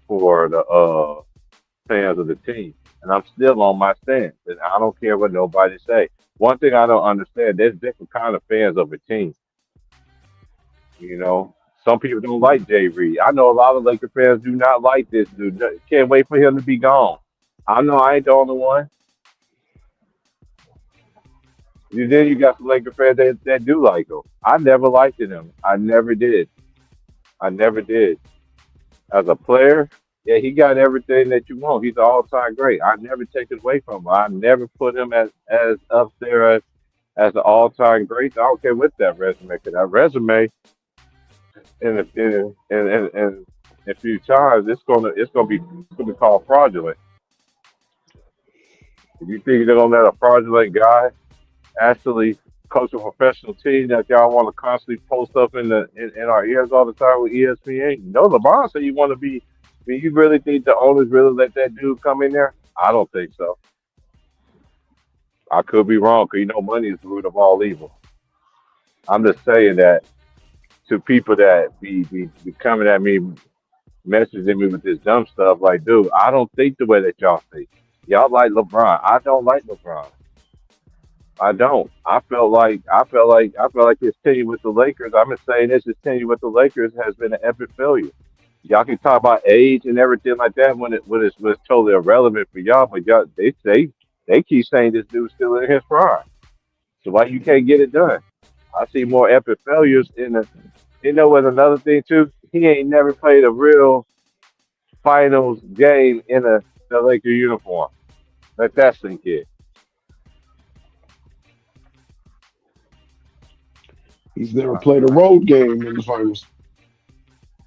fans of the team. And I'm still on my stance. And I don't care what nobody say. One thing I don't understand, there's different kind of fans of a team. You know, some people don't like Jay Reed. I know a lot of Laker fans do not like this dude. Can't wait for him to be gone. I know I ain't the only one. Then you got some Laker fans that do like him. I never liked him. I never did. I never did. As a player, yeah, he got everything that you want. He's an all-time great. I never take it away from him. I never put him as up there as an all-time great. I don't care what that resume. Because that resume in a few times it's gonna be called fraudulent. If you think they're gonna let a fraudulent guy actually coach a professional team that y'all want to constantly post up in our ears all the time with ESPN, LeBron said you want to be. Do you really think the owners really let that dude come in there? I don't think so. I could be wrong because money is the root of all evil. I'm just saying that to people that be coming at me, messaging me with this dumb stuff. Like, dude, I don't think the way that y'all think. Y'all like LeBron. I don't like LeBron. I don't. I felt like his tenure with the Lakers. I've been saying this. His tenure with the Lakers has been an epic failure. Y'all can talk about age and everything like that when it's totally irrelevant for y'all, but y'all they keep saying this dude's still in his prime. So why you can't get it done? I see more epic failures in the. With another thing too, he ain't never played a real finals game in the Laker uniform. Let that sink in. He's never played a road game in the finals.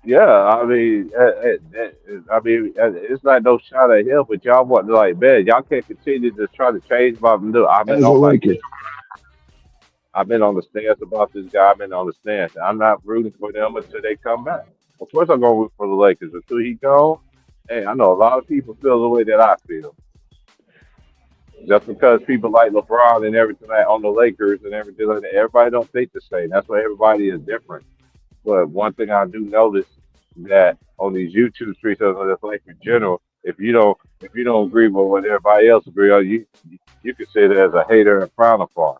Yeah, it's like no shot at him, but y'all want like, man, y'all can't continue to try to change my do. As a Laker. I've been on the stance about this guy. I've been on the stance. I'm not rooting for them until they come back. Of course, I'm gonna root for the Lakers until he gone. Hey, I know a lot of people feel the way that I feel. Just because people like LeBron and everything like on the Lakers and everything like that, everybody don't think the same. That's why everybody is different. But one thing I do notice that on these YouTube streets of the like in general, if you don't agree with what everybody else agree on, you can say that as a hater and frown upon.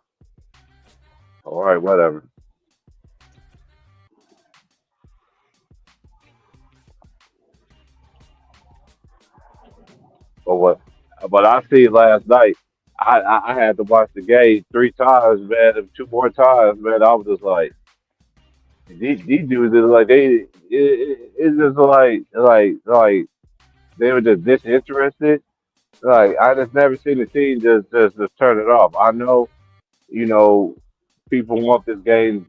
All right, whatever. But what? But I see last night. I had to watch the game 3 times, man, and 2 more times, man. I was just like, these dudes is like it's just like they were just disinterested. Like I just never seen the team just turn it off. I know, you know, people want this game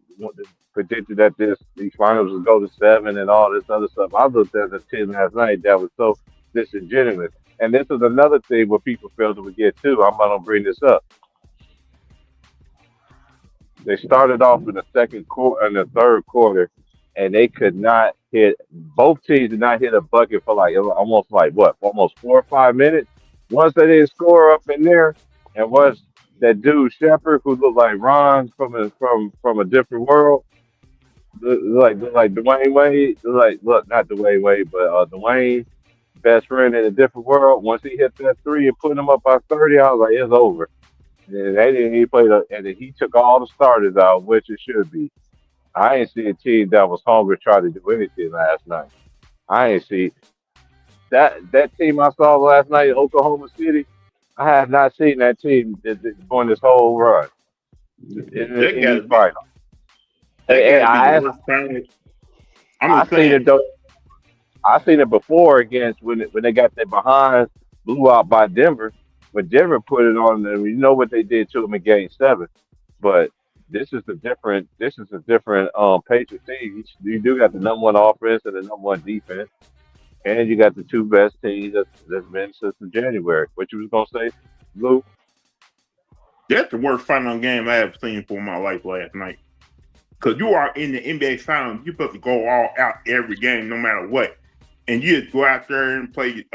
predicted that these finals would go to 7 and all this other stuff. I looked at the team last night that was so disingenuous. And this is another thing where people fail to forget too. I'm gonna bring this up. They started off in the second quarter and the third quarter, and they could not hit. Both teams did not hit a bucket for like almost like what, almost 4 or 5 minutes. Once they didn't score up in there, and once that dude Shepard, who looked like Ron from a different world, like Dwayne Wade, look not Dwayne Wade, but Dwayne, best friend in a different world. Once he hit that three and put him up by 30, I was like, it's over. And they didn't. He played, and then he took all the starters out, which it should be. I ain't see a team that was hungry try to do anything last night. I ain't see that team I saw last night in Oklahoma City. I have not seen that team going this whole run That in got these to be finals. that got to be the I worst thing. I'm I just seen it saying. though. I seen it before against when they got their behind blew out by Denver. When Denver put it on them, you know what they did to them in Game 7. But this is a different Patriots team. You do got the number one offense and the number one defense, and you got the two best teams that's been since the January. What you was gonna say, Lou? That's the worst final game I ever seen for my life last night. Because you are in the NBA Finals, you're supposed to go all out every game, no matter what. And you just go out there and play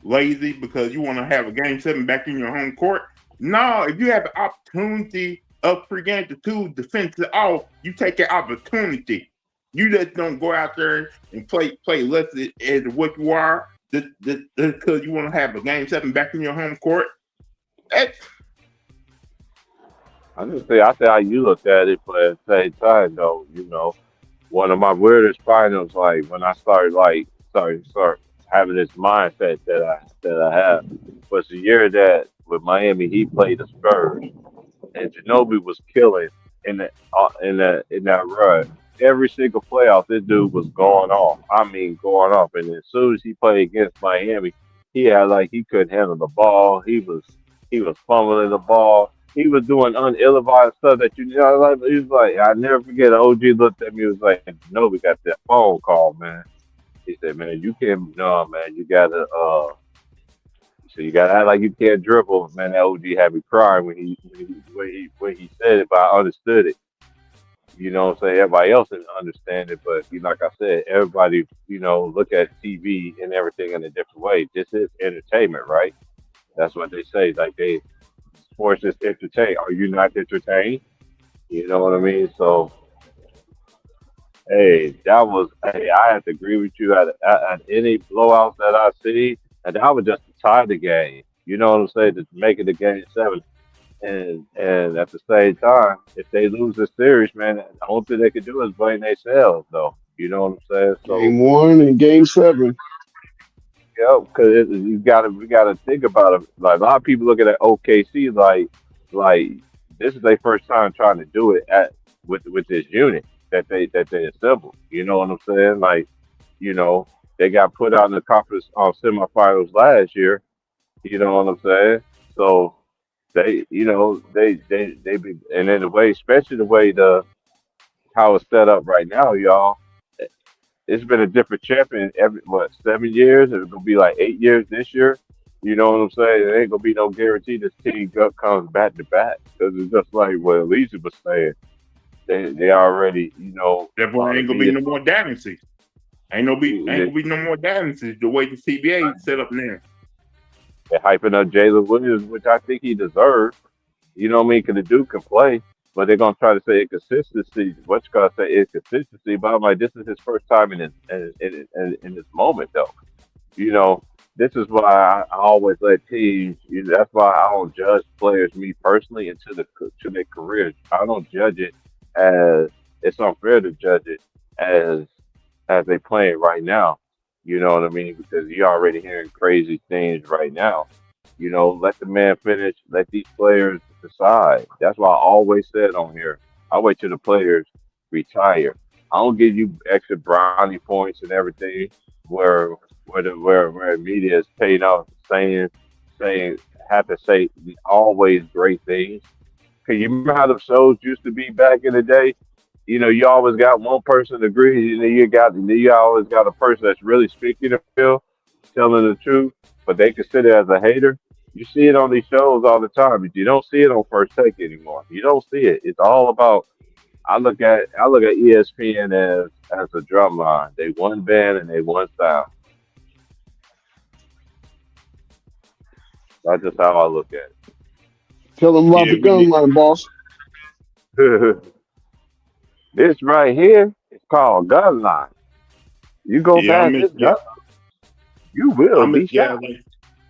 lazy because you want to have a Game 7 back in your home court. No, if you have the opportunity of pre-game to two defense it off, you take that opportunity. You just don't go out there and play less as what you are just because you want to have a Game 7 back in your home court. That, I say how you looked at it, but at the same time, though, one of my weirdest finals, like when I started, like, start having this mindset that I have, was the year that with Miami he played the Spurs, and Ginobili was killing in that run. Every single playoff, this dude was going off. I mean, going off. And as soon as he played against Miami, he had like he couldn't handle the ball. He was fumbling the ball. He was doing unill stuff that like he was like I never forget. OG looked at me and was like, "No, we got that phone call, man." He said, "Man, you can't. No, man, you gotta. So you gotta act like you can't dribble." Man, that OG had me crying when he said it, but I understood it. You know what I'm saying? Everybody else didn't understand it, but like I said, everybody, look at TV and everything in a different way. This is entertainment, right? That's what they say. Like sports is entertain. Are you not entertained? You know what I mean? So, hey, hey, I have to agree with you at any blowouts that I see, and that was just to tie the game. You know what I'm saying? To make it a Game 7. And at the same time, if they lose this series, man, the only thing they could do is blame themselves, though. You know what I'm saying? So, Game 1 and Game 7. yeah, because we gotta think about it. Like a lot of people look at OKC like this is their first time trying to do it with this unit that they assembled. You know what I'm saying? Like, you know, they got put out in the conference semifinals last year. You know what I'm saying? So they be, and in the way, especially the way how it's set up right now, y'all. It's been a different champion every 7 years. It's gonna be like 8 years this year. You know what I'm saying? It ain't gonna be no guarantee this team comes back to back because it's just like what Elisa was saying. They already therefore, ain't gonna be media. no more dynasties. Ain't gonna be no more dynasties the way the CBA set up now. They're hyping up Jalen Williams, which I think he deserves. You know what I mean? Because the dude can play, but they're gonna try to say inconsistency. What you gonna say inconsistency? But I'm like, this is his first time in this moment, though. You know, this is why I always let teams. That's why I don't judge players, me personally, to their careers. I don't judge it as it's unfair to judge it as they playing right now. You know what I mean? Because you're already hearing crazy things right now. Let the man finish. Let these players decide. That's why I always said on here. I wait till the players retire. I don't give you extra brownie points and everything where media is paying out have to say always great things. Cause you remember how the shows used to be back in the day? You always got one person agrees, and then you always got a person that's really speaking the field, telling the truth, but they consider it as a hater. You see it on these shows all the time, but you don't see it on First Take anymore. You don't see it. It's all about. I look at ESPN as a drum line. They one band and they one sound. That's just how I look at Tell them about Yeah, the we gun need. line, boss. it. This right here is called gun line. You go Yeah, past this gun, you will I'm a be guy shot. like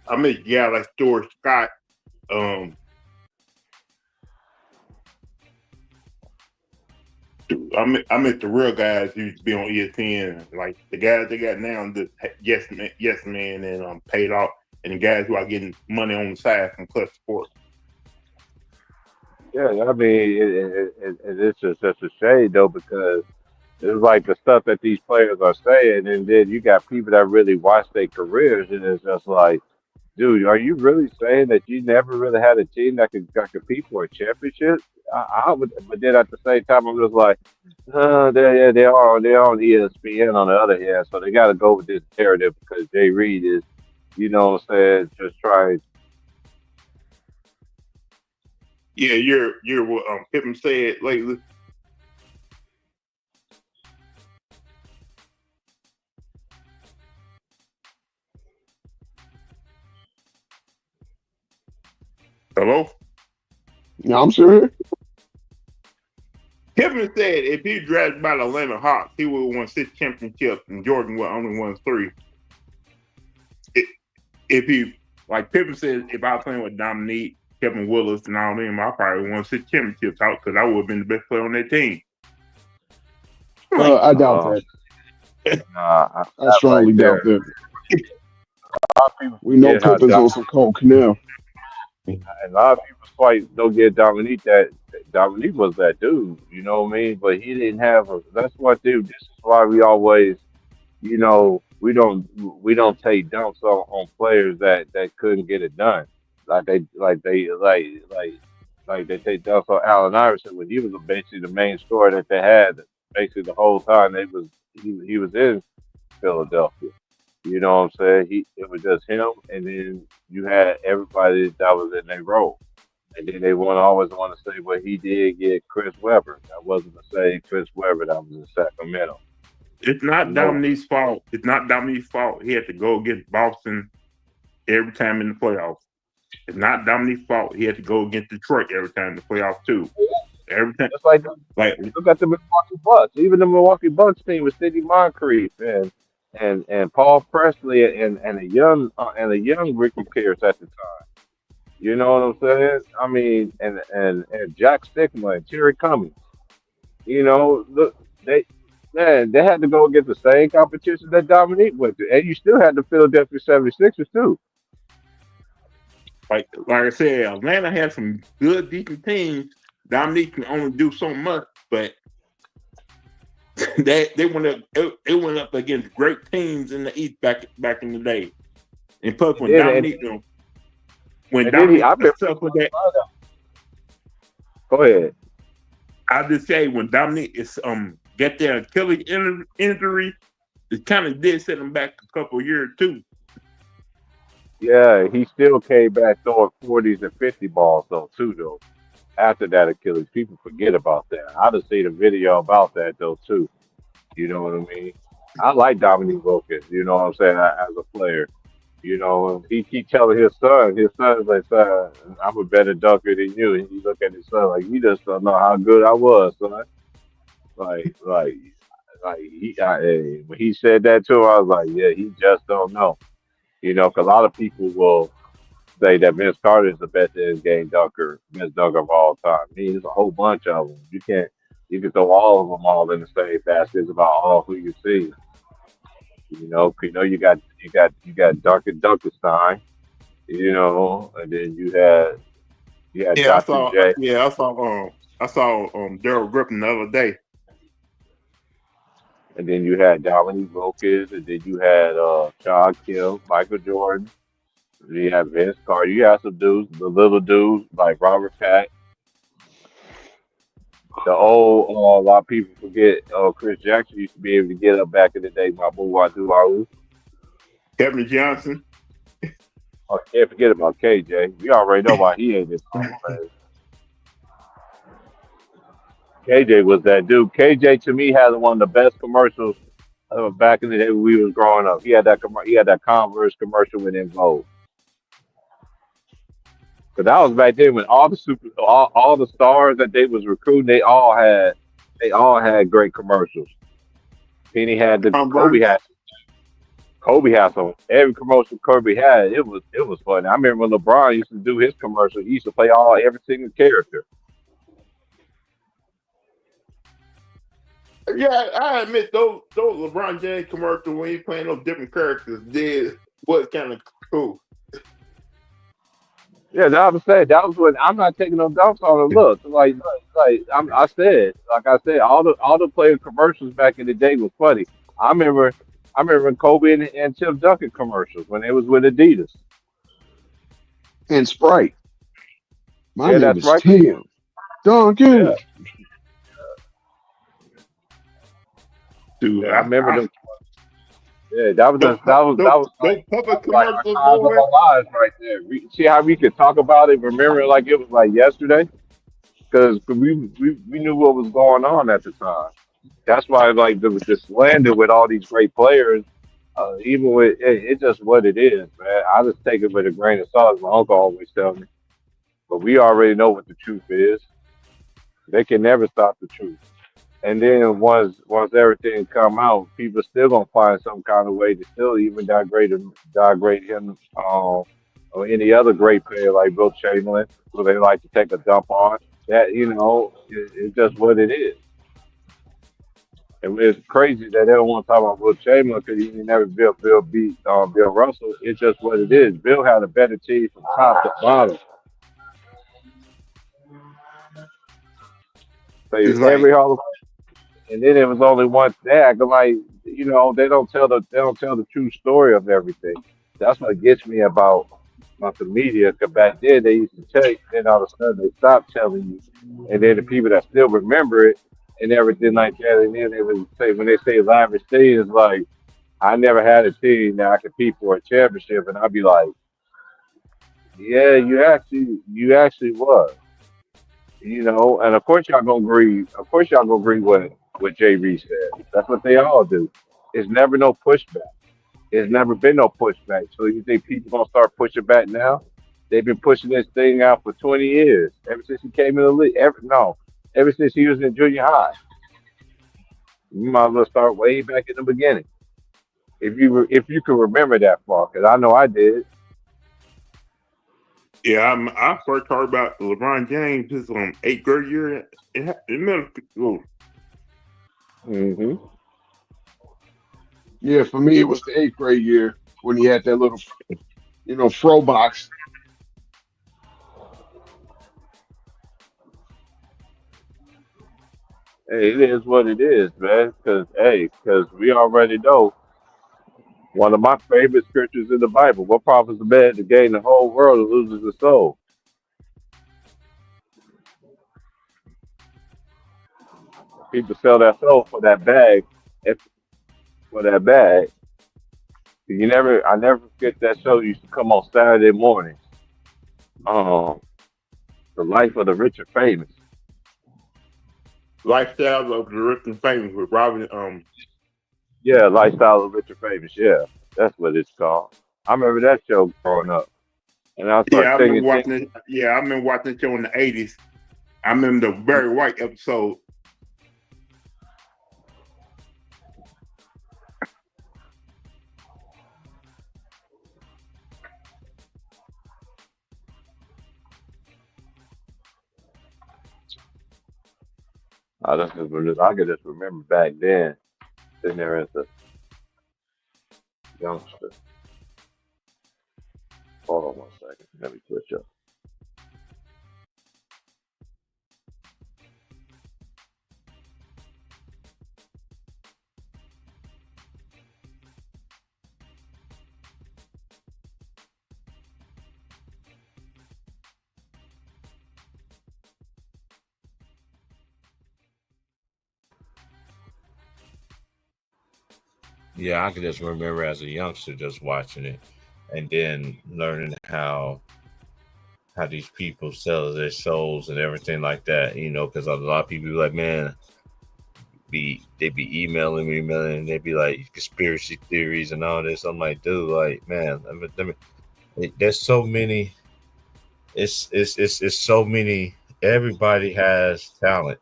I'm a guy like Stuart Scott. Um, I'm at the real guys who used to be on ESPN, like the guys they got now, the yes man, and paid off, and the guys who are getting money on the side from Clutch Sports. Yeah, I mean, it's just such a shame though because it's like the stuff that these players are saying, and then you got people that really watch their careers, and it's just like, dude, are you really saying that you never really had a team that could compete for a championship? I would, but then at the same time, I'm just like, they're on ESPN on the other hand, so they got to go with this narrative because Jay Reed is, what I'm saying, just trying. Yeah, you're what Pippen said lately. Hello, Yeah, I'm sure. Pippen said if he drafted by the Atlanta Hawks, he would have won 6 championships, and Jordan would only won 3. If he, like Pippen said, if I was playing with Dominique, Kevin Willis, and all them, I probably won 6 championships out because I would have been the best player on that team. Like, I doubt No, that. I that right strongly doubt there. that. A lot of people We know forget how Pippin's on some cold canal. and a lot of people quite don't get Dominique that Dominique was that dude, you know what I mean? But he didn't have a. That's what dude. This is why we always, we don't take dumps on players that couldn't get it done. Like they take dumps on Allen Iverson when he was basically the main scorer that they had basically the whole time he was in Philadelphia. You know what I'm saying? It was just him, and then you had everybody that was in their role. And then they want always want to say, well, he did get Chris Webber. That wasn't the same Chris Webber that was in Sacramento. it's not No, Dominique's fault. It's not Dominique's fault. He had to go against Boston every time in the playoffs. It's not Dominique's fault. He had to go against Detroit every time in the playoffs too. Every time, just like like look at the Milwaukee Bucks. Even the Milwaukee Bucks team with Sidney Moncrief and Paul Presley and a young Ricky Pierce at the time. You know what I'm saying? I mean, and Jack Stickman and Terry Cummings. Look, they they had to go against the same competition that Dominique went to, and you still had the Philadelphia 76ers too. like I said, Atlanta had some good decent teams. Dominique can only do so much, but they went up against great teams in the East back in the day. And plus, And then and, when and then Dominique I remember suffered that, go ahead. I just say when Dominique is get their Achilles injury, it kind of did set him back a couple of years too. Yeah, he still came back throwing 40s and 50 balls though too though. After that Achilles, people forget about that. I just seen a video about that though too. You know what I mean? I like Dominique Wilkins. You know what I'm saying as a player. He keep telling his son's like, son, I'm a better dunker than you. And he look at his son like, you just don't know how good I was, son. Like, like, when he said that to him, I was like, yeah, he just don't know. 'Cause a lot of people will say that Vince Carter is the best end game best dunker of all time. I mean, there's a whole bunch of them. You can throw all of them all in the same basket. It's about all who you see. 'Cause you got Duncan Dunkenstein, and then you had Yeah, I Dr. saw. J, Yeah, I saw Daryl Griffin the other day. and then you had Dominique Wilkins, and then you had Sean Kim, Michael Jordan. You have Vince Carter. You have some dudes, the little dudes like Robert Pack. The old, a lot of people forget. Chris Jackson used to be able to get up back in the day. My boy, Wadu. Kevin Johnson. I can't forget about KJ. We already know why he ain't this Hall of Fame. KJ was that dude. KJ to me had one of the best commercials back in the day when we was growing up. He had that Converse commercial with In Vogue. Cause that was back then when all the stars that they was recruiting, they all had great commercials. Penny had the Tom Brady. Kobe had some every commercial Kobe had, it was funny. I remember when LeBron used to do his commercial, he used to play every single character. Yeah, I admit those LeBron James commercials when he playing those different characters did was kind of cool. Yeah, that was said. That was when I'm not taking no dumps on it. Look, like I said, all the player commercials back in the day was funny. I remember, I remember when Kobe and Tim Duncan commercials when they was with Adidas. And Sprite. My Yeah, name that's is right. Tim Yeah, Duncan. Dude, yeah, I remember I them. Yeah, that was those just, that was those like public commercials, archives of boy. our lives right there. See how we could talk about it, remember it like it was like yesterday, because we knew what was going on at the time. That's why like the slander with all these great players, even with it's just what it is, man. I just take it with a grain of salt, as my uncle always tells me. But we already know what the truth is. They can never stop the truth. And then once everything come out, people still gonna find some kind of way to still even degrade him, or any other great player like Bill Chamberlain, who they like to take a dump on. That it's just what it is. And it's crazy that they don't want to talk about Will Chamberlain because he never beat Bill Russell. It's just what it is. Bill had a better team from top to bottom. So It's like every Hall of and then it was only one tag. Like they don't tell the true story of everything. That's what gets me about the media. Because back then they used to tell you, then all of a sudden they stopped telling you, and then the people that still remember it and everything like that, and then they would say when they say live stadiums, like I never had a team that I could compete for a championship, and I'd be like, yeah, you actually was. And of course y'all gonna agree. Of course y'all gonna agree with what Jay Reed said. That's what they all do. It's never no pushback. It's never been no pushback. So you think people gonna start pushing back now? They've been pushing this thing out for 20 years. Ever since he came in the league. Ever since he was in junior high. You might as well start way back in the beginning. If you can remember that far, because I know I did. yeah, I first heard about LeBron James his eighth grade year in middle school. Hmm. Yeah, for me it was the eighth grade year when he had that little, fro box. Hey, it is what it is, man. Because we already know one of my favorite scriptures in the Bible. What profits the man to gain the whole world and loses his soul? People sell their soul for that bag. If for that bag, I never forget that show used to come on Saturday mornings. Um, the life of the rich and famous. Lifestyle of the rich and famous with Robin. Yeah, lifestyle of the rich and famous. Yeah, that's what it's called. I remember that show growing up, and I Yeah, started singing. I remember watching the show in the '80s. I remember the Barry White episode. I can just remember back then sitting there as a youngster. Hold on one second. Let me switch up. Yeah, I can just remember as a youngster just watching it, and then learning how these people sell their souls and everything like that. Because a lot of people be like, man, they be emailing, and they be like conspiracy theories and all this. I'm like, dude, like, man, there's so many. It's so many. Everybody has talent.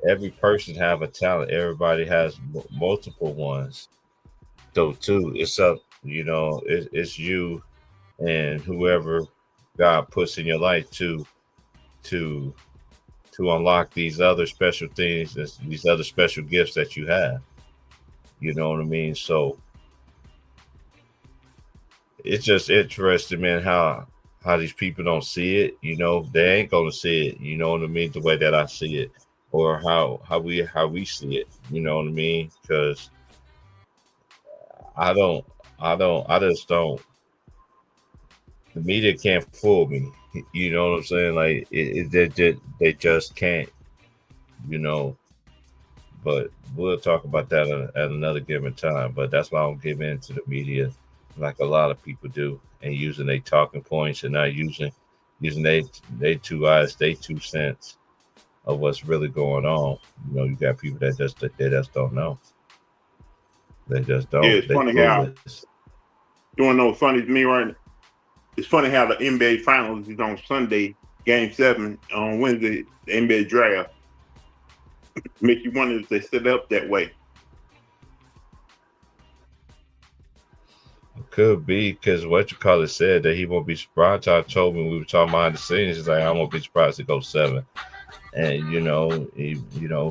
Every person have a talent. Everybody has multiple ones. Though too, it's up. It's you and whoever God puts in your life to to unlock these other special things, these other special gifts that you have. You know what I mean? So it's just interesting, man, how these people don't see it. They ain't gonna see it. You know what I mean? The way that I see it, or how we see it. You know what I mean? Because I don't, I just don't. The media can't fool me. You know what I'm saying? Like they just can't. You know. But we'll talk about that at another given time. But that's why I don't give in to the media like a lot of people do, and using their talking points and not using they 2 eyes, they 2 cents of what's really going on. You got people that just don't know. They just Yeah, don't. it's They funny how clueless. you want to know what's funny to me, right? It's funny how the NBA Finals is on Sunday, Game 7 on Wednesday, the NBA draft. Make you wonder if they set it up that way. Could be because what you call it said that he won't be surprised. Todd told me we were talking behind the scenes. He's like, I won't be surprised to go 7. And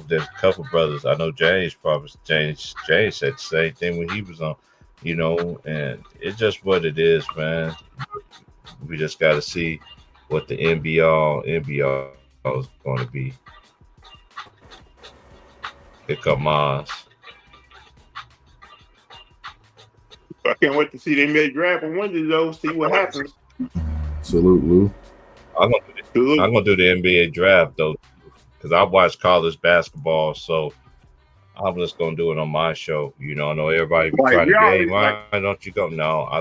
there's a couple brothers. I know James said the same thing when he was on. And it's just what it is, man. We just got to see what the NBL is going to be. Here come Maz. I can't wait to see the NBA draft on Wednesday, though. See what happens. Salute, Lou. I'm gonna do the NBA draft though, because I watch college basketball, so I'm just gonna do it on my show. I know everybody be trying to be, hey, why don't you go? No, I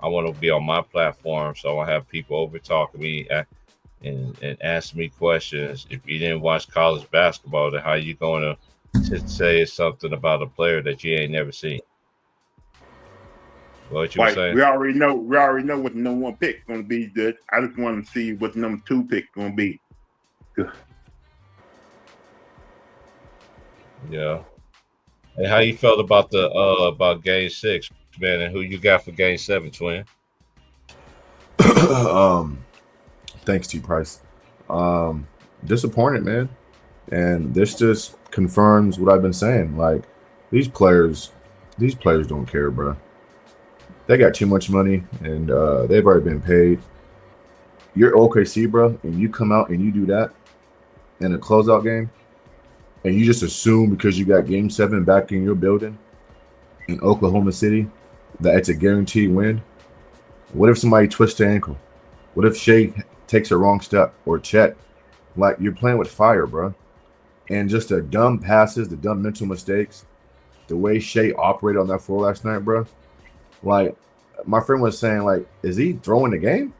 want to be on my platform, so I have people over talking to me and ask me questions. If you didn't watch college basketball, then how you going to say something about a player that you ain't never seen? What you saying? We already know what the number 1 pick is going to be. Good. I just want to see what the number 2 pick is going to be. Good. Yeah. Hey, how you felt about about Game 6, man, and who you got for Game 7, Twin? Thanks to you, Price. Disappointed, man, and this just confirms what I've been saying. Like these players don't care, bro. They got too much money, and they've already been paid. You're OKC, bro, and you come out and you do that in a closeout game, and you just assume because you got Game 7 back in your building in Oklahoma City that it's a guaranteed win. What if somebody twists their ankle? What if Shea takes a wrong step or Chet? Like, you're playing with fire, bro. And just the dumb passes, the dumb mental mistakes, the way Shea operated on that floor last night, bro. Like, my friend was saying, like, is he throwing the game?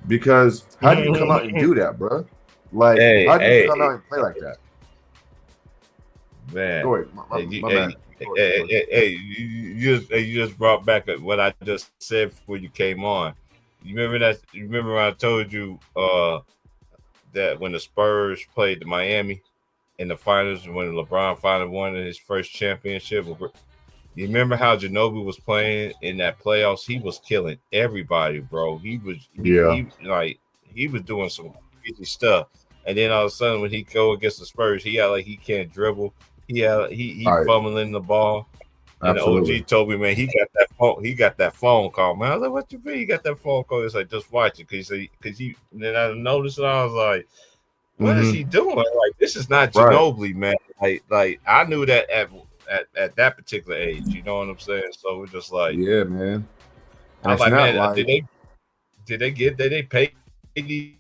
Because how do you come out and do that, bro? Like, how do you come out and play like that? Man, go ahead, my man. You just brought back what I just said before you came on. You remember that? You remember when I told you that when the Spurs played the Miami in the finals, when LeBron finally won his first championship? You remember how Ginobili was playing in that playoffs? He was killing everybody, bro. He was doing some crazy stuff. And then all of a sudden, when he go against the Spurs, he had like he can't dribble. He fumbling the ball. And the OG told me, man, he got that phone call, man. I was like, what you mean? He got that phone call? It's like, just watch it, because then I noticed it. I was like, what is he doing? Like, this is not Ginobili, man. Like I knew that at that particular age. You know what I'm saying? So we're just like, yeah, man. I was like, man, did they pay these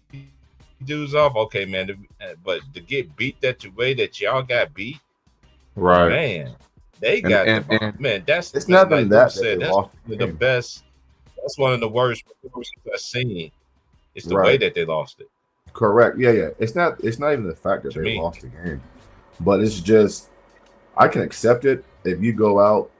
dudes off? Okay, man, but to get beat that way that y'all got beat, Right. Man, they And got and, the and man. That's it's man, not like even Luke that they said. That's lost one the of the game. best. That's one of the worst performances I've seen. It's the way Right. that they lost it. Correct. Yeah. It's not even the fact that To they me, lost the game, but it's just I can accept it if you go out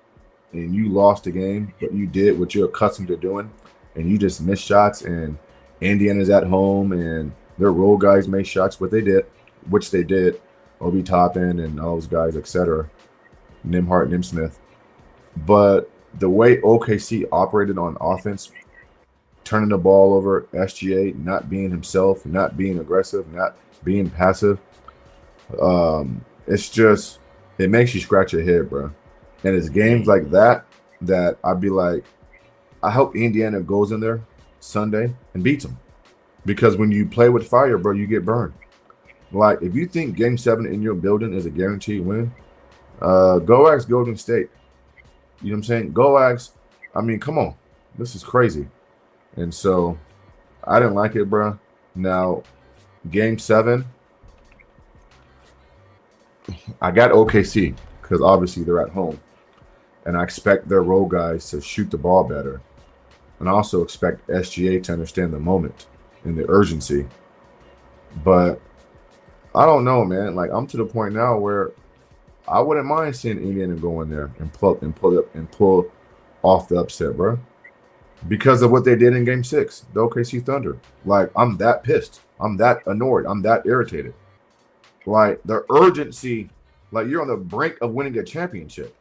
and you lost the game, but you did what you're accustomed to doing, and you just missed shots, and Indiana's at home, and their role guys made shots, which they did, Obi Toppin and all those guys, etc., Nimhart, Nimsmith. But the way OKC operated on offense, turning the ball over, SGA not being himself, not being aggressive, not being passive, it's just it makes you scratch your head, bro. And it's games like that I'd be like, I hope Indiana goes in there Sunday and beats them. Because when you play with fire, bro, you get burned. Like, if you think Game 7 in your building is a guaranteed win, go ask Golden State. You know what I'm saying? Go ask. I mean, come on. This is crazy. And so, I didn't like it, bro. Now, Game 7, I got OKC because obviously they're at home. And I expect their role guys to shoot the ball better. And I also expect SGA to understand the moment and the urgency. But I don't know, man. Like, I'm to the point now where I wouldn't mind seeing Indiana go in there and pull off the upset, bro. Because of what they did in Game 6, the OKC Thunder. Like, I'm that pissed. I'm that annoyed. I'm that irritated. Like, the urgency, like, you're on the brink of winning a championship.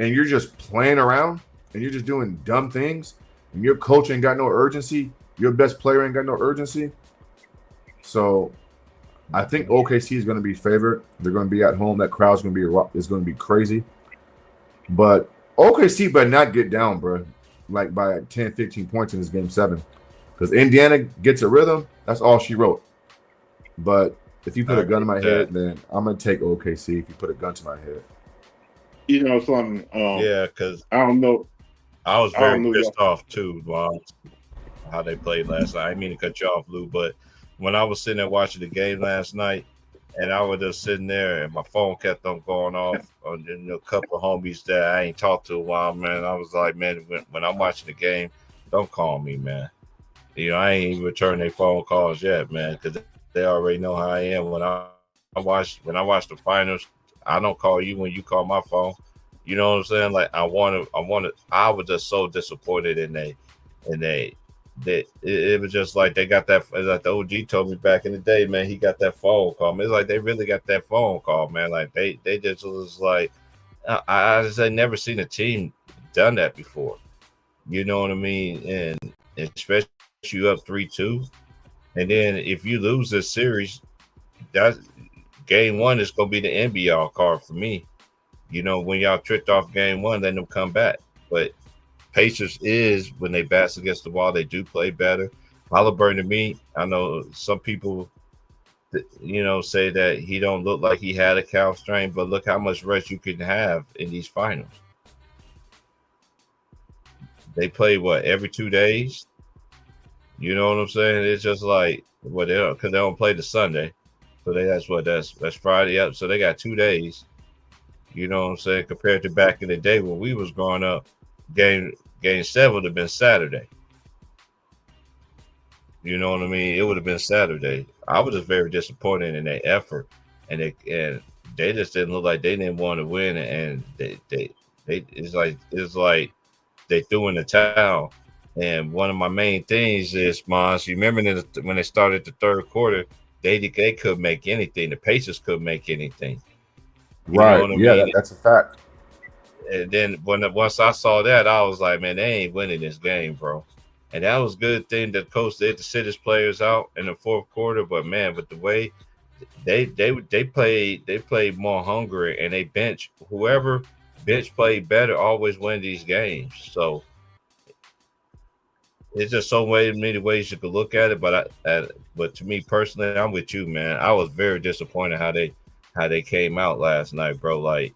And you're just playing around and you're just doing dumb things. And your coach ain't got no urgency. Your best player ain't got no urgency. So I think OKC is going to be favored. They're going to be at home. That crowd's going to be crazy. But OKC better not get down, bro, like by 10, 15 points in this Game 7. Because Indiana gets a rhythm. That's all she wrote. But if you put a gun to my head, then I'm going to take OKC if you put a gun to my head. You know something? yeah, because I don't know. I was I don't very know pissed off too, Lon, how they played last night. I didn't mean to cut you off, Lou, but when I was sitting there watching the game last night, and I was just sitting there, and my phone kept on going off on a couple of homies that I ain't talked to a while, man. I was like, man, when I'm watching the game, don't call me, man. You know, I ain't even returned their phone calls yet, man, because they already know how I am. When I watch the finals, I don't call you when you call my phone. You know what I'm saying? Like I was just so disappointed in it was just like they got that, like the OG told me back in the day, man, he got that phone call. It's like they really got that phone call, man. Like they just was like, I just had never seen a team done that before. You know what I mean? And especially you up 3-2. And then if you lose this series, that's Game 1 is gonna be the NBL card for me. You know, when y'all tricked off Game 1, letting them come back. But Pacers is when they bash against the wall, they do play better. Halliburton to me, I know some people, you know, say that he don't look like he had a calf strain, but look how much rest you can have in these finals. They play every 2 days. You know what I'm saying? It's just like because they don't play the Sunday, so that's Friday up. So they got 2 days. You know what I'm saying? Compared to back in the day when we was growing up, game 7 would have been Saturday. You know what I mean? It would have been Saturday. I was just very disappointed in their effort, and they just didn't look like they didn't want to win, and they it's like they threw in the towel. And one of my main things is, Mons, you remember when they started the third quarter, they could make anything. The Pacers could make anything. You Right. know what I Yeah, mean? that's a fact. And then once I saw that, I was like, man, they ain't winning this game, bro. And that was a good thing that coach did to sit his players out in the fourth quarter. But man, with the way they played more hungry, and they whoever bench played better always win these games. So it's just so many ways you could look at it. But but to me personally, I'm with you, man. I was very disappointed how they came out last night, bro. Like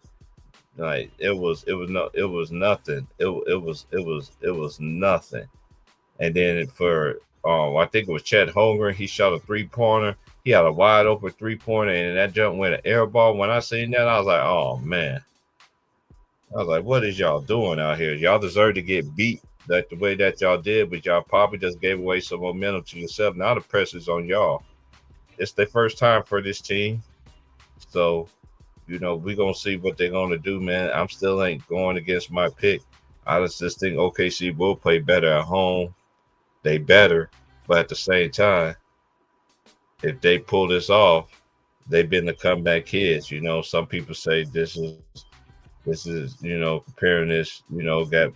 it was nothing. It was nothing. And then for I think it was Chet Holmgren, he shot a 3-pointer. He had a wide open 3-pointer, and that jump went an air ball. When I seen that, I was like, oh man. I was like, what is y'all doing out here? Y'all deserve to get beat like the way that y'all did, but y'all probably just gave away some momentum to yourself. Now the pressure's on y'all. It's their first time for this team. So, we're going to see what they're going to do, man. I'm still ain't going against my pick. I just think OKC will play better at home. They better, but at the same time, if they pull this off, they've been the comeback kids. Some people say this is comparing this, got.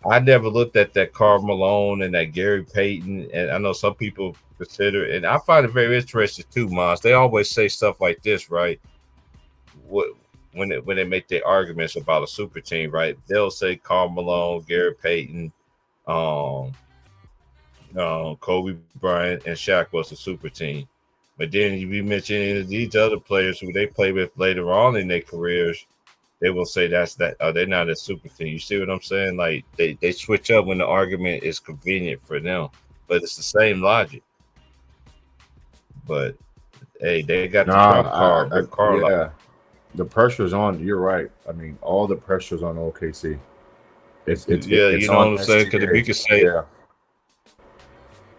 I never looked at that Karl Malone and that Gary Payton, and I know some people consider, and I find it very interesting too, Mons. They always say stuff like this, right? When they make their arguments about a super team, right? They'll say Karl Malone, Gary Payton, Kobe Bryant, and Shaq was a super team. But then you be mentioning these other players who they play with later on in their careers, they will say they're not a super team. You see what I'm saying? Like they switch up when the argument is convenient for them, but it's the same logic. But hey, they got the trump card. Rick Carlisle. Yeah, the pressure's on. You're right. I mean, all the pressure's on OKC. It's you know what I'm saying? Because if you could say,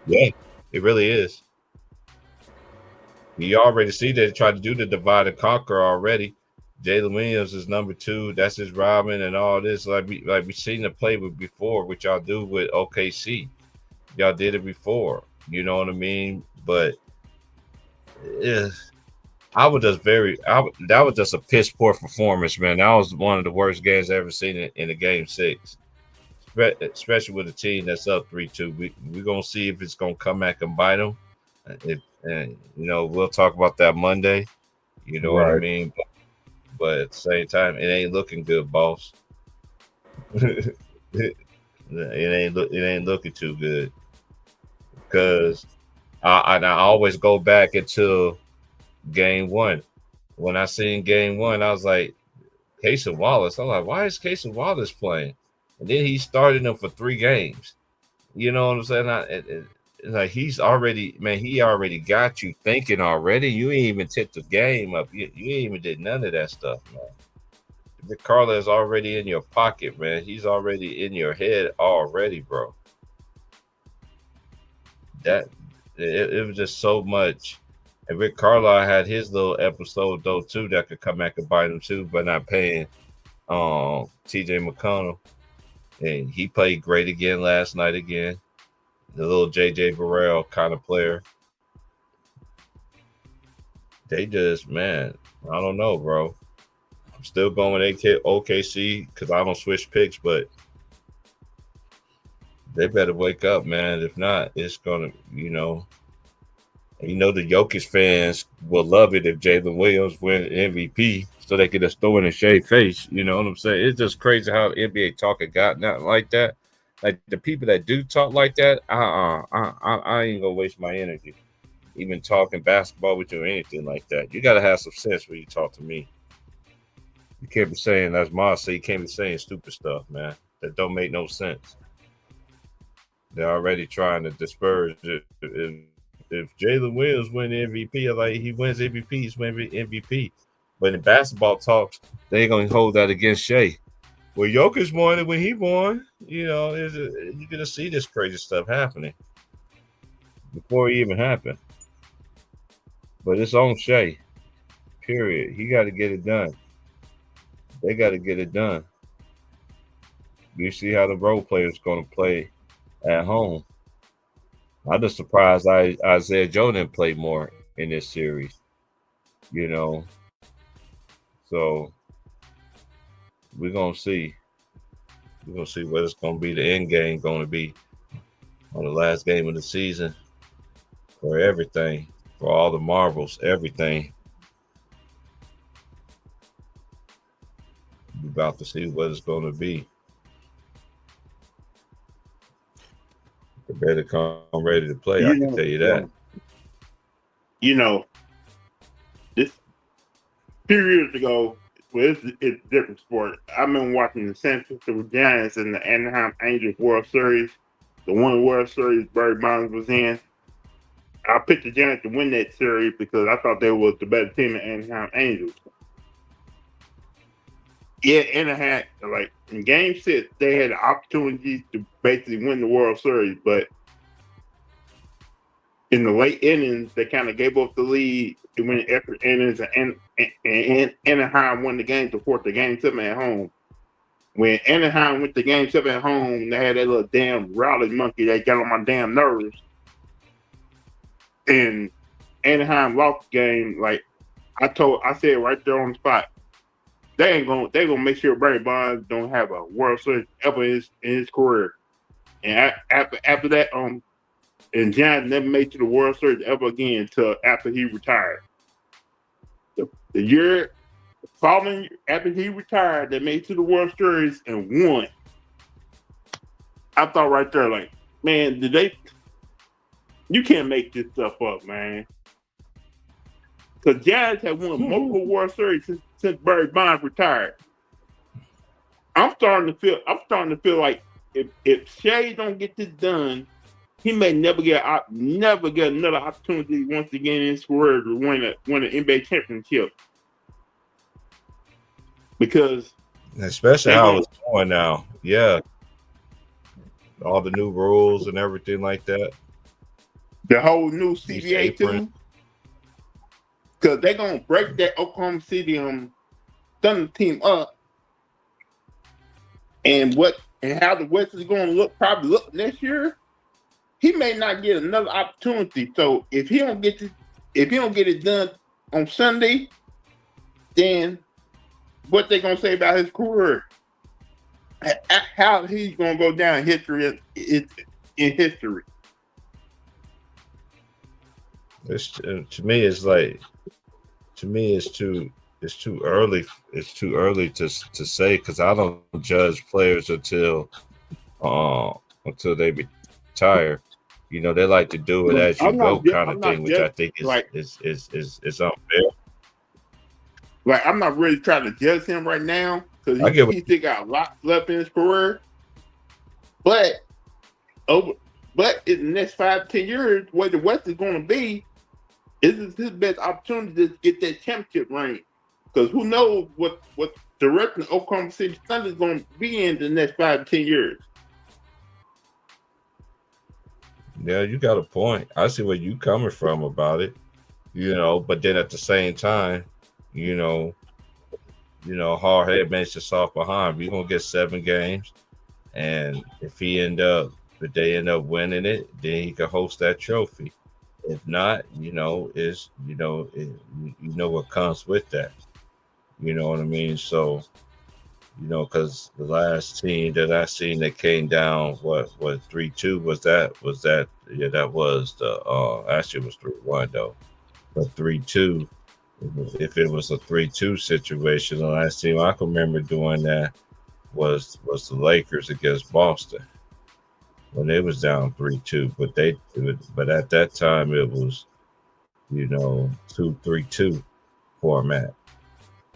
yeah, it really is. You already see they tried to do the divide and conquer already. Jalen Williams is number 2. That's his Robin and all this. Like we seen the play with before, which y'all do with OKC. Y'all did it before. You know what I mean? But that was just a piss poor performance, man. That was one of the worst games I've ever seen in a game 6. Especially with a team that's up 3-2. We're gonna see if it's gonna come back and bite them. We'll talk about that Monday. You know what I mean? But at the same time, it ain't looking good, boss. it ain't looking too good. Because I always go back until game 1. When I seen game 1, I was like, Cason Wallace. I'm like, why is Cason Wallace playing? And then he started him for 3 games. You know what I'm saying? Like he already got you thinking already. You ain't even tipped the game up. You ain't even did none of that stuff, man. Rick Carlisle is already in your pocket, man. He's already in your head already, bro. That it was just so much. And Rick Carlisle had his little episode though too that could come back and bite him too, by not paying TJ McConnell. And he played great again last night again. The little JJ Burrell kind of player. They just, man, I don't know, bro. I'm still going with OKC because I don't switch picks, but they better wake up, man. If not, it's gonna, the Jokic fans will love it if Jalen Williams win MVP, so they can just throw in a shade face. You know what I'm saying? It's just crazy how NBA talk had gotten out like that. Like the people that do talk like that, I ain't gonna waste my energy even talking basketball with you or anything like that. You gotta have some sense when you talk to me. You can't be saying, as Mars said, you can't be saying stupid stuff, man. That don't make no sense. They're already trying to disperse it. If Jalen Williams win the MVP, like he wins MVP, he's winning MVP. But in basketball talks, they ain't gonna hold that against Shea. Well, Jokic won it when he won. You're gonna see this crazy stuff happening before it even happened. But it's on Shea. Period. He got to get it done. They got to get it done. You see how the role players going to play at home. I'm just surprised Isaiah Joe didn't play more in this series. So we're going to see. We're going to see what it's going to be, the end game going to be on the last game of the season for everything, for all the marbles, everything. We're about to see what it's going to be. They better come ready to play, I can tell you that. This 2 years ago, well, it's a different sport. I've been watching the San Francisco Giants and the Anaheim Angels World Series, the one World Series Barry Bonds was in. I picked the Giants to win that series because I thought they was the better team than Anaheim Angels. Yeah, Anaheim, like in Game 6, they had the opportunity to basically win the World Series, but in the late innings, they kind of gave up the lead to win extra innings, and Anaheim won the game to force the Game 7 at home. When Anaheim went to Game 7 at home, they had that little damn rowdy monkey that got on my damn nerves. And Anaheim lost the game. Like I said right there on the spot, they're gonna make sure Barry Bonds don't have a World Series ever in his career. And after that, and Giants never made it to the World Series ever again until after he retired. The year following after he retired, they made it to the World Series and won. I thought right there, like, man, you can't make this stuff up, man. Because Giants have won multiple World Series since Barry Bonds retired. I'm starting to feel like if Shea don't get this done, he may never get another opportunity once again in his career to win an NBA championship. Because especially how it's going now. Yeah. All the new rules and everything like that. The whole new CBA too. Because they're gonna break that Oklahoma City Thunder team up. And how the West is gonna probably look next year, he may not get another opportunity. So if he don't get it done on Sunday, then what they gonna say about his career? How he's gonna go down in history? In history. To me, it's too early. It's too early to say because I don't judge players until they retire. You know, they like to do it as you go kind of thing, which I think is unfair. Like, I'm not really trying to judge him right now because he still got a lot left in his career. But in the next 5 to 10 years, where the West is going to be, is his best opportunity to get that championship ring. Because who knows what direction Oklahoma City Thunder is going to be in the next 5 to 10 years. Yeah, you got a point. I see where you coming from about it. You know, but then at the same time, you know, hard head makes the soft behind. We're gonna get 7 games, and if they end up winning it, then he can host that trophy. If not, what comes with that. You know what I mean? So, because the last team that I seen that came down, what 3-2 was that? Yeah, that was the actually it was 3-1 though, but 3-2. If it was a 3-2 situation, the last team I can remember doing that was the Lakers against Boston when they was down 3-2. But at that time it was 2-3-2 format.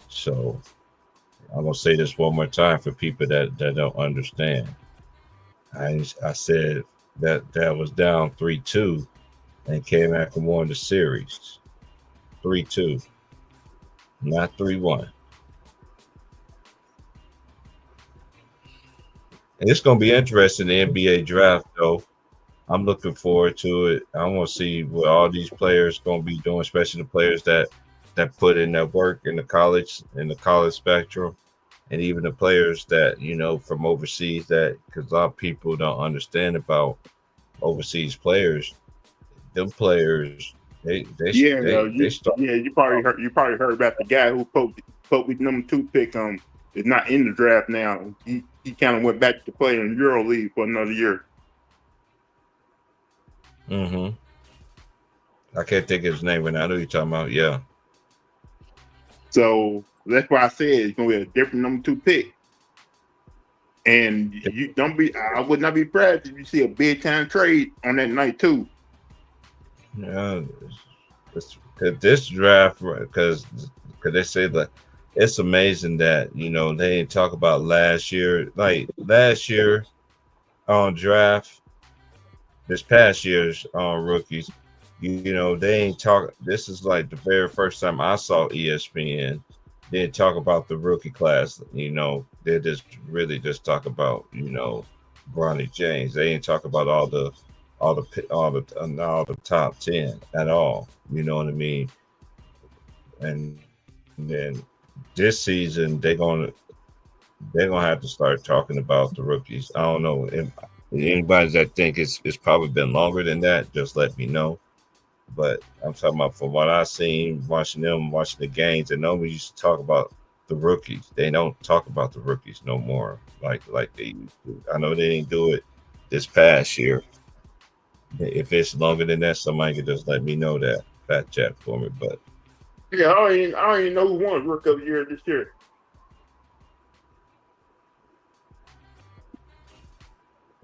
So I'm gonna say this one more time for people that don't understand. I said that was down 3-2 and came back and won the series 3-2. Not 3-1. And it's going to be interesting, the NBA draft, though. I'm looking forward to it. I want to see what all these players going to be doing, especially the players that put in their work in the college spectrum, and even the players that, from overseas because a lot of people don't understand about overseas players. Them players, you probably heard about the guy who poked with number 2 pick is not in the draft now. He kind of went back to play in EuroLeague for another year. Mm-hmm. I can't think of his name, but I know you're talking about. Yeah. So that's why I said it's gonna be a different number 2 pick. And I would not be surprised if you see a big time trade on that night too. Yeah, this draft, because they say that it's amazing that they didn't talk about last year. Like last year on draft, this past year's rookies, you know, they ain't talk. This is like the very first time I saw ESPN. They didn't talk about the rookie class. You know, they just really just talk about, you know, Bronny James. They didn't talk about all the top 10 at all. You know what I mean? And then this season they're gonna have to start talking about the rookies. I don't know if anybody that think it's probably been longer than that. Just let me know. But I'm talking about from what I seen, watching the games, and nobody used to talk about the rookies. They don't talk about the rookies no more like they used to. I know they didn't do it this past year. If it's longer than that, somebody can just let me know that fat chat for me. But Yeah, I don't even know who won Rookie of the Year this year.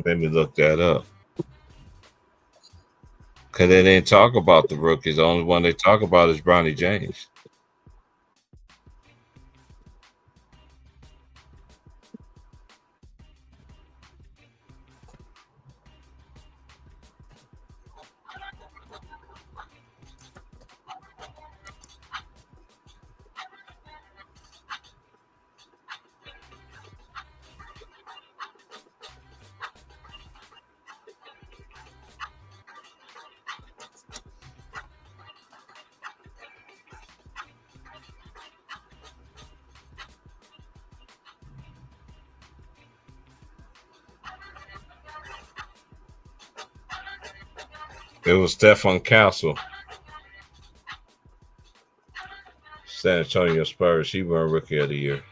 let me look that up. Because they didn't talk about the rookies. The only one they talk about is Bronny James. It was Stephon Castle, San Antonio Spurs. He won Rookie of the Year.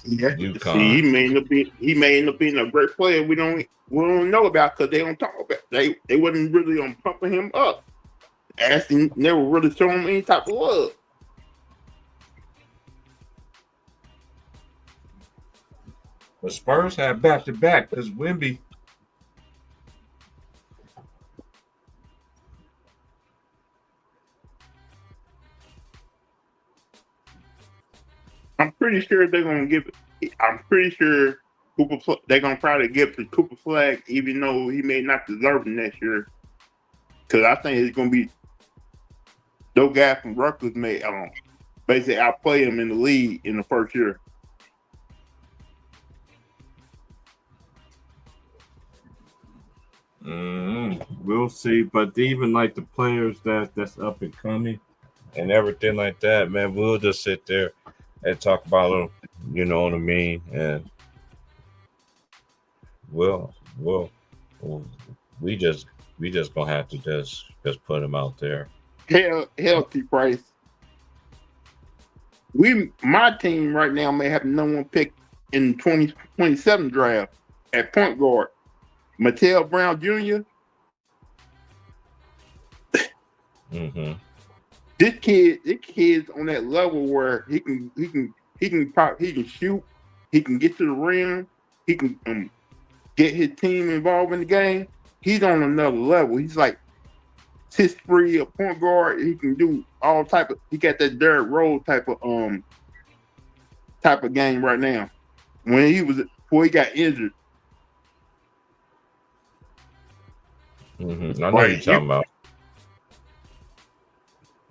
Yeah. See, UConn. he may end up being a great player we don't know about because they don't talk about they wasn't really on pumping him up. Asking never really showing him any type of love. The Spurs had back to back because Wemby. I'm pretty sure they're gonna give. I'm pretty sure they're gonna probably give to Cooper Flag, even though he may not deserve it next year. Because I think it's gonna be those guys from Rutgers may basically outplay him in the league in the first year. We'll see, but even like the players that's up and coming and everything like that, man, we'll just sit there and talk about them. You know what I mean? And we'll we just gonna have to just put them out there. Hell, T. Price. My team right now may have the number one pick in 2027 draft at point guard. Mattel Brown Jr. Mm-hmm. This kid's on that level where he can shoot, he can get to the rim, he can get his team involved in the game. He's on another level. He's like 6'3", a point guard. He can do all type of. He got that Derrick Rose type of game right now. Before he got injured. Mm-hmm. I know you're talking about.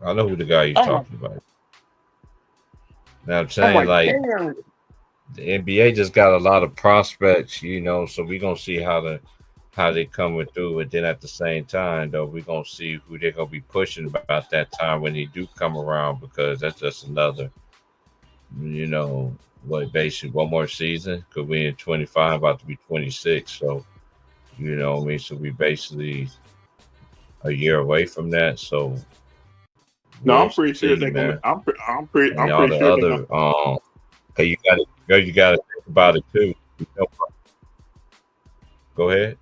I know who the guy you're talking about. Now I'm saying damn. The NBA just got a lot of prospects, you know, so we're gonna see how they coming through, and then at the same time though, we're gonna see who they're gonna be pushing about that time when they do come around, because that's just another, you know, basically one more season, because we're in 25, about to be 26, so you know what I mean, so we basically a year away from that, so no, I'm pretty sure they're gonna. I'm pretty sure. Hey, you gotta think about it too. You know, go ahead.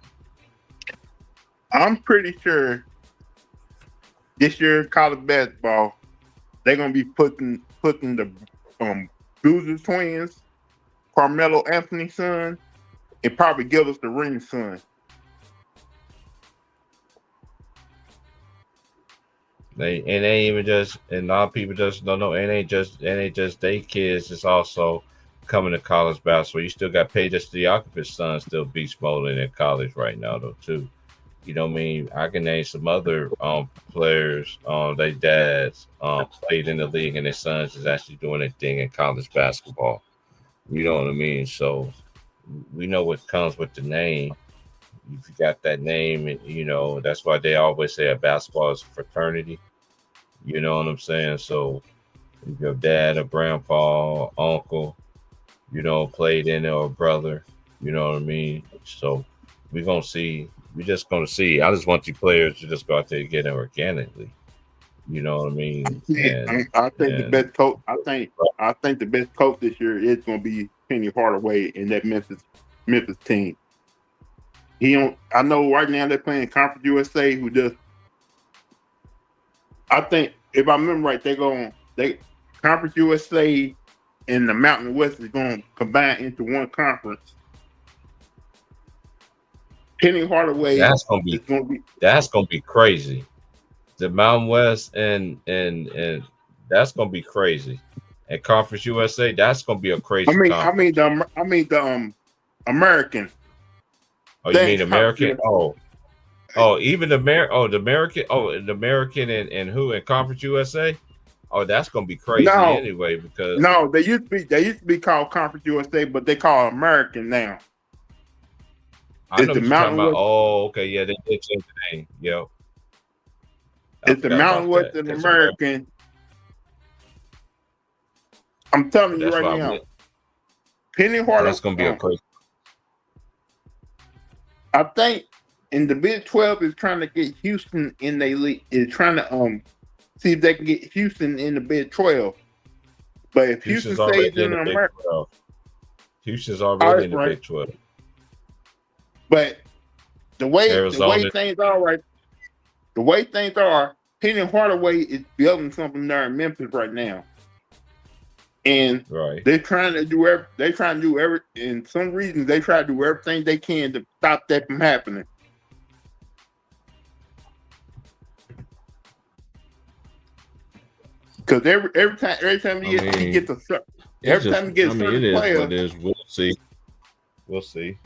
I'm pretty sure this year college basketball, they're gonna be putting the Bruiser twins, Carmelo Anthony's son, and probably Gillis the Ring's son. They ain't even just, and a lot of people just don't know. It ain't just they kids. It's also coming to college basketball. You still got Peja Stojakovic's son still beast molding in college right now though too. You know what I mean? I can name some other players, their dads played in the league and their sons is actually doing their thing in college basketball. You know what I mean? So we know what comes with the name. If you got that name, and that's why they always say a basketball is a fraternity. You know what I'm saying? So if your dad or grandpa, uncle, played in it or brother, you know what I mean? So we're gonna see. We're just gonna see. I just want you players to just go out there and get it organically. You know what I mean? And I think the and best coach. I think the best coach this year is going to be Penny Hardaway in that Memphis team. He don't. I know right now they're playing Conference USA, who just. I think if I remember right, they Conference USA and the Mountain West is going to combine into one conference. Penny Hardaway that's gonna is going to be crazy. The Mountain West and that's gonna be crazy. And Conference USA, that's gonna be a crazy conference. the American. Oh, you mean American? Even the the American. The American and who in Conference USA? Oh, that's gonna be crazy anyway because they used to be called Conference USA, but they call American now. I know what you're talking about. Oh, okay, yeah, they did change the name. Yep. It's the Mountain West and American. I'm telling you right now, Penny Hardaway. That's gonna be a crazy. I think in the Big 12 is trying to get Houston in their league. Is trying to see if they can get Houston in the Big 12. But if Houston stays in America, Houston's already in the Big 12. But the way things are, Penny Hardaway is building something there in Memphis right now. And they're trying to do in some reasons they try to do everything they can to stop that from happening. Because every time he gets a certain player, we'll see.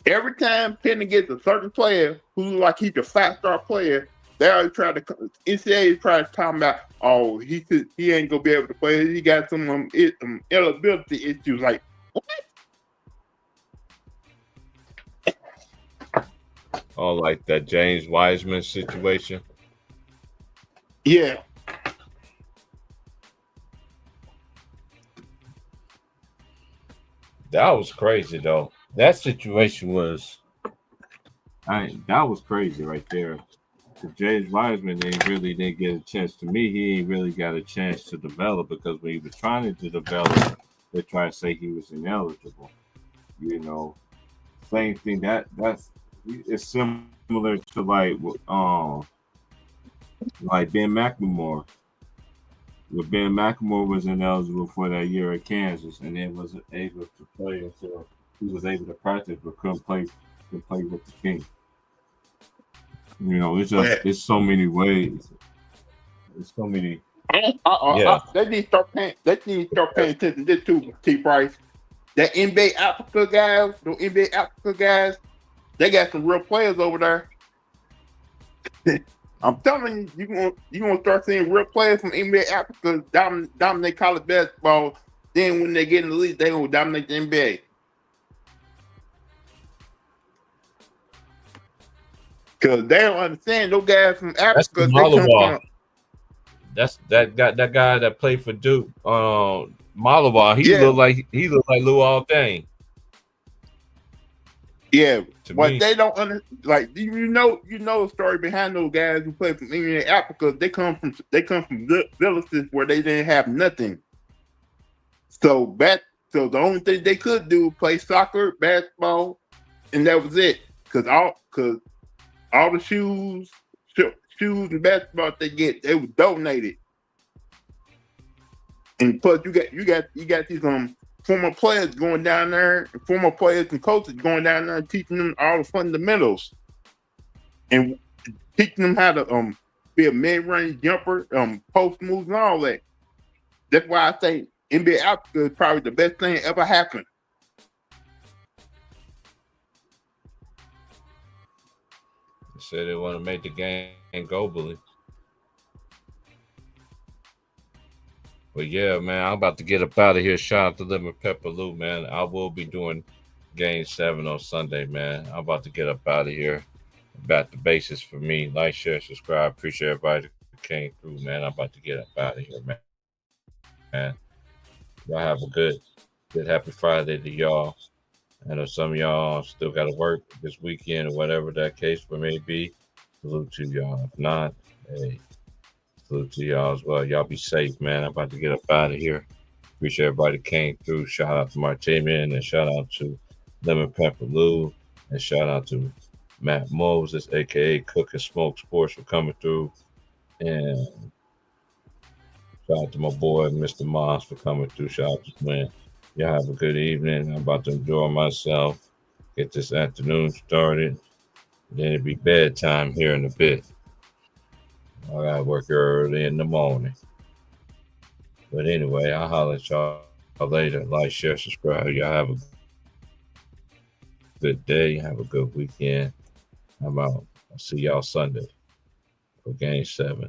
Every time Penny gets a certain player who like he's a 5-star player, they always try to NCAA is trying to talk about, he ain't gonna be able to play. He got some eligibility issues. Like what? Oh, like that James Wiseman situation. Yeah. That was crazy though. That situation was that was crazy right there. James Wiseman didn't get a chance. To me, he ain't really got a chance to develop because when he was trying to develop, they try to say he was ineligible. Same thing. That's it's similar to like Ben McLemore. When Ben McLemore was ineligible for that year at Kansas, and then wasn't able to play until he was able to practice, but couldn't play with the team. It's so many ways. It's so many. They need to start paying attention to this too, T. Price. That NBA Africa guys, they got some real players over there. I'm telling you, you're gonna start seeing real players from NBA Africa dominate college basketball. Then when they get in the league, they gonna dominate the NBA. Because they don't understand those guys from Africa. That's that guy that played for Duke. Malawar. He looked like Luol Deng. Yeah, but they don't like. You know the story behind those guys who play from Indian Africa. They come from villages where they didn't have nothing. So the only thing they could do was play soccer, basketball, and that was it. Because all the shoes and basketball they get, they were donated. And plus, you got these former players going down there, and former players and coaches going down there and teaching them all the fundamentals and teaching them how to be a mid-range jumper, post moves, and all that. That's why I say NBA Africa is probably the best thing that ever happened. They said they want to make the game globally. But yeah, man, I'm about to get up out of here. Shout out to Lemon Pepper Lou, man. I will be doing Game 7 on Sunday, man. I'm about to get up out of here. Back to basis for me. Like, share, subscribe. Appreciate everybody that came through, man. I'm about to get up out of here, man. Y'all have a good happy Friday to y'all. I know some of y'all still got to work this weekend or whatever that case may be. Salute to y'all. If not, hey, salute to y'all as well. Y'all be safe, man. I'm about to get up out of here. Appreciate everybody that came through. Shout out to Martamian and shout out to Lemon Pepper Lou and shout out to Matt Moses, aka Cook and Smoke Sports, for coming through. And shout out to my boy, Mr. Moss, for coming through. Shout out to Twin. Y'all have a good evening. I'm about to enjoy myself. Get this afternoon started. Then it'll be bedtime here in a bit. I gotta work early in the morning. But anyway, I'll holler at y'all later. Like, share, subscribe. Y'all have a good day. Have a good weekend. I'm out. I'll see y'all Sunday for Game 7.